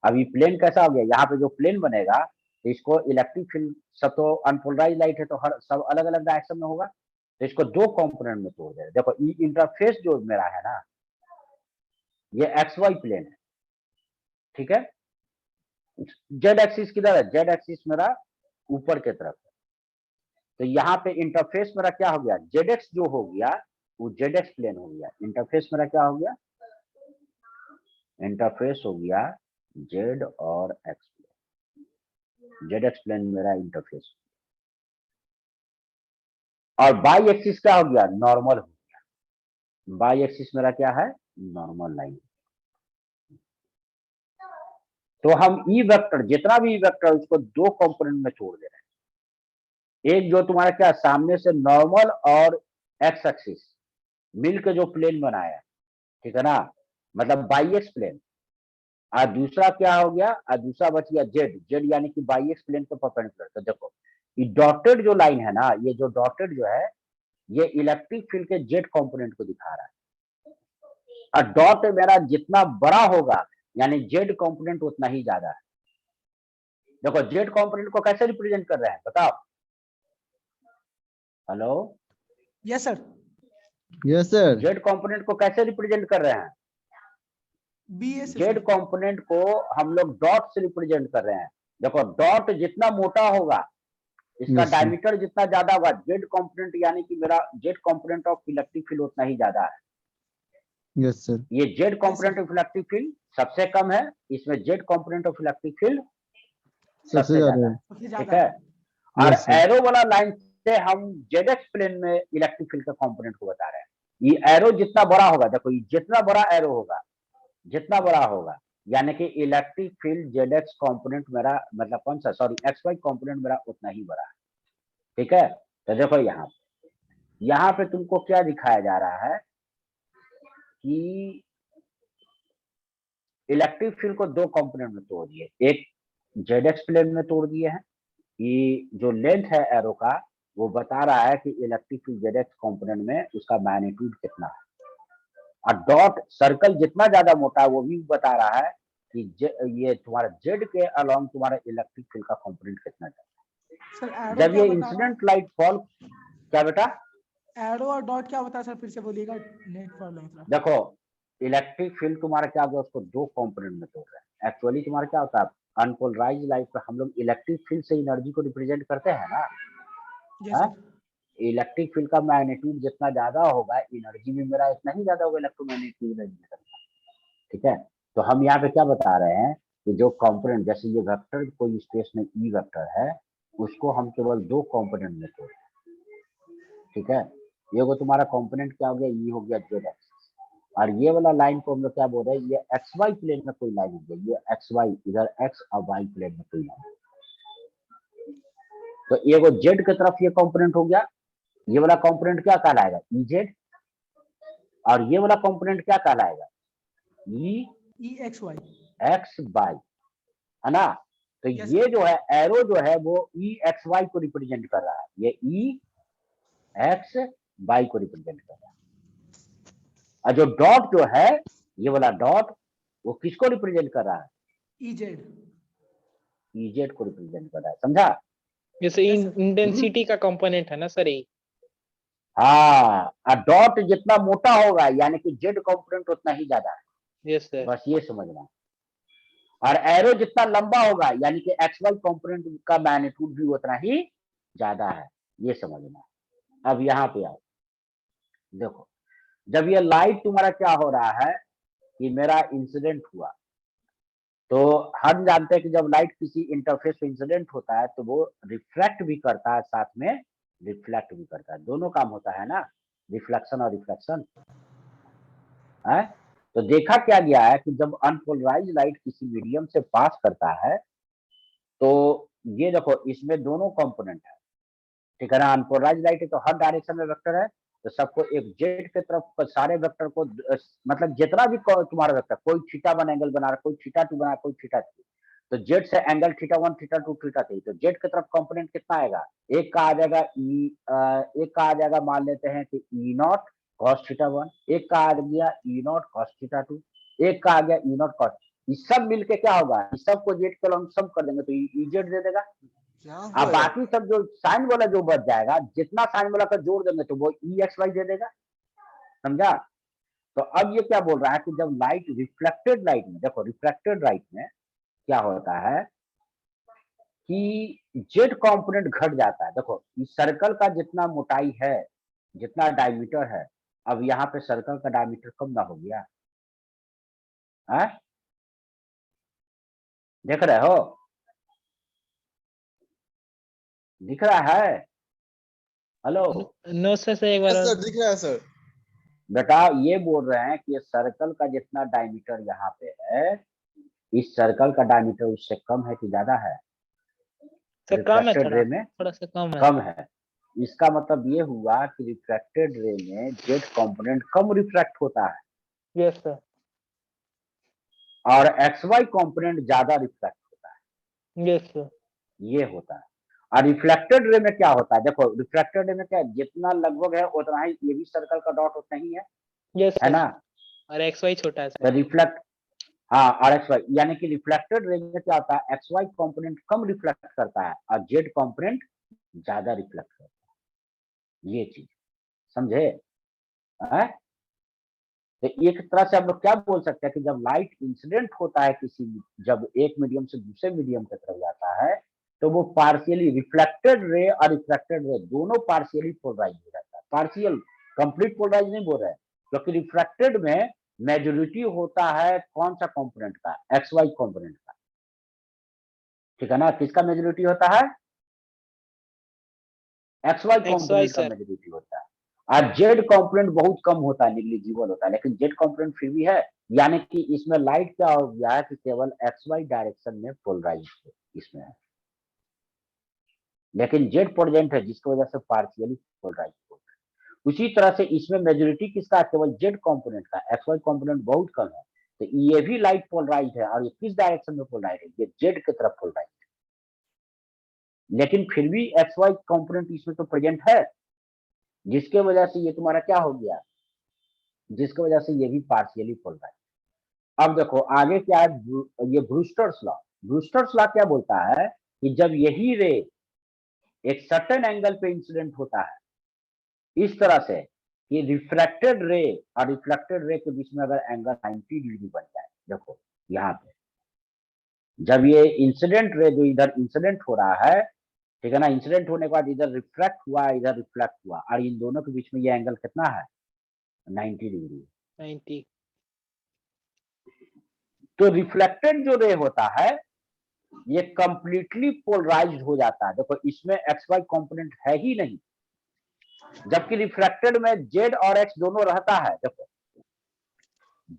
अब ये प्लेन कैसा हो गया, यहाँ पे जो प्लेन बनेगा तो इसको इलेक्ट्रिक फील्ड, सब तो अनपोलराइज लाइट है तो हर सब अलग अलग डायरेक्शन में होगा, तो इसको दो कंपोनेंट में तोड़ दे। देखो ये इंटरफेस जो मेरा है ना, ये एक्स वाई प्लेन है, ठीक है। जेड एक्सिस किधर है, जेड एक्सिस मेरा ऊपर की तरफ है, तो यहाँ पे इंटरफेस मेरा क्या हो गया, जेड एक्स जो हो गया वो जेड एक्स प्लेन हो गया। इंटरफेस मेरा क्या हो गया, इंटरफेस हो गया जेड और x plane, z x plane मेरा इंटरफेस। और बाई एक्सिस क्या हो गया, नॉर्मल हो गया। बाई एक्सिस मेरा क्या है, नॉर्मल लाइन। तो हम ई वेक्टर, जितना भी ई वेक्टर उसको दो कंपोनेंट में तोड़ दे रहे हैं। एक जो तुम्हारा क्या सामने से नॉर्मल और एक्स एक्सिस मिलकर जो प्लेन बनाया, ठीक है ना, मतलब बाई एक्स प्लेन। और दूसरा क्या हो गया, और दूसरा बच गया जेड, जेड यानी कि बाई एक्स प्लेन के परपेंडिकुलर। तो देखो ये डॉटेड जो लाइन है ना, ये जो डॉटेड जो है ये इलेक्ट्रिक फील्ड के जेड कंपोनेंट को दिखा रहा है। और डॉट मेरा जितना बड़ा होगा यानी जेड कंपोनेंट उतना ही ज्यादा है। देखो जेड कंपोनेंट को कैसे रिप्रेजेंट कर रहे हैं बताओ। Hello yes sir. Yes sir. Z component को कैसे रिप्रेजेंट कर रहे हैं, बी एस जेड कंपोनेंट को हम लोग डॉट से रिप्रेजेंट कर रहे हैं। देखो डॉट जितना मोटा होगा इसका Yes, sir. डायमीटर जितना ज्यादा होगा, जेड कंपोनेंट यानी कि मेरा Z component of electric field उतना ही ज्यादा है। Yes sir. ये Z component of electric field सबसे कम है, इसमें Z component of electric field सबसे ज्यादा है। सबसे ठीक ज्यादा है। और Yes, sir. एरो वाला लाइन से हम जेड एक्स प्लेन में इलेक्ट्रिक फील्ड का कंपोनेंट को बता रहे हैं। ये एरो जितना बड़ा होगा, देखो ये जितना बड़ा एरो होगा, जितना बड़ा होगा यानी कि electric field Z x component मेरा मतलब कौन सा, सॉरी एक्स वाई कॉम्पोनेंट मेरा उतना ही बड़ा है। ठीक है, तो देखो यहाँ पे तुमको क्या दिखाया जा रहा है कि इलेक्ट्रिक फील्ड को दो कंपोनेंट में तोड़ दिए, एक जेड एक्स प्लेन में तोड़ दिए हैं। ये जो लेंथ है एरो का वो बता रहा है कि electric field Z x component में उसका मैग्नीट्यूड कितना है। और डॉट सर्कल जितना ज्यादा मोटा है वो भी बता रहा है कि ये तुम्हारा जेड के अलोंग तुम्हारा इलेक्ट्रिक फील्ड का कंपोनेंट कितना है। सर जब ये इंसिडेंट लाइट फॉल, क्या बेटा, एरो और डॉट क्या होता है सर, फिर से बोलिएगा, नेट प्रॉब्लम था। देखो इलेक्ट्रिक फील्ड तुम्हारा क्या होगा, उसको दो कंपोनेंट में तोड़ रहे हैं। एक्चुअली तुम्हारा क्या होता है, अनपोलराइज लाइट पे हम लोग इलेक्ट्रिक फील्ड से एनर्जी को रिप्रेजेंट करते हैं ना। इलेक्ट्रिक फील्ड का मैग्नीट्यूड जितना ज्यादा होगा एनर्जी भी मेरा इतना ही ज्यादा होगा, इलेक्ट्रोमैग्नेटिक एनर्जी। ठीक है, तो हम यहाँ पे क्या बता रहे हैं कि जो कंपोनेंट, जैसे ये वेक्टर कोई स्पेस में ई वेक्टर है उसको हम केवल दो कंपोनेंट में तोड़ते हैं। ठीक है, ये वो तुम्हारा कंपोनेंट क्या हो गया, ये हो गया जेड एक्सिस, और ये वाला लाइन को हम लोग क्या बोल रहे हैं, ये एक्स वाई प्लेन में कोई लाइन है, ये एक्स वाई, इधर एक्स और वाई प्लेन में कोई लाइन। तो ये वो जेड की तरफ ये कंपोनेंट हो गया, ये वाला कंपोनेंट क्या कहलाएगा, ई जेड, और ये वाला कंपोनेंट क्या कहलाएगा, ई एक्स वाई। एक्स वाई, है ना। तो Yes, ये जो है एरो जो है वो ई एक्स वाई को रिप्रेजेंट कर रहा है, ये ई एक्स वाई को रिप्रेजेंट कर रहा है। और जो डॉट जो है, ये वाला डॉट, वो किसको रिप्रेजेंट कर रहा है, इजेड। इजेड को रिप्रेजेंट कर रहा है, समझा। जैसे Yes, sir. इंटेंसिटी का कंपोनेंट है ना सर ये। हाँ, और डॉट जितना मोटा होगा यानी कि जेड कंपोनेंट उतना ही ज्यादा है, यस सर। बस ये समझना। और एरो जितना लंबा होगा यानी कि एक्स वाई कंपोनेंट का मैग्नीट्यूड भी उतना ही ज्यादा है, ये समझना। अब यहाँ पे आओ, देखो जब ये लाइट तुम्हारा क्या हो रहा है कि मेरा इंसिडेंट हुआ, तो हम जानते हैं कि जब लाइट किसी इंटरफेस पे इंसिडेंट होता है तो वो रिफ्लेक्ट भी करता है, साथ में रिफ्लेक्ट भी करता है, दोनों काम होता है ना, रिफ्लेक्शन और रिफ्लेक्शन है। तो देखा क्या गया है कि जब अनपोलराइज लाइट किसी मीडियम से पास करता है तो ये देखो इसमें दोनों कंपोनेंट है, ठीक है ना। अनपोलराइज लाइट है तो हर डायरेक्शन में वेक्टर है, तो सबको एक जेड के तरफ सारे वेक्टर को मतलब जितना भी तुम्हारा वेक्टर, कोई थीटा 1 एंगल बना रहा, कोई थीटा 2 बना रहा, कोई थीटा 3, तो जेड से एंगल थीटा 1 थीटा 2 थीटा 3, तो जेड की तरफ कंपोनेंट कितना आएगा, एक का आ जाएगा एक का आ जाएगा, मान लेते हैं कि ई नॉट कॉस थीटा 1, एक का आ गया ई नॉट कॉस थीटा 2, एक का आ गया ई नॉट कॉस, ये सब मिलके क्या होगा, इस सब को जेड के लॉन्ग सम कर देंगे तो ई जेड दे देगा। अब बाकी सब जो साइन वाला जो बच जाएगा, जितना साइन वाला का जोड़ देंगे तो वो ई एक्स वाई दे देगा, समझा। तो अब ये क्या बोल रहा है कि जब लाइट रिफ्लेक्टेड लाइट में, देखो रिफ्लेक्टेड लाइट में क्या होता है कि जेड कंपोनेंट घट जाता है। देखो इस सर्कल का जितना मोटाई है, जितना डायमीटर है, अब यहाँ पे सर्कल का डायमीटर कम ना हो गया है, देख रहे हो, दिख रहा है, हेलो। नो सर एक बार और। दिख रहा है सर। बेटा ये बोल रहे हैं कि सर्कल का जितना डायमीटर यहाँ पे है, इस सर्कल का डायमीटर उससे कम है कि ज्यादा है, सर कम है, रिफ्लेक्टेड रे में थोड़ा सा कम है। कम है। इसका मतलब ये हुआ कि रिफ्लेक्टेड रे में जेड कंपोनेंट कम रिफ्लेक्ट होता है यस सर। और एक्स वाई कंपोनेंट ज्यादा रिफ्लेक्ट होता है, यस सर। ये होता है। और रिफ्लेक्टेड रे में क्या होता है, देखो रिफ्लेक्टेड रे में क्या है, जितना लगभग है उतना ही ये भी सर्कल का डॉट उतना ही है, यस है ना। और एक्स वाई छोटा है तो सर। रिफ्लेक्ट, हाँ, और एक्स वाई यानी कि रिफ्लेक्टेड रे में क्या होता है, एक्स वाई कंपोनेंट कम रिफ्लेक्ट करता है और जेड कंपोनेंट ज्यादा रिफ्लेक्ट करता है, ये चीज समझे है। तो एक तरह से हम लोग क्या बोल सकते हैं कि जब लाइट इंसिडेंट होता है किसी, जब एक मीडियम से दूसरे मीडियम की तरफ जाता है तो वो पार्शियली रिफ्लेक्टेड रे और रिफ्लेक्टेड रे दोनों पार्शियली पोलराइज हो जाता है, पार्शियल, कंप्लीट पोलराइज नहीं बोल रहे हैं, क्योंकि रिफ्लेक्टेड में मेजोरिटी होता है कौन सा कंपोनेंट का, एक्स वाई कंपोनेंट का, ठीक है ना। किसका मेजोरिटी होता है, एक्स वाई कंपोनेंट का मेजोरिटी होता है, और जेड कंपोनेंट बहुत कम होता है, निग्लिजिबल होता है, लेकिन जेड कंपोनेंट फिर भी है, यानी कि इसमें लाइट क्या हो गया है कि केवल एक्स वाई डायरेक्शन में पोलराइज इसमें है, लेकिन जेड प्रेजेंट है जिसकी वजह से पार्शियली पोलराइज होता है। उसी तरह से इसमें मेजोरिटी किसका, केवल जेड कंपोनेंट का, एक्स वाई कंपोनेंट बहुत कम है, तो ये भी लाइट पोलराइज है, और ये किस डायरेक्शन में पोलराइज है, ये जेड की तरफ पोलराइज है, लेकिन फिर भी एक्स वाई कंपोनेंट इसमें तो प्रेजेंट है, जिसके वजह से ये तुम्हारा क्या हो गया, जिसकी वजह से ये भी पार्शियली पोलराइज। अब देखो आगे क्या है, ये ब्रूस्टर्स लॉ, ब्रूस्टर्स लॉ क्या बोलता है कि जब यही रे एक सर्टेन एंगल पे इंसिडेंट होता है, इस तरह से कि रिफ्रैक्टेड रे और रिफ्लेक्टेड रे के बीच में अगर एंगल 90 डिग्री बन जाए, देखो यहाँ पे जब ये इंसिडेंट रे जो इधर इंसिडेंट हो रहा है, ठीक है ना, इंसिडेंट होने के बाद इधर रिफ्लेक्ट हुआ, इधर रिफ्लेक्ट हुआ, और इन दोनों के बीच में ये एंगल कितना है, 90 डिग्री। 90। तो रिफ्लेक्टेड जो रे होता है ये कंप्लीटली पोलराइज्ड हो जाता है, देखो इसमें एक्स वाई कंपोनेंट है ही नहीं, जबकि रिफ्लेक्टेड में जेड और एक्स दोनों रहता है, देखो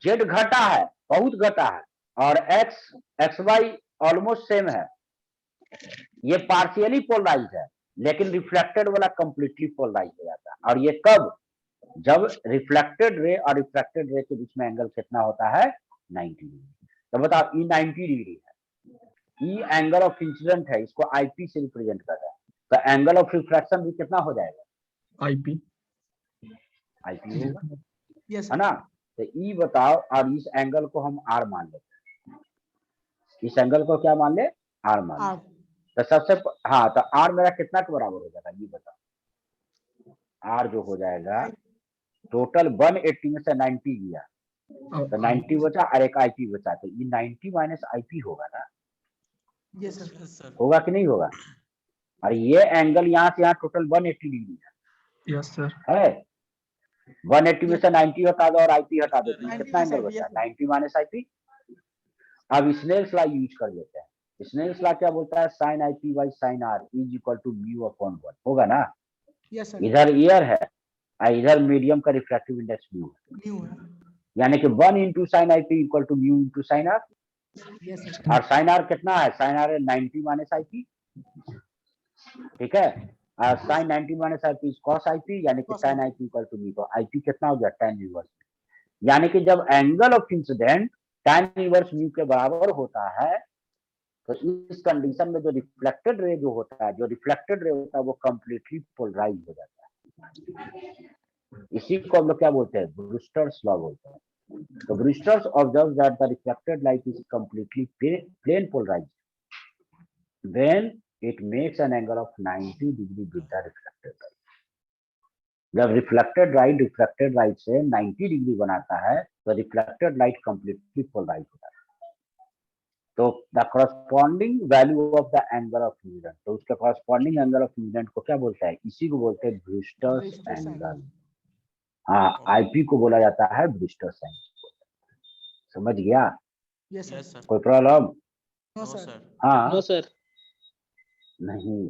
जेड घटा है, बहुत घटा है, और एक्स वाई ऑलमोस्ट सेम है, ये पार्शियली पोलराइज है, लेकिन रिफ्लेक्टेड वाला कंप्लीटली पोलराइज हो जाता है। और ये कब? जब रिफ्लेक्टेड रे और रिफ्लेक्टेड रे के बीच में एंगल कितना होता है? 90 डिग्री। तो बताओ ई 90 डिग्री है, ई एंगल ऑफ इंसिडेंट है, इसको आईपी से रिप्रेजेंट कर रहा है, तो एंगल ऑफ रिफ्लेक्शन भी कितना हो जाएगा? आईपी आईपी होगा, यस है ना? तो ई बताओ, और इस एंगल को हम आर मान लेते हैं, इस एंगल को क्या मान ले? आर मान ले। आर तो सबसे हाँ, तो आर मेरा कितना के बराबर हो जाएगा ये बताओ? आर जो हो जाएगा टोटल 180 में से 90 गया तो 90 बचा और एक आईपी बचा, तो ये 90 माइनस आईपी होगा ना, यस सर यस सर। होगा कि नहीं होगा? और ये एंगल यहाँ से यहाँ टोटल 180 डिग्री यस सर है। 180 में से 90 हटा दो और आईपी हटा दो, तो 90 कितना एंगल IP, बचा? yes, 90 minus IP. अब स्नेल्स लॉ यूज कर लेते हैं। स्नेल्स लॉ क्या बोलता है? Sine IP by sine r is equal to mu upon 1 होगा ना? यस सर इधर ईयर है और इधर मीडियम का रिफ्रैक्टिव इंडेक्स म्यू है, न्यू है यानी कि 1 into sine IP equal to mu into sine r. Yes sir और साइन आर कितना है? साइन आर है 90 माइनस आईपी, ठीक है। और sine 90 minus IP is cos IP, यानी कि Cos sine IP equal to mu. तो आईपी कितना हो गया? tan inverse. यानी कि जब angle of incident tan inverse mu के बराबर होता है, तो इस कंडीशन में जो रिफ्लेक्टेड रे होता है वो कंप्लीटली पोलराइज हो जाता है। इसी को हम लोग क्या बोलते हैं? ब्रूस्टर्स लॉ बोलते हैं। तो Brewster's observe that the reflected light is completely plane polarised when it makes an angle of 90 degree with the reflected light. जब रिफ्लेक्टेड लाइट से 90 डिग्री बनाता है तो रिफ्लेक्टेड लाइट कंप्लीटली पोलराइज हो जाता है। तो the corresponding value of the angle of incident, तो उसके करस्पॉन्डिंग एंगल ऑफ इंसिडेंट को क्या बोलते हैं? इसी को बोलते हैं ब्रूस्टर्स Brewster's एंगल। angle। हाँ, आईपी को बोला जाता है ब्रूस्टर्स एंगल। समझ गया? Yes yes sir sir. कोई problem? No no sir sir. हाँ नो सर नहीं।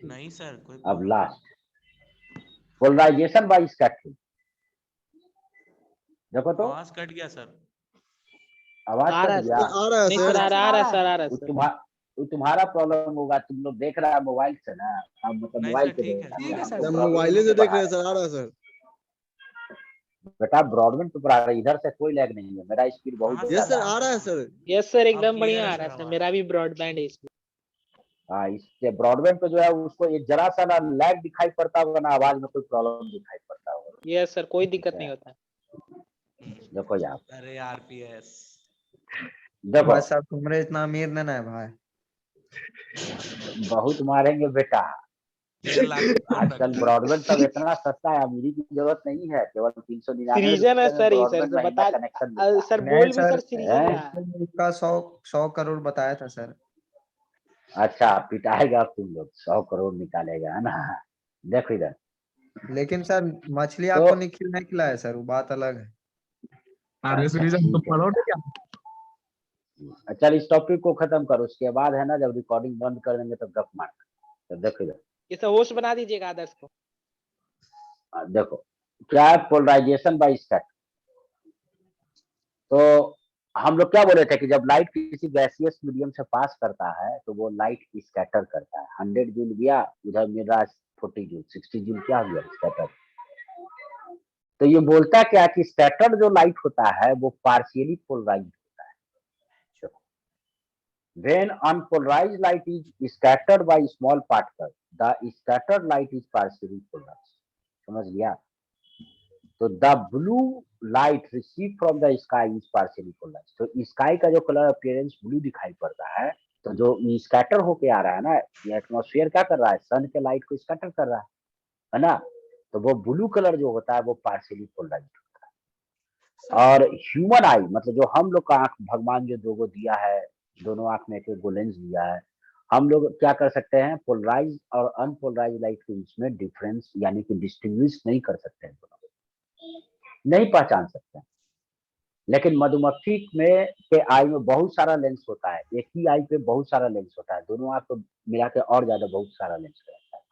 नहीं सर, कोई अब problem नहीं। Last polarisation by scattering. देखो तो आवाज कट गया सर। आवाज आ रहा कट है गया। आ रहा है नहीं सर। सर, आ रहा है सर, आ रहा है वो सर। तुम्हारा प्रॉब्लम होगा, तुम लोग देख रहा है मोबाइल से ना, अब मतलब नहीं मोबाइल सर, पे ठीक देख है। ठीक है सर। हम प्रॉब्लम मोबाइले इसी से देख बढ़ा रहे हैं सर, आ रहा है सर। बेटा ब्रॉडबैंड पे पढ़ा रहा है, इधर से कोई लैग नहीं है, मेरा स्पीड बहुत हाँ, यस ज्यादा सर, है। आ रहा है सर। यस सर, अब एकदम clear बढ़िया है आ सर रहा है सर, आवाज। मेरा भी ब्रॉडबैंड है इसमें। हाँ, इससे ब्रॉडबैंड पे जो है उसको एक जरा सा ना लैग दिखाई पड़ता होगा ना, आवाज में कोई प्रॉब्लम दिखाई पड़ता होगा। यस सर, कोई दिक्कत नहीं होता। देखो यहाँ अरे आरपीएस। देखो भाई साहब तुमरे इतना अमीर नहीं है भाई। बहुत मारेंगे बेटा। 1.5 लाख आजकल ब्रॉडबैंड सब इतना सस्ता है, अमीरी की जरूरत नहीं है, केवल 399 सीरीजन है रुपए में सर, ये सर ब्रॉडबैंड महीना बता कनेक्शन मिलता है। सर, नहीं बोल भी सर, सर सीरीजन हैं? रहा है। उसका 100 करोड़ बताया था सर। अच्छा पिटाएगा तुम लोग, 100 करोड़ निकालेगा, है ना? देखो इधर लेकिन सर मछली तो आपको निखिल नहीं खिलाया सर, वो बात अलग है। आरएस अच्छा, रीजन तो ठीक है। पढ़ोगे क्या? चल इस टॉपिक को खत्म करो, उसके बाद है ना जब रिकॉर्डिंग बंद कर देंगे तो गप मार। तो देखो इधर, ये सर होस्ट बना दीजिएगा आदर्श को। देखो क्या है पोलराइजेशन बाय स्कैटर। तो हम लोग क्या बोले थे कि जब लाइट किसी गैसियस मीडियम से पास करता है तो वो लाइट स्कैटर करता है। 100 जूल गया, उधर मिल रहा है 40 जूल, 60 जूल क्या हो गया? स्कैटर। तो ये बोलता क्या है कि स्कैटर्ड जो लाइट होता है वो पार्शियली पोलराइज होता है। When unpolarized light is scattered by small particle, the scattered light is partially polarized. समझ गया? तो the blue light receive from the sky is partially polarized. तो स्काई का जो कलर अपीयरेंस ब्लू दिखाई पड़ता है, तो जो स्कैटर होके आ रहा है ना, ये एटमॉस्फेयर क्या कर रहा है? सन के लाइट को स्कैटर कर रहा है ना? तो वो ब्लू कलर जो होता है वो पार्शियली पोलराइज्ड होता है। और ह्यूमन आई मतलब जो हम लोग का आंख, भगवान जो दो दिया है, दोनों आंख में एक लेंस दिया है, हम लोग क्या कर सकते हैं? पोलराइज और अनपोलराइज लाइट के बीच में डिफरेंस यानी कि डिस्टिंग्विश नहीं कर सकते हैं, नहीं पहचान सकते हैं। लेकिन मधुमक्खी में के आई में बहुत सारा लेंस होता है, एक ही आई पे बहुत सारा लेंस होता है, दोनों आंख को मिला के और ज्यादा बहुत सारा लेंस रहता है,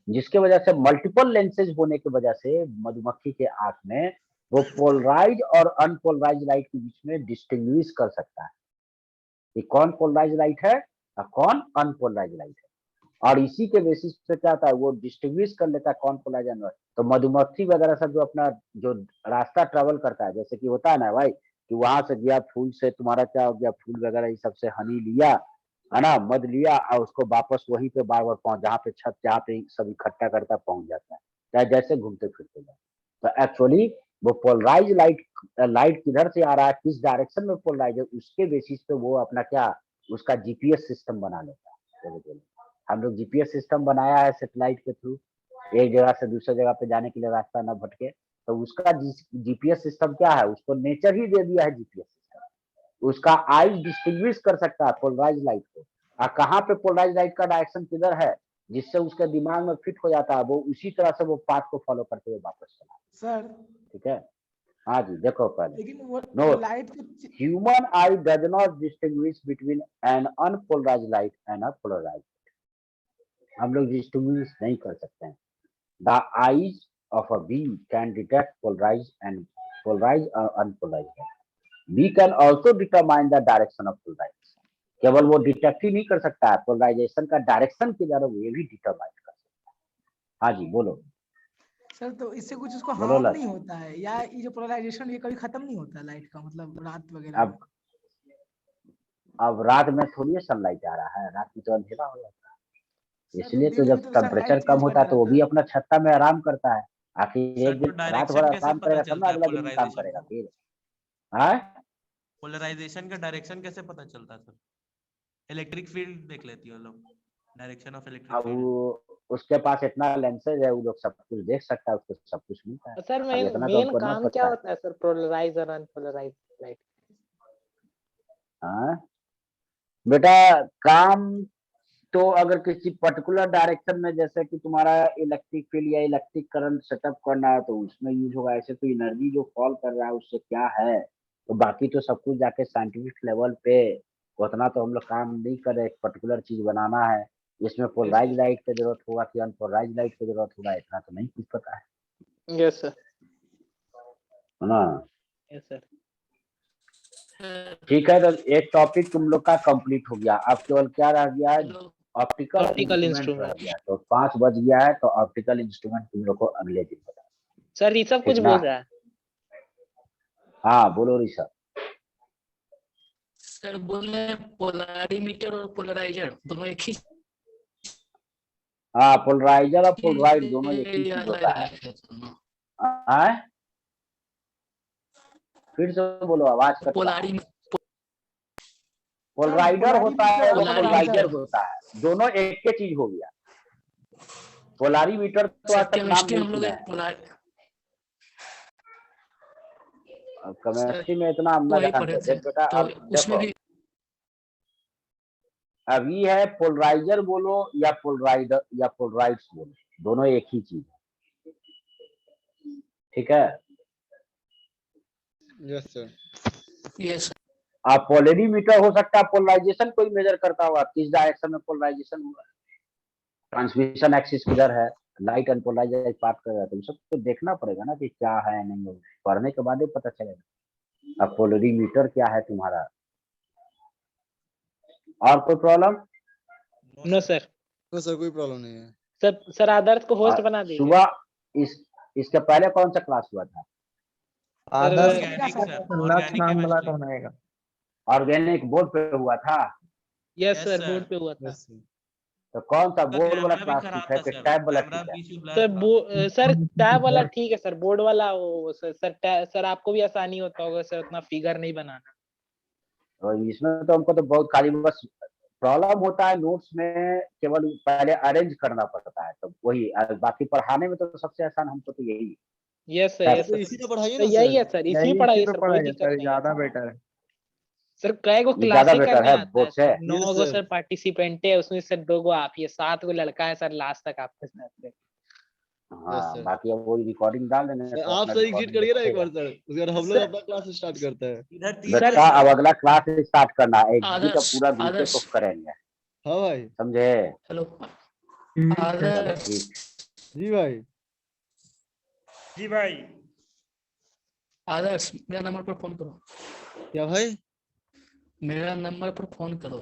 जिसके वजह से मल्टीपल लेंसेज होने की वजह से मधुमक्खी के आंख में वो पोलराइज और अनपोलराइज लाइट के बीच में डिस्टिंग्विश कर सकता है कि कौन पोलराइज लाइट है और कौन अनपोलराइज लाइट है, और इसी के बेसिस पे क्या होता है वो डिस्टिंग्विश कर लेता है कौन पोलराइज है। तो मधुमक्खी वगैरह सब जो अपना जो रास्ता ट्रेवल करता है, जैसे कि होता है ना भाई कि वहां से गया फूल से तुम्हारा क्या हो गया, फूल वगैरह ये सबसे हनी लिया है ना, मध लिया और उसको वापस वहीं पे बार बार पहुंच जहाँ पे छत जहाँ पे सब इकट्ठा करता पहुंच जाता है, चाहे जैसे घूमते फिरते जाए। तो एक्चुअली वो पोलराइज लाइट किधर से आ रहा है, किस डायरेक्शन में पोलराइज है, उसके बेसिस पे वो अपना क्या उसका जीपीएस सिस्टम बना लेता है। हम लोग जीपीएस सिस्टम बनाया है सैटेलाइट के थ्रू, एक जगह से दूसरे जगह पे जाने के लिए रास्ता न भटके, तो उसका जीपीएस सिस्टम क्या है, उसको नेचर ही दे दिया है जीपीएस सिस्टम। उसका आईज डिस्टिंग्विश कर सकता है पोलराइज लाइट को, और कहाँ पे पोलराइज लाइट का डायरेक्शन किधर है, जिससे उसके दिमाग में फिट हो जाता है, वो उसी तरह से वो पाथ को फॉलो करते हुए वापस चला। सर ठीक है, हाँ जी देखो पहले लेकिन वो Note. लाइट को human eye does not distinguish between an unpolarise light and a polarise. हम लोग डिस्टिंग्विश नहीं कर सकते हैं। The eyes of a bee can detect polarise and polarise और unpolarise. Bee can also determine the direction of polarise. केवल वो डिटेक्ट ही नहीं कर सकता है, पोलराइजेशन का डायरेक्शन किधर है ये भी डिटरमाइन कर सकता है। हाँ जी बोलो। सर तो इससे कुछ उसको बोलो हार्म लत। नहीं होता है, या ये जो पोलराइजेशन ये कभी खत्म नहीं होता लाइट का, मतलब रात वगैरह में? अब रात में थोड़ी सनलाइट आ रहा है, रात में तो अंधेरा हो जाता है, सर इसलिए तो दिन में जब तो टेम्परेचर सनलाइट कम चेंज होता है करता तो वो रहता भी है। अपना छत्ता में आराम करता है। आखिर सर एक तो दिन रात डायरेक्शन भर कैसे काम पता करेगा तब ना चलता है अगला दिन काम पोलराइजेशन करेगा का? फिर। हाँ पोलराइजेशन का डायरेक्शन कैसे पता चलता है सर? इलेक्ट्रिक फील्ड देख लेती हो लोग, डायरेक्शन ऑफ इलेक्ट्रिक अब फील्ड। वो उसके पास इतना लेंसेज है, वो लोग सब कुछ देख सकता है, उसको सब कुछ मिलता है। सर अब मेन इतना तो मेन हमको न काम क्या पता है। होता है सर पोलराइज और अनपोलराइज लाइट? हाँ बेटा काम तो अगर किसी पर्टिकुलर डायरेक्शन में, जैसे कि तुम्हारा इलेक्ट्रिक फील्ड या इलेक्ट्रिक करंट सेटअप करना है तो उसमें यूज होगा। ऐसे तो एनर्जी जो फॉल कर रहा है उससे क्या है, तो बाकी तो सब कुछ जाके साइंटिफिक लेवल पे उतना तो हम लोग काम नहीं कर रहे। एक पर्टिकुलर चीज बनाना है, इसमें पोलराइज लाइट की जरूरत होगा कि अनपोलराइज लाइट की जरूरत होगा, इतना तो नहीं कुछ पता है यस सर, ना। Yes sir. ठीक है, तो एक टॉपिक तुम लोग का कंप्लीट हो गया। अब केवल क्या रह गया है, ऑप्टिकल ऑप्टिकल इंस्ट्रूमेंट रह इंस्ट्रूमेंट। गया। तो 5 बज गया है, तो ऑप्टिकल इंस्ट्रूमेंट तुम लोग को अगले दिन बता। सर ऋषभ कुछ ठीक ना? बोल रहा है। हाँ बोलो ऋषभ। सर बोले पोलैरिमीटर और पोलराइजर दोनों एक ही हाँ पोलराइजर और पोलराइड दोनों एक ही चीज होता है। हाँ फिर से बोलो, आवाज कट रहा है। पोलराइडर होता है वो पोलराइजर होता है, दोनों एक के चीज हो गया। पोलैरिमीटर तो आज तक नाम नहीं सुना है। केमिस्ट्री में इतना हम ना जानते हैं। देख बेटा अब देखो, अब ये है पोलराइजर बोलो या पोलराइडर या पोलराइड्स बोलो, दोनों एक ही चीज है। ठीक है, यस सर। यस आप पोलैरिमीटर हो सकता है पोलराइजेशन कोई मेजर करता हुआ, किस डायरेक्शन में पोलराइजेशन हुआ, ट्रांसमिशन एक्सिस किधर है, लाइट अनपोलराइज पाथ कर रहा है। तुम सबको तो देखना पड़ेगा ना कि क्या है नहीं, पढ़ने के बाद ही पता चलेगा। अब पोलैरिमीटर क्या है तुम्हारा। और कोई problem? No sir. No sir कोई प्रॉब्लम नहीं है। सर आदर्श को होस्ट बना दीजिए। सुबह इसके पहले कौन सा क्लास हुआ था? आदर्श ऑर्गेनिक सर, लक्ष्य ऑर्गेनिक नाम वाला केमिस्ट्री। कौन आएगा? ऑर्गेनिक बोर्ड पे हुआ था। Yes Yes, sir, sir. Board पे हुआ था। Yes sir. तो कौन सा उसका बोर्ड वाला कैमरा भी क्लास खराब ठीक है था कि सर, टैब वाला कैमरा ठीक है? बीच में ब्लर सर था। सर टैब वाला ठीक है सर, बोर्ड वाला वो सर आपको भी आसानी होता होगा सर, उतना फिगर नहीं बनाना। तो इसमें तो हमको तो बहुत खाली बस प्रॉब्लम होता है नोट्स में, केवल पहले अरेंज करना पड़ता है, तो वही। बाकी पढ़ाने में तो सबसे आसान हमको तो यही यस सर, है। यस तो सर। इसी पे पढ़ाइए तो ना यही है सर। सर, यही इसी पढ़ाइए पे सर, कोई पढ़ाइए दिक्कत सर, नहीं है। ज्यादा बेटर है। सर कई गो ये ज्यादा क्लासे बेटर करने है आता है बोर्ड से। सर, 9 गो सर। सर पार्टिसिपेंट है उसमें, सर 2 गो आप, ये 7 गो लड़का है सर लास्ट तक आपके साथ में। हाँ सर। बाकी अब वही रिकॉर्डिंग डाल देने सर तो आप अपना सर एग्जिट रिकॉर्डिंग करिए ना एक देखेगा। बार सर, उसके बाद हम लोग अपना क्लास स्टार्ट करते हैं। इधर बेटा तीसरा अब अगला क्लास स्टार्ट करना है, एग्जिट आदर्श, पूरा ग्रुप आदर्श। को करेंगे, हाँ भाई। समझे? हेलो चलो आदर्श। ठीक। जी भाई। जी भाई। आदर्श मेरा नंबर पर फोन करो, क्या भाई? मेरा नंबर पर फोन करो।